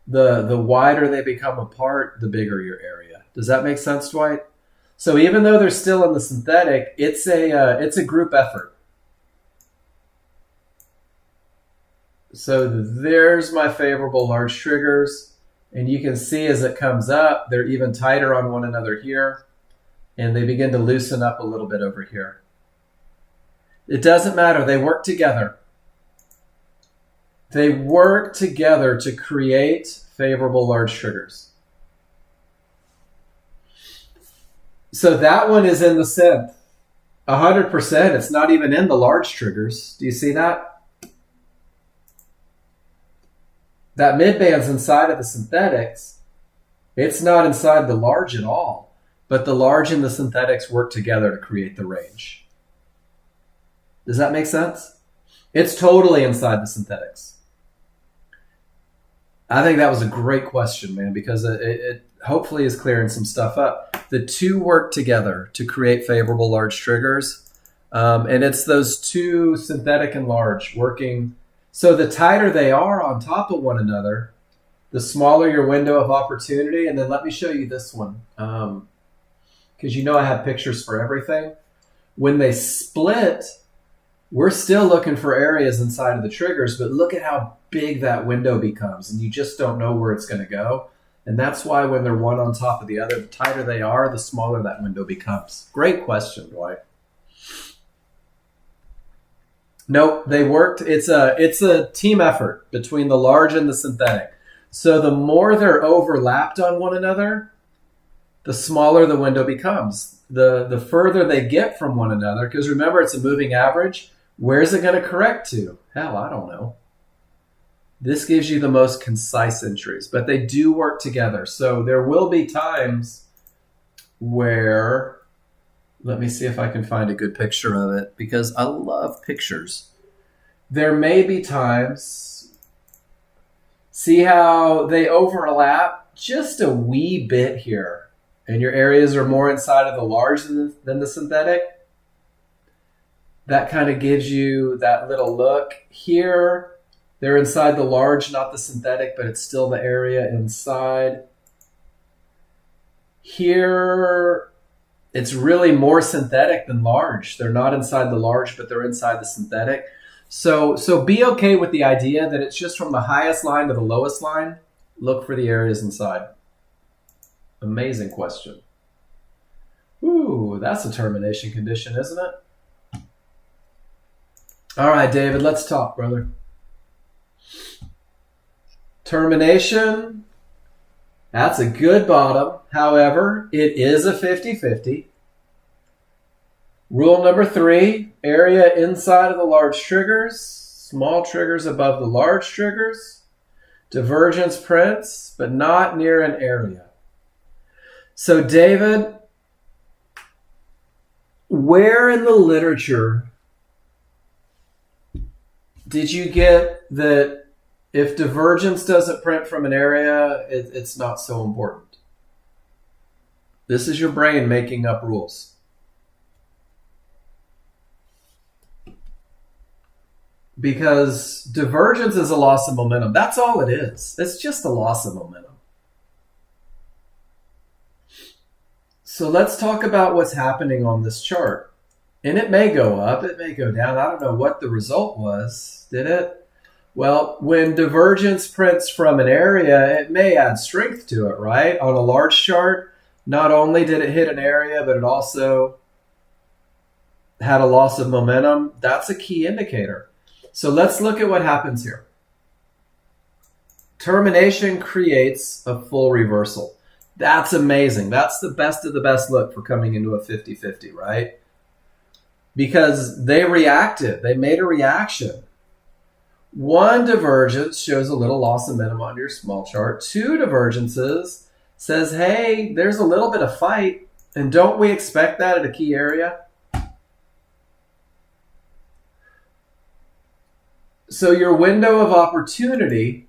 the wider they become apart, the bigger your area. Does that make sense, Dwight? So even though they're still in the synthetic, it's a group effort. So there's my favorable large triggers, and you can see as it comes up, they're even tighter on one another here. And they begin to loosen up a little bit over here. It doesn't matter. They work together. They work together to create favorable large triggers. So that one is in the synth. 100%. It's not even in the large triggers. Do you see that? That midband's inside of the synthetics. It's not inside the large at all. But the large and the synthetics work together to create the range. Does that make sense? It's totally inside the synthetics. I think that was a great question, man, because it hopefully is clearing some stuff up. The two work together to create favorable large triggers. And it's those two, synthetic and large, working. So the tighter they are on top of one another, the smaller your window of opportunity. And then let me show you this one. Because you know I have pictures for everything. When they split, we're still looking for areas inside of the triggers, but look at how big that window becomes, and you just don't know where it's going to go. And that's why when they're one on top of the other, the tighter they are, the smaller that window becomes. Great question, Dwight. Nope, they worked. It's a team effort between the large and the synthetic. So the more they're overlapped on one another, the smaller the window becomes. The further they get from one another, because remember, it's a moving average. Where's it going to correct to? Hell, I don't know. This gives you the most concise entries, but they do work together. So there will be times where, let me see if I can find a good picture of it because I love pictures. There may be times, see how they overlap just a wee bit here, and your areas are more inside of the large than the synthetic. That kind of gives you that little look. Here, they're inside the large, not the synthetic, but it's still the area inside. Here, it's really more synthetic than large. They're not inside the large, but they're inside the synthetic. So be okay with the idea that it's just from the highest line to the lowest line. Look for the areas inside. Amazing question. Ooh, that's a termination condition, isn't it? All right, David, let's talk, brother. Termination, that's a good bottom. However, it is a 50-50. Rule number 3, area inside of the large triggers, small triggers above the large triggers. Divergence prints, but not near an area. So, David, where in the literature did you get that if divergence doesn't print from an area, it's not so important? This is your brain making up rules. Because divergence is a loss of momentum. That's all it is. It's just a loss of momentum. So let's talk about what's happening on this chart. And it may go up, it may go down. I don't know what the result was. Did it? Well, when divergence prints from an area, it may add strength to it, right? On a large chart, not only did it hit an area, but it also had a loss of momentum. That's a key indicator. So let's look at what happens here. Termination creates a full reversal. That's amazing. That's the best of the best look for coming into a 50-50, right? Because they reacted. They made a reaction. One divergence shows a little loss of momentum on your small chart. 2 divergences says, hey, there's a little bit of fight. And don't we expect that at a key area? So your window of opportunity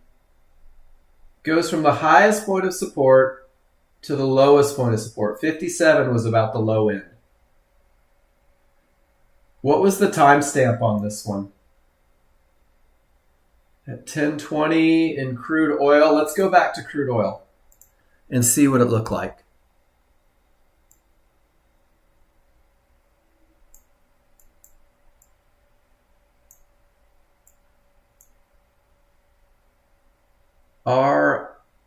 goes from the highest point of support to the lowest point of support. 57 was about the low end. What was the timestamp on this one? At 10:20 in crude oil. Let's go back to crude oil and see what it looked like.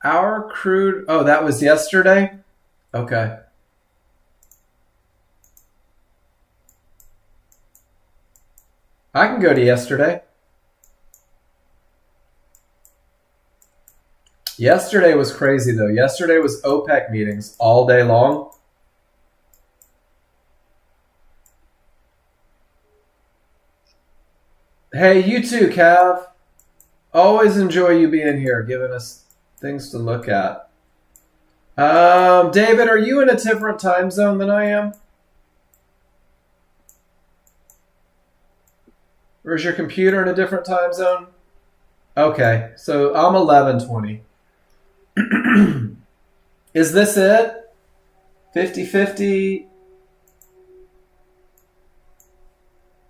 Our crude, oh, that was yesterday? Okay. I can go to yesterday. Yesterday was crazy, though. Yesterday was OPEC meetings all day long. Hey, you too, Cav. Always enjoy you being here, giving us things to look at. David, are you in a different time zone than I am? Or is your computer in a different time zone? Okay, so I'm 11:20. Is this it? 50-50?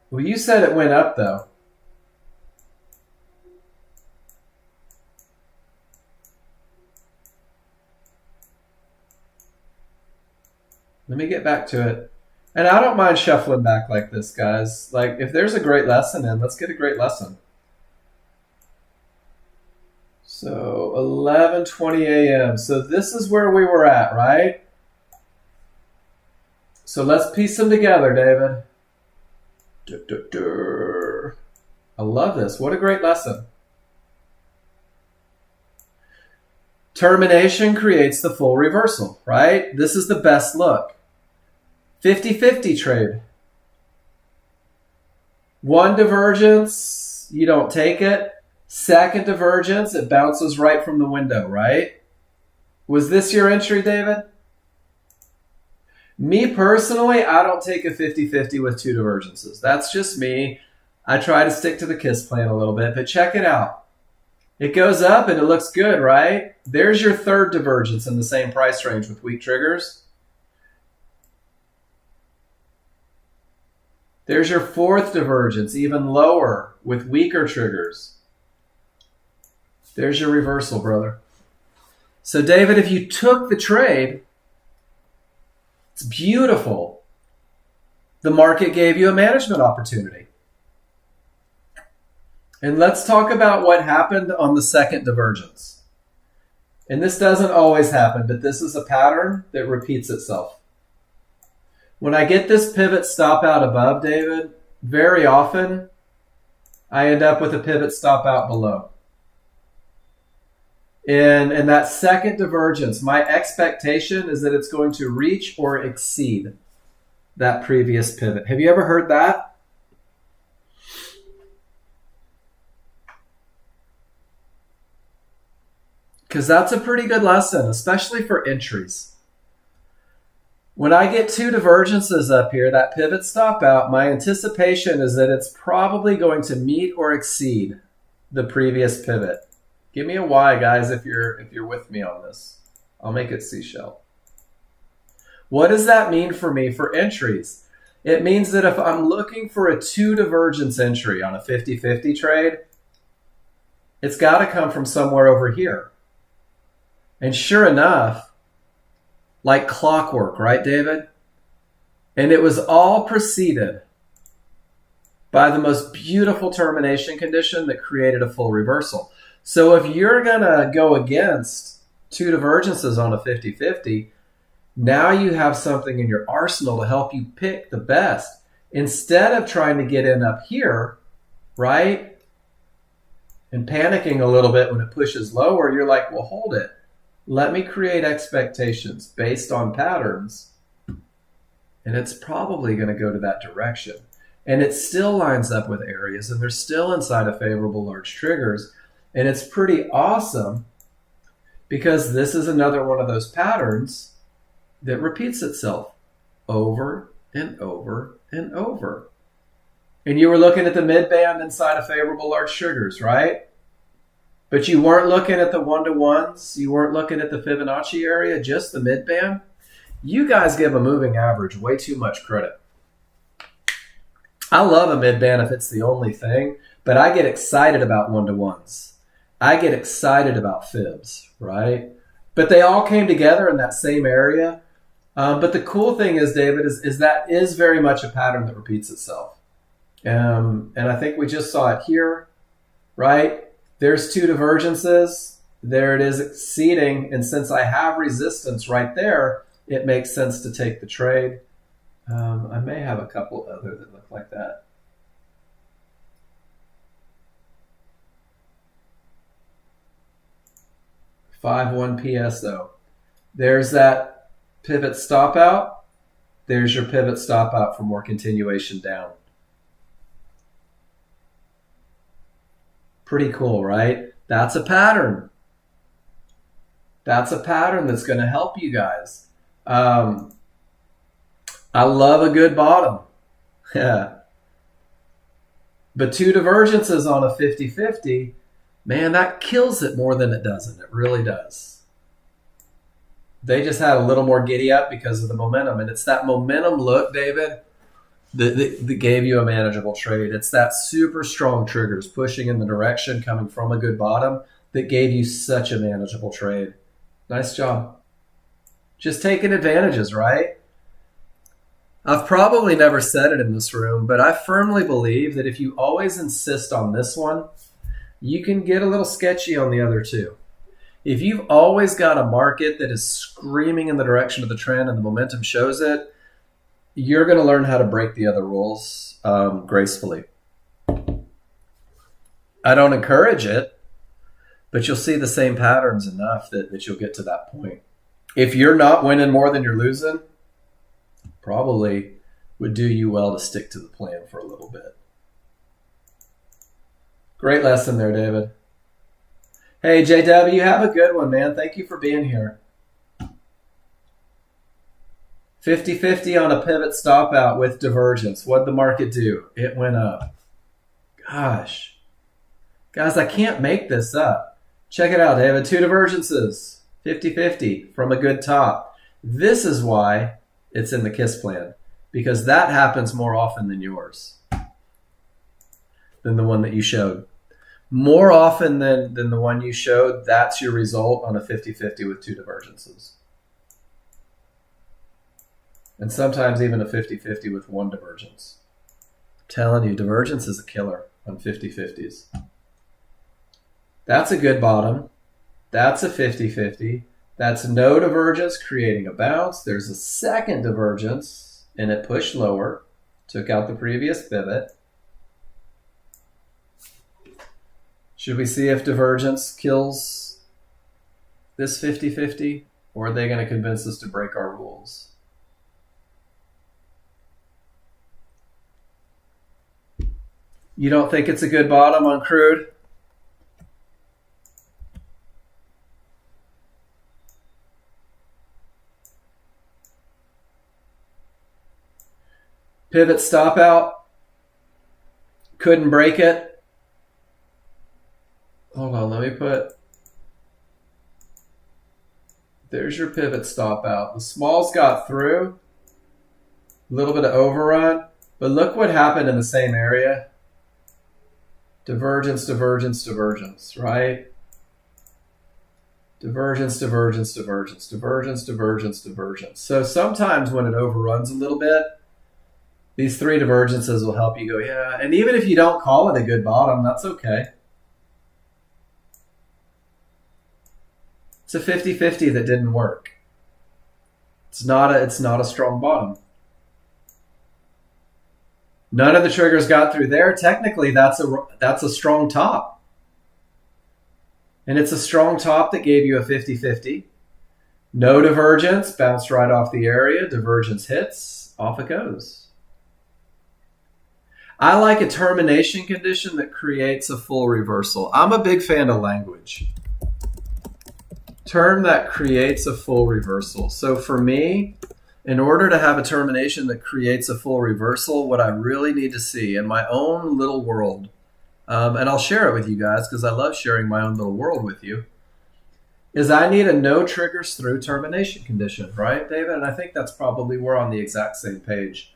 Well, you said it went up, though. Let me get back to it. And I don't mind shuffling back like this, guys. Like, if there's a great lesson in, let's get a great lesson. So, 11:20 a.m. So this is where we were at, right? So let's piece them together, David. I love this. What a great lesson. Termination creates the full reversal, right? This is the best look. 50-50 trade. One divergence, you don't take it. Second divergence, it bounces right from the window, right? Was this your entry, David? Me personally, I don't take a 50-50 with two divergences. That's just me. I try to stick to the KISS plan a little bit, but check it out. It goes up and it looks good, right? There's your third divergence in the same price range with weak triggers. There's your fourth divergence, even lower with weaker triggers. There's your reversal, brother. So, David, if you took the trade, it's beautiful. The market gave you a management opportunity. And let's talk about what happened on the second divergence. And this doesn't always happen, but this is a pattern that repeats itself. When I get this pivot stop out above, David, very often I end up with a pivot stop out below. In that second divergence, my expectation is that it's going to reach or exceed that previous pivot. Have you ever heard that? Because that's a pretty good lesson, especially for entries. When I get two divergences up here, that pivot stop out, my anticipation is that it's probably going to meet or exceed the previous pivot. Give me a Y, guys, if you're with me on this. I'll make it seashell. What does that mean for me for entries? It means that if I'm looking for a two divergence entry on a 50-50 trade, it's got to come from somewhere over here. And sure enough, like clockwork, right, David? And it was all preceded by the most beautiful termination condition that created a full reversal. So if you're going to go against two divergences on a 50-50, now you have something in your arsenal to help you pick the best. Instead of trying to get in up here, right, and panicking a little bit when it pushes lower, you're like, well, hold it. Let me create expectations based on patterns, and it's probably going to go to that direction. And it still lines up with areas, and they're still inside of favorable large triggers. And it's pretty awesome because this is another one of those patterns that repeats itself over and over and over. And you were looking at the mid-band inside of favorable large triggers, right? But you weren't looking at the one-to-ones. You weren't looking at the Fibonacci area, just the mid-band. You guys give a moving average way too much credit. I love a mid-band if it's the only thing, but I get excited about one-to-ones. I get excited about fibs, right? But they all came together in that same area. But the cool thing is, David, is that is very much a pattern that repeats itself. And I think we just saw it here, right? There's two divergences. There it is exceeding. And since I have resistance right there, it makes sense to take the trade. I may have a couple other that look like that. $5.1 PSO. There's that pivot stop out. There's your pivot stop out for more continuation down. Pretty cool, right? That's a pattern. That's a pattern that's going to help you guys. I love a good bottom. Yeah. But two divergences on a 50-50, man, that kills it more than it doesn't. It really does. They just had a little more giddy up because of the momentum. And it's that momentum look, David, that gave you a manageable trade. It's that super strong triggers pushing in the direction coming from a good bottom that gave you such a manageable trade. Nice job. Just taking advantages, right? I've probably never said it in this room, but I firmly believe that if you always insist on this one, you can get a little sketchy on the other two. If you've always got a market that is screaming in the direction of the trend and the momentum shows it, you're going to learn how to break the other rules gracefully. I don't encourage it, but you'll see the same patterns enough that you'll get to that point. If you're not winning more than you're losing, probably would do you well to stick to the plan for a little bit. Great lesson there, David. Hey, JW, have a good one, man. Thank you for being here. 50-50 on a pivot stop out with divergence. What'd the market do? It went up. Gosh. Guys, I can't make this up. Check it out, David. 2 divergences. 50-50 from a good top. This is why it's in the KISS plan. Because that happens more often than yours. Than the one that you showed. More often than the one you showed, that's your result on a 50-50 with 2 divergences. And sometimes even a 50-50 with 1 divergence. I'm telling you, divergence is a killer on 50-50s. That's a good bottom. That's a 50-50. That's no divergence creating a bounce. There's a second divergence, and it pushed lower. Took out the previous pivot. Should we see if divergence kills this 50-50? Or are they going to convince us to break our rules? You don't think it's a good bottom on crude? Pivot stop out. Couldn't break it. Hold on, let me put... There's your pivot stop out. The smalls got through. A little bit of overrun. But look what happened in the same area. Divergence, divergence, divergence, right? Divergence, divergence, divergence, divergence, divergence, divergence. So sometimes when it overruns a little bit, these 3 divergences will help you go, yeah. And even if you don't call it a good bottom, that's okay. It's a 50-50 that didn't work. It's not a strong bottom. None of the triggers got through there. Technically, that's a strong top. And it's a strong top that gave you a 50-50. No divergence, bounced right off the area. Divergence hits, off it goes. I like a termination condition that creates a full reversal. I'm a big fan of language. Term that creates a full reversal. So for me, in order to have a termination that creates a full reversal, what I really need to see in my own little world, and I'll share it with you guys because I love sharing my own little world with you, is I need a no triggers through termination condition, right, David? And I think that's probably we're on the exact same page.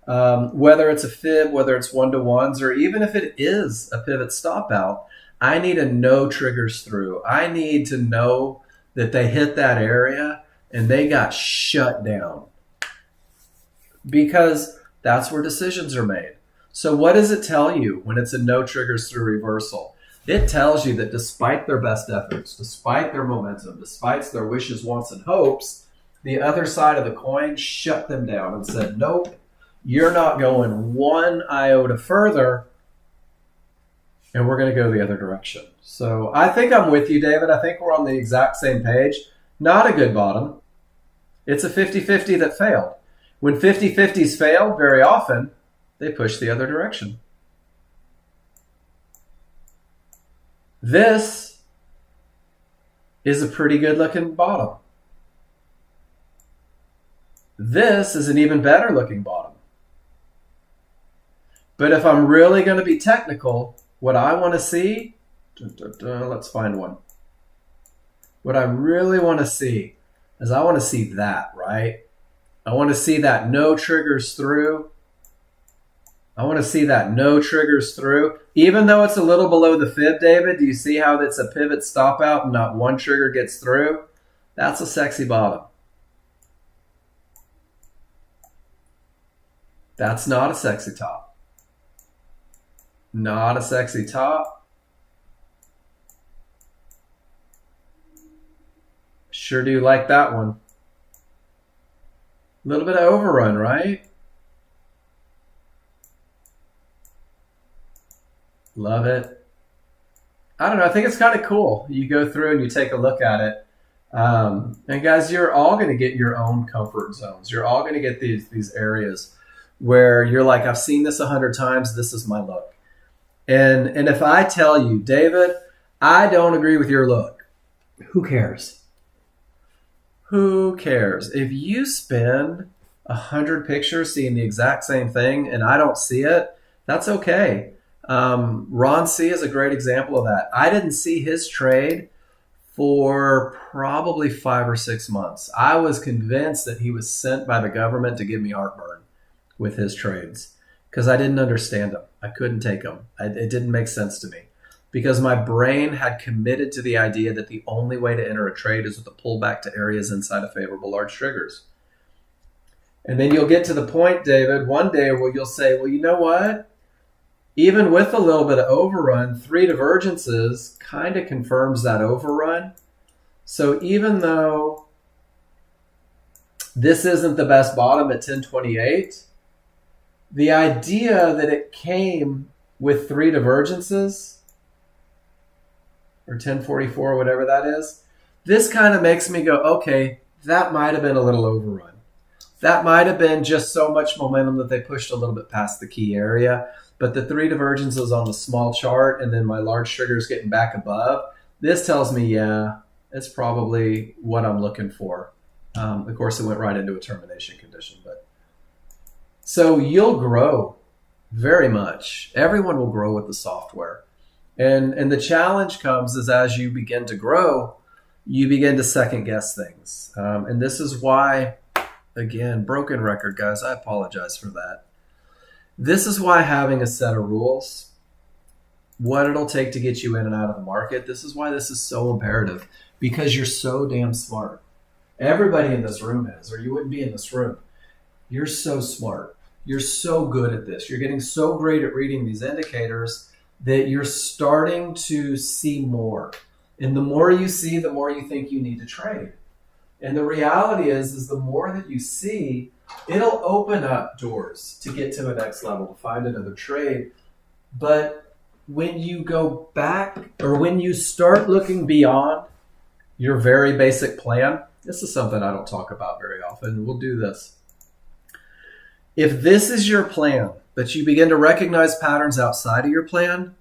Whether it's a fib, whether it's 1-to-1s, or even if it is a pivot stop out, I need a no triggers through. I need to know that they hit that area and they got shut down. Because that's where decisions are made. So what does it tell you when it's a no triggers through reversal? It tells you that despite their best efforts, despite their momentum, despite their wishes, wants, and hopes, the other side of the coin shut them down and said, nope, you're not going 1 iota further, and we're going to go the other direction. So I think I'm with you, David. I think we're on the exact same page. Not a good bottom. It's a 50-50 that failed. When 50-50s fail, very often, they push the other direction. This is a pretty good looking bottom. This is an even better looking bottom. But if I'm really going to be technical, what I want to see, let's find one. What I really want to see is I want to see that, right? I want to see that no triggers through. I want to see that no triggers through. Even though it's a little below the fib, David, do you see how it's a pivot stop out and not one trigger gets through? That's a sexy bottom. That's not a sexy top. Not a sexy top. Sure do like that one. A little bit of overrun, right? Love it. I don't know. I think it's kind of cool. You go through and you take a look at it. And guys, you're all going to get your own comfort zones. You're all going to get these areas where you're like, I've seen this 100 times. This is my look. And if I tell you, David, I don't agree with your look, who cares? Who cares? If you spend 100 pictures seeing the exact same thing and I don't see it, that's okay. Ron C is a great example of that. I didn't see his trade for probably 5 or 6 months. I was convinced that he was sent by the government to give me heartburn with his trades because I didn't understand them. I couldn't take them. It didn't make sense to me because my brain had committed to the idea that the only way to enter a trade is with a pullback to areas inside of favorable large triggers. And then you'll get to the point, David, one day where you'll say, well, you know what? Even with a little bit of overrun, 3 divergences kind of confirms that overrun. So even though this isn't the best bottom at 1028, the idea that it came with 3 divergences, or 1044, whatever that is, this kind of makes me go, okay, that might have been a little overrun. That might have been just so much momentum that they pushed a little bit past the key area. But the 3 divergences on the small chart and then my large triggers getting back above, this tells me, yeah, it's probably what I'm looking for. Of course, it went right into a termination condition. But so you'll grow very much. Everyone will grow with the software. And the challenge comes is as you begin to grow, you begin to second guess things. And this is why, again, broken record, guys, I apologize for that. This is why having a set of rules, what it'll take to get you in and out of the market, this is why this is so imperative, because you're so damn smart. Everybody in this room is, or you wouldn't be in this room. You're so smart. You're so good at this. You're getting so great at reading these indicators that you're starting to see more. And the more you see, the more you think you need to trade. And the reality is the more that you see, it'll open up doors to get to the next level, to find another trade. But when you go back, or when you start looking beyond your very basic plan, this is something I don't talk about very often. We'll do this. If this is your plan, but you begin to recognize patterns outside of your plan,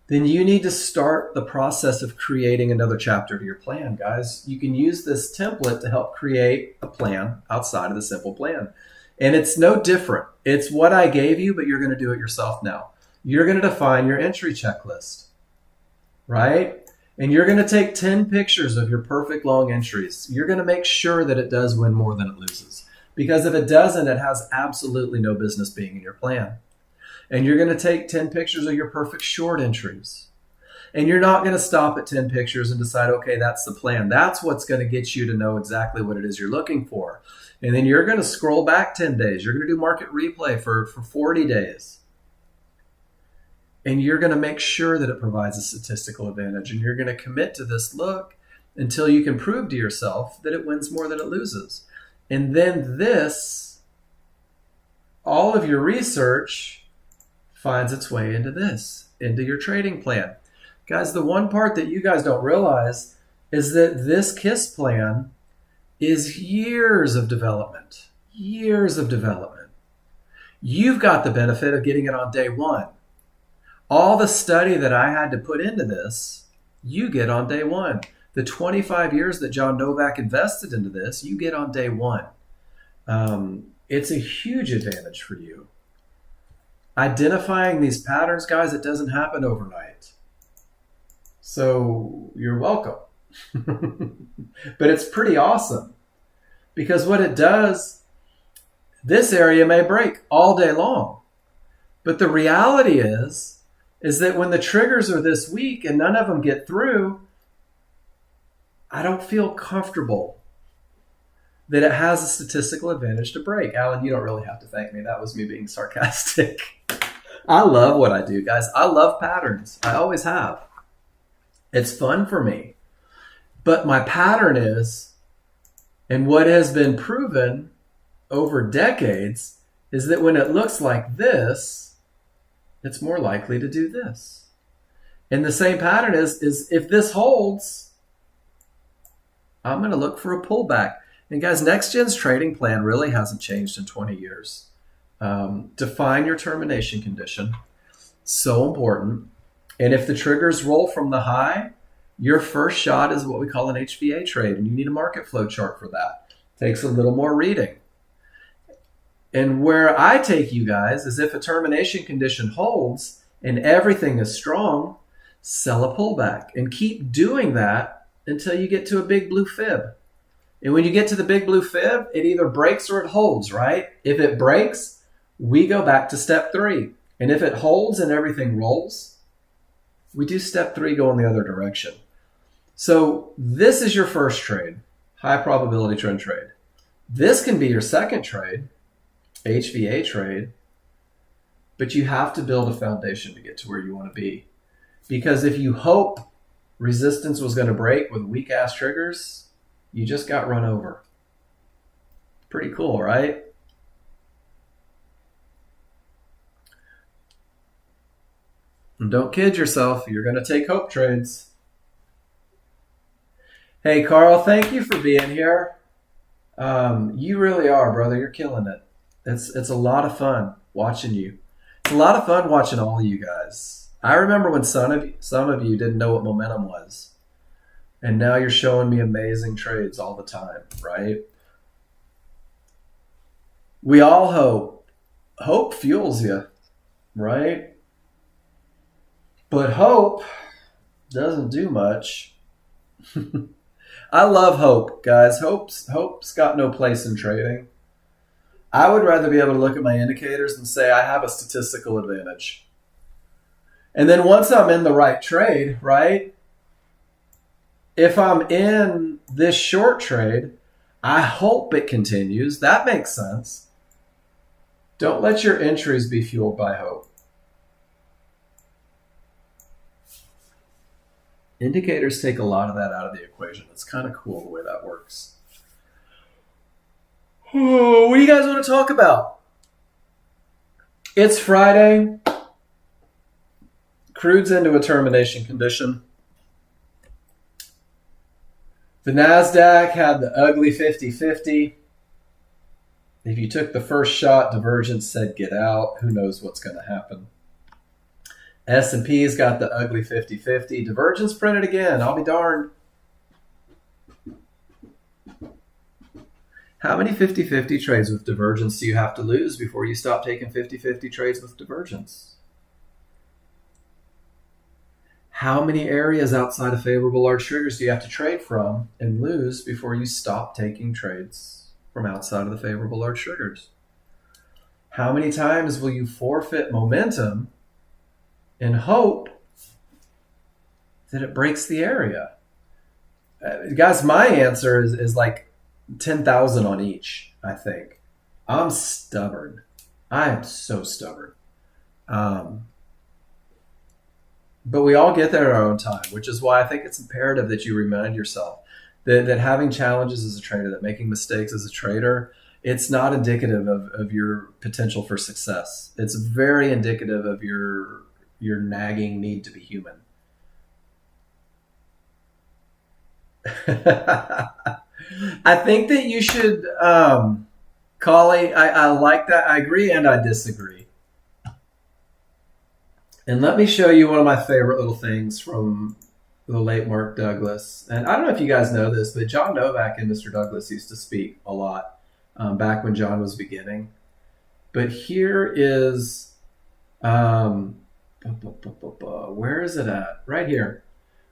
then you need to start the process of creating another chapter to your plan, guys. You can use this template to help create a plan outside of the simple plan. And it's no different. It's what I gave you, but you're going to do it yourself now. You're going to define your entry checklist, right? And you're going to take 10 pictures of your perfect long entries. You're going to make sure that it does win more than it loses. Because if it doesn't, it has absolutely no business being in your plan. And you're going to take 10 pictures of your perfect short entries. And you're not going to stop at 10 pictures and decide, okay, that's the plan. That's what's going to get you to know exactly what it is you're looking for. And then you're going to scroll back 10 days. You're going to do market replay for 40 days. And you're going to make sure that it provides a statistical advantage. And you're going to commit to this look until you can prove to yourself that it wins more than it loses. And then this, all of your research finds its way into this, into your trading plan. Guys, the one part that you guys don't realize is that this KISS plan is years of development. Years of development. You've got the benefit of getting it on day one. All the study that I had to put into this, you get on day one. The 25 years that John Novak invested into this, you get on day one. It's a huge advantage for you. Identifying these patterns, guys, it doesn't happen overnight. So you're welcome. But it's pretty awesome because what it does, this area may break all day long. But the reality is that when the triggers are this weak and none of them get through, I don't feel comfortable that it has a statistical advantage to break. Alan, you don't really have to thank me. That was me being sarcastic. I love what I do, guys. I love patterns. I always have. It's fun for me. But my pattern is, and what has been proven over decades, is that when it looks like this, it's more likely to do this. And the same pattern is if this holds, I'm going to look for a pullback. And guys, Nexgen's trading plan really hasn't changed in 20 years. Define your termination condition. So important. And if the triggers roll from the high, your first shot is what we call an HVA trade. And you need a market flow chart for that. Takes a little more reading. And where I take you guys is if a termination condition holds and everything is strong, sell a pullback and keep doing that until you get to a big blue fib. And when you get to the big blue fib, it either breaks or it holds, right? If it breaks, we go back to step 3. And if it holds and everything rolls, we do step 3, go in the other direction. So this is your first trade, high probability trend trade. This can be your second trade, HVA trade, but you have to build a foundation to get to where you want to be. Because if you hope resistance was going to break with weak ass triggers, you just got run over. Pretty cool, right? And don't kid yourself. You're going to take hope trades. Hey, Carl, thank you for being here. You really are, brother. You're killing it. It's a lot of fun watching you. It's a lot of fun watching all of you guys. I remember when some of you didn't know what momentum was. And now you're showing me amazing trades all the time, right? We all hope. Hope fuels you, right? But hope doesn't do much. I love hope, guys. Hope's got no place in trading. I would rather be able to look at my indicators and say I have a statistical advantage. And then once I'm in the right trade, right? If I'm in this short trade, I hope it continues. That makes sense. Don't let your entries be fueled by hope. Indicators take a lot of that out of the equation. It's kind of cool the way that works. Oh, what do you guys want to talk about? It's Friday. Crude's into a termination condition. The NASDAQ had the ugly 50-50. If you took the first shot, divergence said get out. Who knows what's going to happen? S&P's got the ugly 50-50. Divergence printed again. I'll be darned. How many 50-50 trades with divergence do you have to lose before you stop taking 50-50 trades with divergence? How many areas outside of favorable large triggers do you have to trade from and lose before you stop taking trades from outside of the favorable large triggers? How many times will you forfeit momentum and hope that it breaks the area? Guys, my answer is like 10,000 on each, I think. I'm stubborn. I am so stubborn. But we all get there at our own time, which is why I think it's imperative that you remind yourself that having challenges as a trader, that making mistakes as a trader, it's not indicative of your potential for success. It's very indicative of your nagging need to be human. I think that you should, Collie, I like that. I agree and I disagree. And let me show you one of my favorite little things from the late Mark Douglas. And I don't know if you guys know this, but John Novak and Mr. Douglas used to speak a lot back when John was beginning. But here is, where is it at? Right here.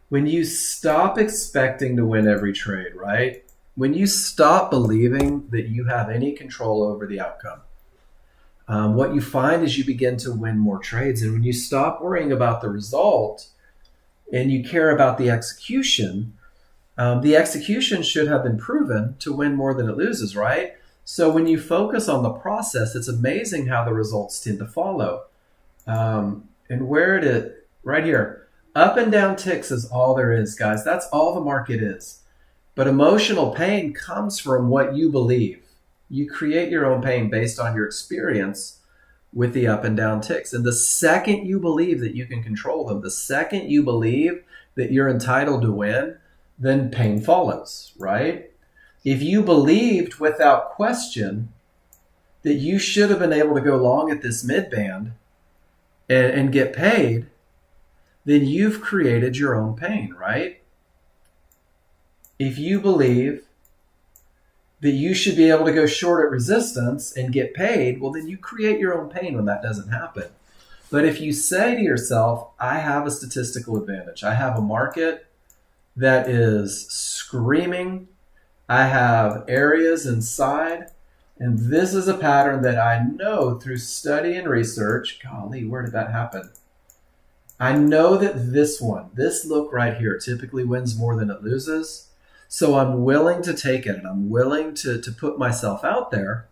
When you stop expecting to win every trade, right? When you stop believing that you have any control over the outcome, what you find is you begin to win more trades. And when you stop worrying about the result and you care about the execution should have been proven to win more than it loses, right? So when you focus on the process, it's amazing how the results tend to follow. And where it is, right here, up and down ticks is all there is, guys. That's all the market is. But emotional pain comes from what you believe. You create your own pain based on your experience with the up and down ticks. And the second you believe that you can control them, the second you believe that you're entitled to win, then pain follows, right? If you believed without question that you should have been able to go long at this mid-band and get paid, then you've created your own pain, right? If you believe that you should be able to go short at resistance and get paid, well, then you create your own pain when that doesn't happen. But if you say to yourself, I have a statistical advantage, I have a market that is screaming, I have areas inside, and this is a pattern that I know through study and research. Golly, where did that happen? I know that this look right here, typically wins more than it loses. So I'm willing to take it, and I'm willing to put myself out there.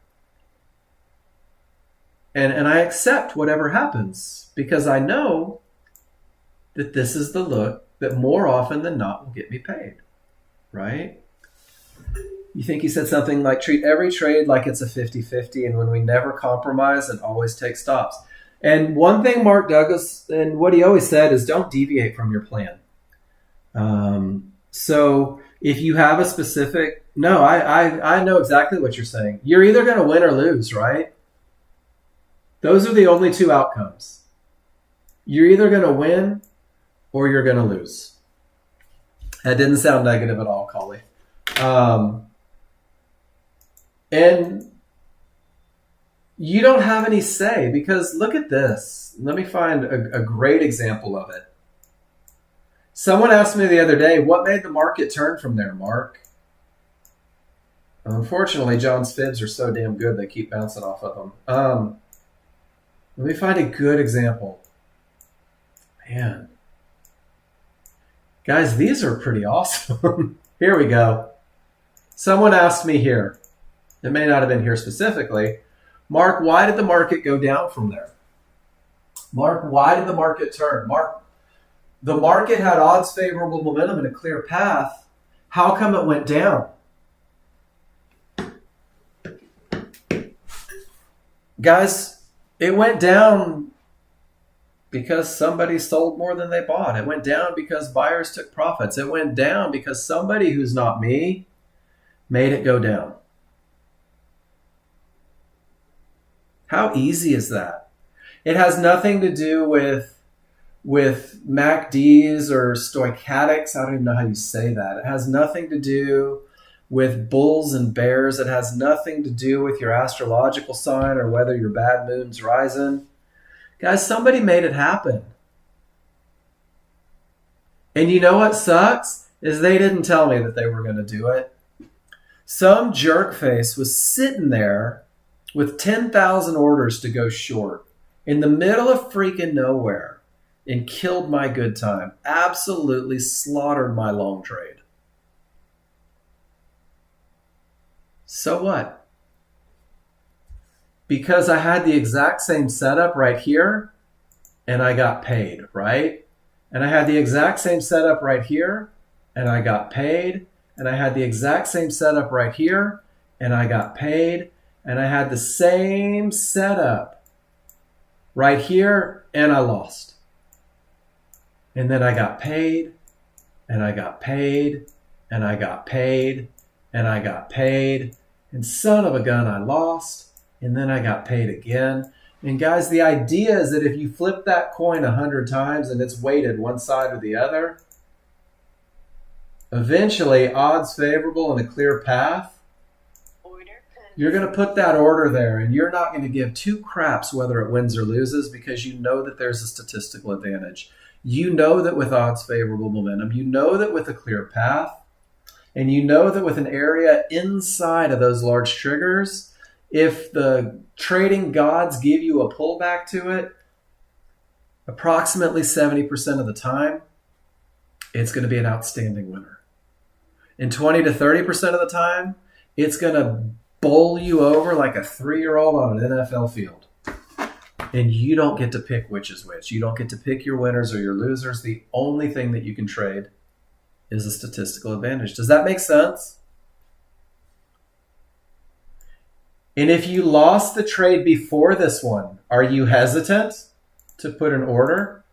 And I accept whatever happens because I know that this is the look that more often than not will get me paid, right? You think he said something like treat every trade like it's a 50-50 and when we never compromise and always take stops. And one thing Mark Douglas, and what he always said is don't deviate from your plan. So if you have a specific, no, I know exactly what you're saying. You're either going to win or lose, right? Those are the only two outcomes. You're either going to win or you're going to lose. That didn't sound negative at all, Collie. And you don't have any say because look at this. Let me find a great example of it. Someone asked me the other day, what made the market turn from there, Mark? Unfortunately, John's fibs are so damn good they keep bouncing off of them. Let me find a good example. Man. Guys, these are pretty awesome. Here we go. Someone asked me here. It may not have been here specifically. Mark, why did the market go down from there? Mark, why did the market turn? Mark, the market had odds favorable momentum and a clear path. How come it went down? Guys, it went down because somebody sold more than they bought. It went down because buyers took profits. It went down because somebody who's not me made it go down. How easy is that? It has nothing to do with MACDs or stochastics. I don't even know how you say that. It has nothing to do with bulls and bears. It has nothing to do with your astrological sign or whether your bad moon's rising. Guys, somebody made it happen. And you know what sucks? Is they didn't tell me that they were going to do it. Some jerk face was sitting there with 10,000 orders to go short in the middle of freaking nowhere and killed my good time. Absolutely slaughtered my long trade. So what? Because I had the exact same setup right here and I got paid, right? And I had the exact same setup right here and I got paid. And I had the exact same setup right here and I got paid. And I had the same setup right here and I lost. And then I got paid and I got paid and I got paid and I got paid. And son of a gun, I lost. And then I got paid again. And guys, the idea is that if you flip that coin 100 times and it's weighted one side or the other, eventually odds favorable and a clear path, you're going to put that order there and you're not going to give two craps whether it wins or loses because you know that there's a statistical advantage. You know that with odds favorable momentum, you know that with a clear path, and you know that with an area inside of those large triggers, if the trading gods give you a pullback to it, approximately 70% of the time, it's going to be an outstanding winner. And 20 to 30% of the time, it's going to bowl you over like a 3-year-old on an NFL field. And you don't get to pick which is which. You don't get to pick your winners or your losers. The only thing that you can trade is a statistical advantage. Does that make sense? And if you lost the trade before this one, are you hesitant to put an order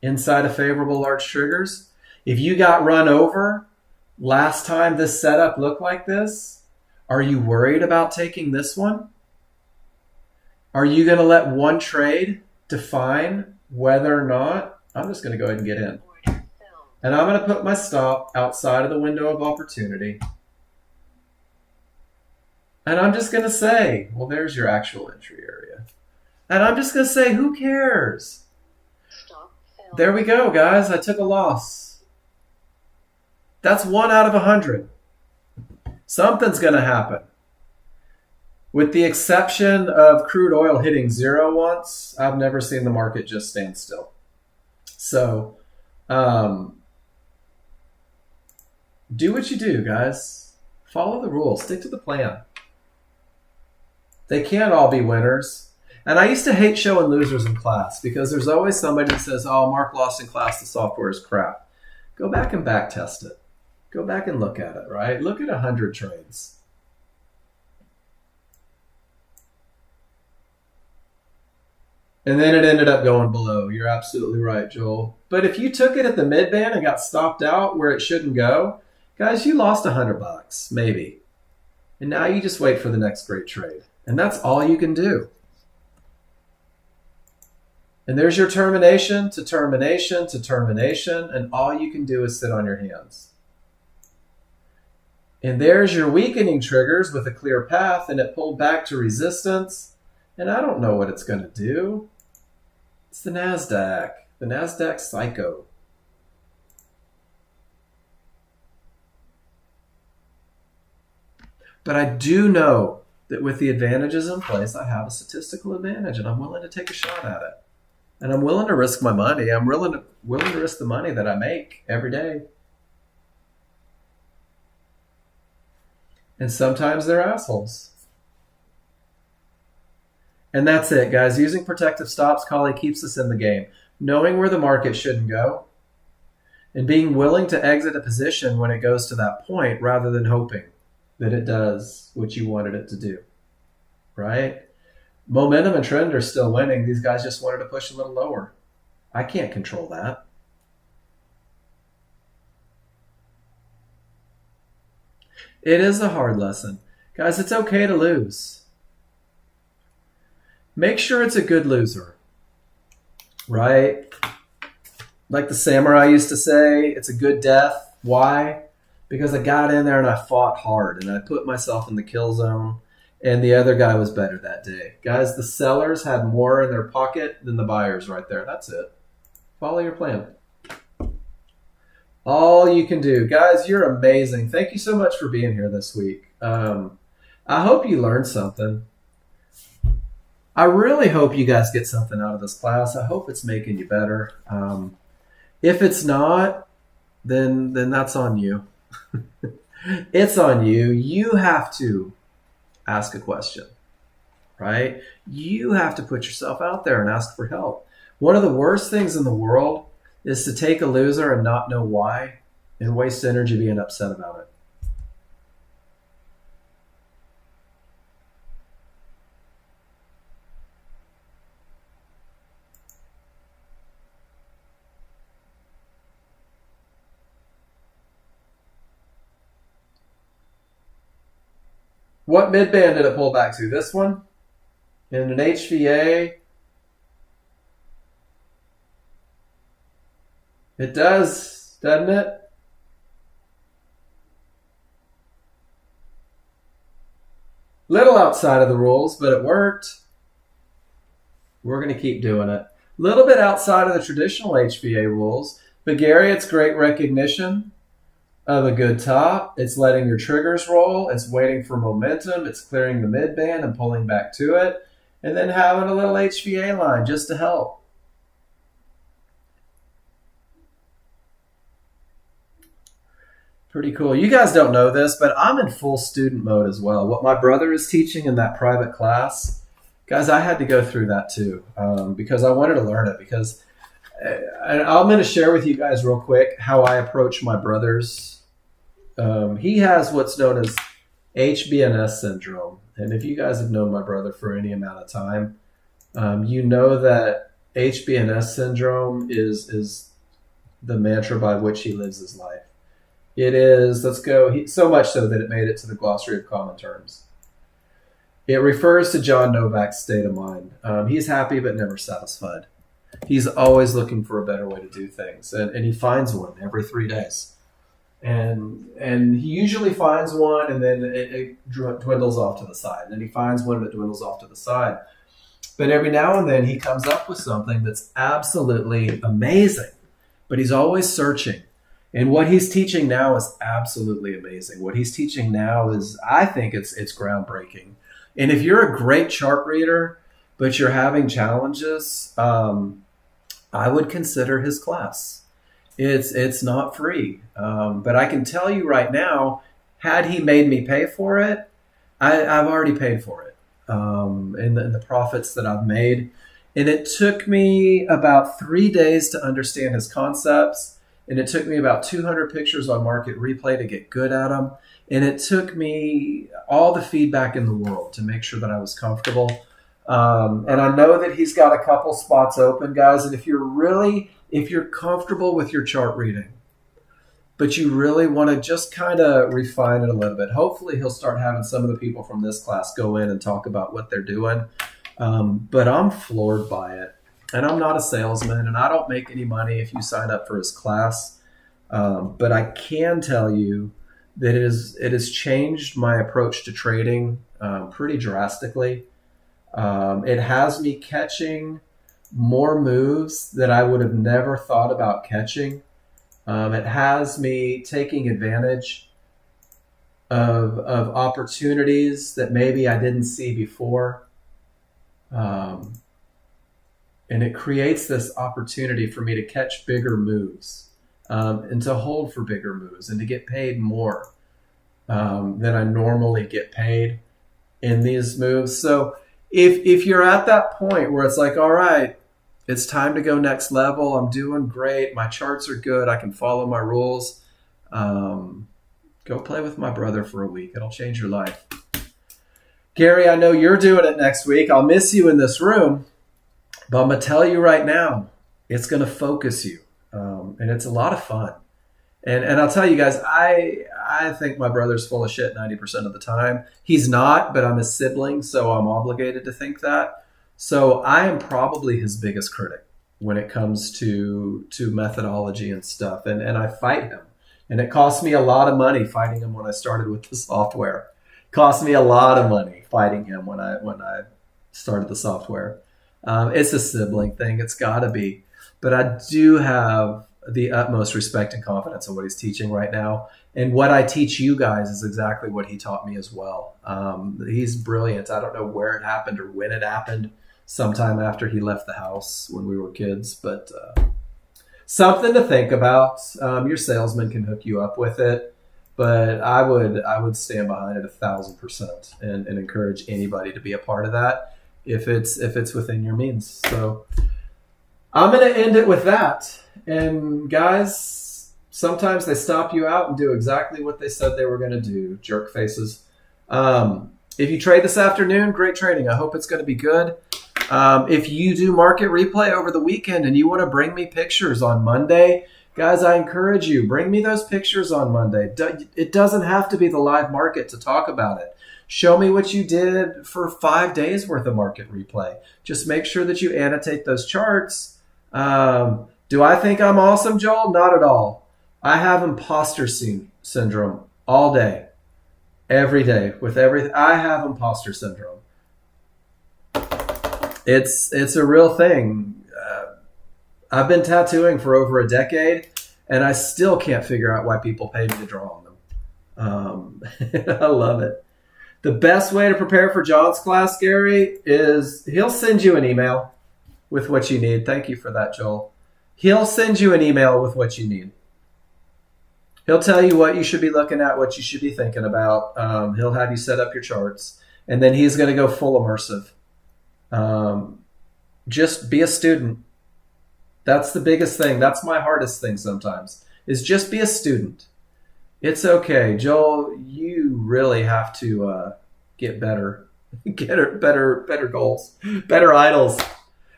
inside of favorable large triggers? If you got run over last time this setup looked like this, are you worried about taking this one? Are you going to let one trade define whether or not? I'm just going to go ahead and get in. And I'm going to put my stop outside of the window of opportunity. And I'm just going to say, well, there's your actual entry area. And I'm just going to say, who cares? There we go, guys. I took a loss. That's 1 out of 100. Something's going to happen. With the exception of crude oil hitting zero once, I've never seen the market just stand still. So, do what you do, guys. Follow the rules. Stick to the plan. They can't all be winners. And I used to hate showing losers in class because there's always somebody that says, oh, Mark lost in class, the software is crap. Go back and back test it. Go back and look at it, right? Look at 100 trades. And then it ended up going below. You're absolutely right, Joel. But if you took it at the mid band and got stopped out where it shouldn't go, guys, you lost $100, maybe. And now you just wait for the next great trade. And that's all you can do. And there's your termination to termination to termination. And all you can do is sit on your hands. And there's your weakening triggers with a clear path. And it pulled back to resistance. And I don't know what it's going to do. It's the NASDAQ. The NASDAQ psycho. But I do know that with the advantages in place, I have a statistical advantage, and I'm willing to take a shot at it. And I'm willing to risk my money. I'm willing to risk the money that I make every day. And sometimes they're assholes. And that's it, guys. Using protective stops, Kali, keeps us in the game. Knowing where the market shouldn't go and being willing to exit a position when it goes to that point rather than hoping that it does what you wanted it to do, right? Momentum and trend are still winning. These guys just wanted to push a little lower. I can't control that. It is a hard lesson. Guys, it's okay to lose. Make sure it's a good loser, right? Like the samurai used to say, it's a good death. Why? Because I got in there and I fought hard and I put myself in the kill zone and the other guy was better that day. Guys, the sellers had more in their pocket than the buyers right there. That's it. Follow your plan. All you can do. Guys, you're amazing. Thank you so much for being here this week. I hope you learned something. I really hope you guys get something out of this class. I hope it's making you better. If it's not, then that's on you. It's on you. You have to ask a question, right? You have to put yourself out there and ask for help. One of the worst things in the world is to take a loser and not know why and waste energy being upset about it. What mid-band did it pull back to? This one? In an HVA? It does, doesn't it? Little outside of the rules, but it worked. We're going to keep doing it. A little bit outside of the traditional HVA rules, but Gary, it's great recognition of a good top. It's letting your triggers roll. It's waiting for momentum. It's clearing the mid band and pulling back to it. And then having a little HVA line just to help. Pretty cool. You guys don't know this, but I'm in full student mode as well. What my brother is teaching in that private class, guys, I had to go through that too because I wanted to learn it. Because I'm going to share with you guys real quick how I approach my brother's. He has what's known as HBNS syndrome. And if you guys have known my brother for any amount of time, you know that HBNS syndrome is the mantra by which he lives his life. It is, so much so that it made it to the glossary of common terms. It refers to John Novak's state of mind. He's happy but never satisfied. He's always looking for a better way to do things, and he finds one every 3 days. And he usually finds one, and then it dwindles off to the side. And then he finds one, and it dwindles off to the side. But every now and then he comes up with something that's absolutely amazing. But he's always searching. And what he's teaching now is absolutely amazing. What he's teaching now is, I think it's groundbreaking. And if you're a great chart reader, but you're having challenges, I would consider his class. It's not free. But I can tell you right now, had he made me pay for it, I've already paid for it. In the profits that I've made. And it took me about 3 days to understand his concepts. And it took me about 200 pictures on Market Replay to get good at them. And it took me all the feedback in the world to make sure that I was comfortable. And I know that he's got a couple spots open, guys. And if you're comfortable with your chart reading, but you really want to just kind of refine it a little bit, hopefully he'll start having some of the people from this class go in and talk about what they're doing. But I'm floored by it. And I'm not a salesman, and I don't make any money if you sign up for his class. But I can tell you that it has changed my approach to trading pretty drastically. It has me catching more moves that I would have never thought about catching. It has me taking advantage of opportunities that maybe I didn't see before. And it creates this opportunity for me to catch bigger moves, and to hold for bigger moves, and to get paid more than I normally get paid in these moves. So if you're at that point where it's like, all right, it's time to go next level, I'm doing great, my charts are good, I can follow my rules, go play with my brother for a week. It'll change your life. Gary, I know you're doing it next week. I'll miss you in this room. But I'm going to tell you right now, it's going to focus you. And it's a lot of fun. And I'll tell you guys, I think my brother's full of shit 90% of the time. He's not, but I'm his sibling, so I'm obligated to think that. So I am probably his biggest critic when it comes to methodology and stuff. And I fight him. And it cost me a lot of money fighting him when I started with the software. It cost me a lot of money fighting him when I started the software. It's a sibling thing. It's got to be. But I do have the utmost respect and confidence in what he's teaching right now. And what I teach you guys is exactly what he taught me as well. He's brilliant. I don't know where it happened or when it happened, sometime after he left the house when we were kids. But something to think about. Your salesman can hook you up with it. But I would stand behind it 1,000% and encourage anybody to be a part of that. If it's within your means. So I'm going to end it with that. And guys, sometimes they stop you out and do exactly what they said they were going to do. Jerk faces. If you trade this afternoon, great trading. I hope it's going to be good. If you do Market Replay over the weekend and you want to bring me pictures on Monday, guys, I encourage you, bring me those pictures on Monday. It doesn't have to be the live market to talk about it. Show me what you did for 5 days worth of Market Replay. Just make sure that you annotate those charts. Do I think I'm awesome, Joel? Not at all. I have imposter syndrome all day, every day, with everything. I have imposter syndrome. It's a real thing. I've been tattooing for over a decade, and I still can't figure out why people pay me to draw on them. I love it. The best way to prepare for John's class, Gary, is he'll send you an email with what you need. Thank you for that, Joel. He'll send you an email with what you need. He'll tell you what you should be looking at, what you should be thinking about. He'll have you set up your charts, and then he's going to go full immersive. Just be a student. That's the biggest thing. That's my hardest thing sometimes, is just be a student. It's okay. Joel, you really have to get better. Get better goals. Better idols.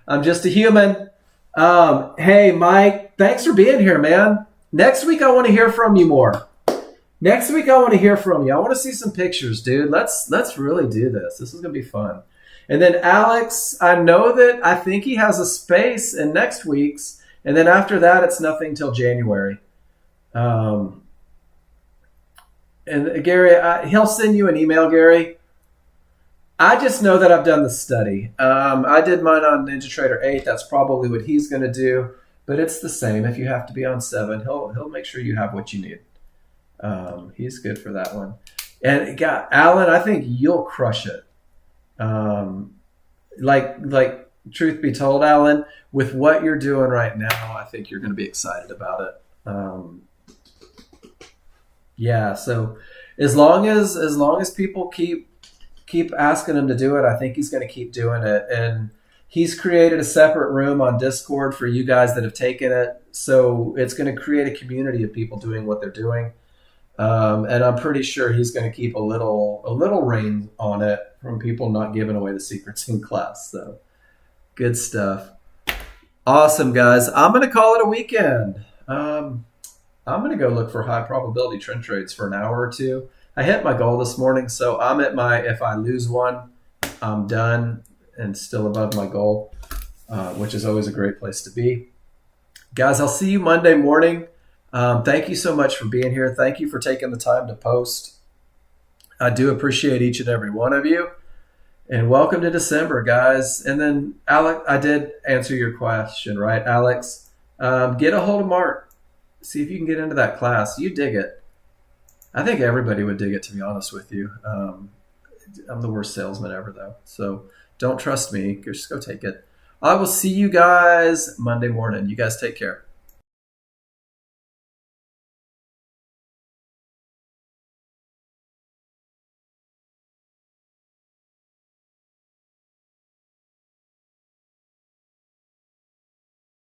I'm just a human. Hey, Mike, thanks for being here, man. Next week, I want to hear from you more. Next week, I want to hear from you. I want to see some pictures, dude. Let's really do this. This is going to be fun. And then Alex, I think he has a space in next week's. And then after that, it's nothing till January. And Gary, he'll send you an email, Gary. I just know that I've done the study. I did mine on NinjaTrader 8. That's probably what he's going to do, but it's the same. If you have to be on 7, he'll make sure you have what you need. He's good for that one. And Alan, I think you'll crush it. Um, like truth be told, Alan, with what you're doing right now, I think you're going to be excited about it. Yeah. So as long as people keep asking him to do it, I think he's going to keep doing it. And he's created a separate room on Discord for you guys that have taken it. So it's going to create a community of people doing what they're doing. And I'm pretty sure he's going to keep a little rein on it from people not giving away the secrets in class. So good stuff. Awesome, guys. I'm going to call it a weekend. I'm going to go look for high probability trend trades for an hour or two. I hit my goal this morning, so I'm at if I lose one, I'm done and still above my goal, which is always a great place to be. Guys, I'll see you Monday morning. Thank you so much for being here. Thank you for taking the time to post. I do appreciate each and every one of you. And welcome to December, guys. And then, Alex, I did answer your question, right, Alex? Get a hold of Mark. See if you can get into that class. You dig it. I think everybody would dig it, to be honest with you. I'm the worst salesman ever, though. So don't trust me. Just go take it. I will see you guys Monday morning. You guys take care.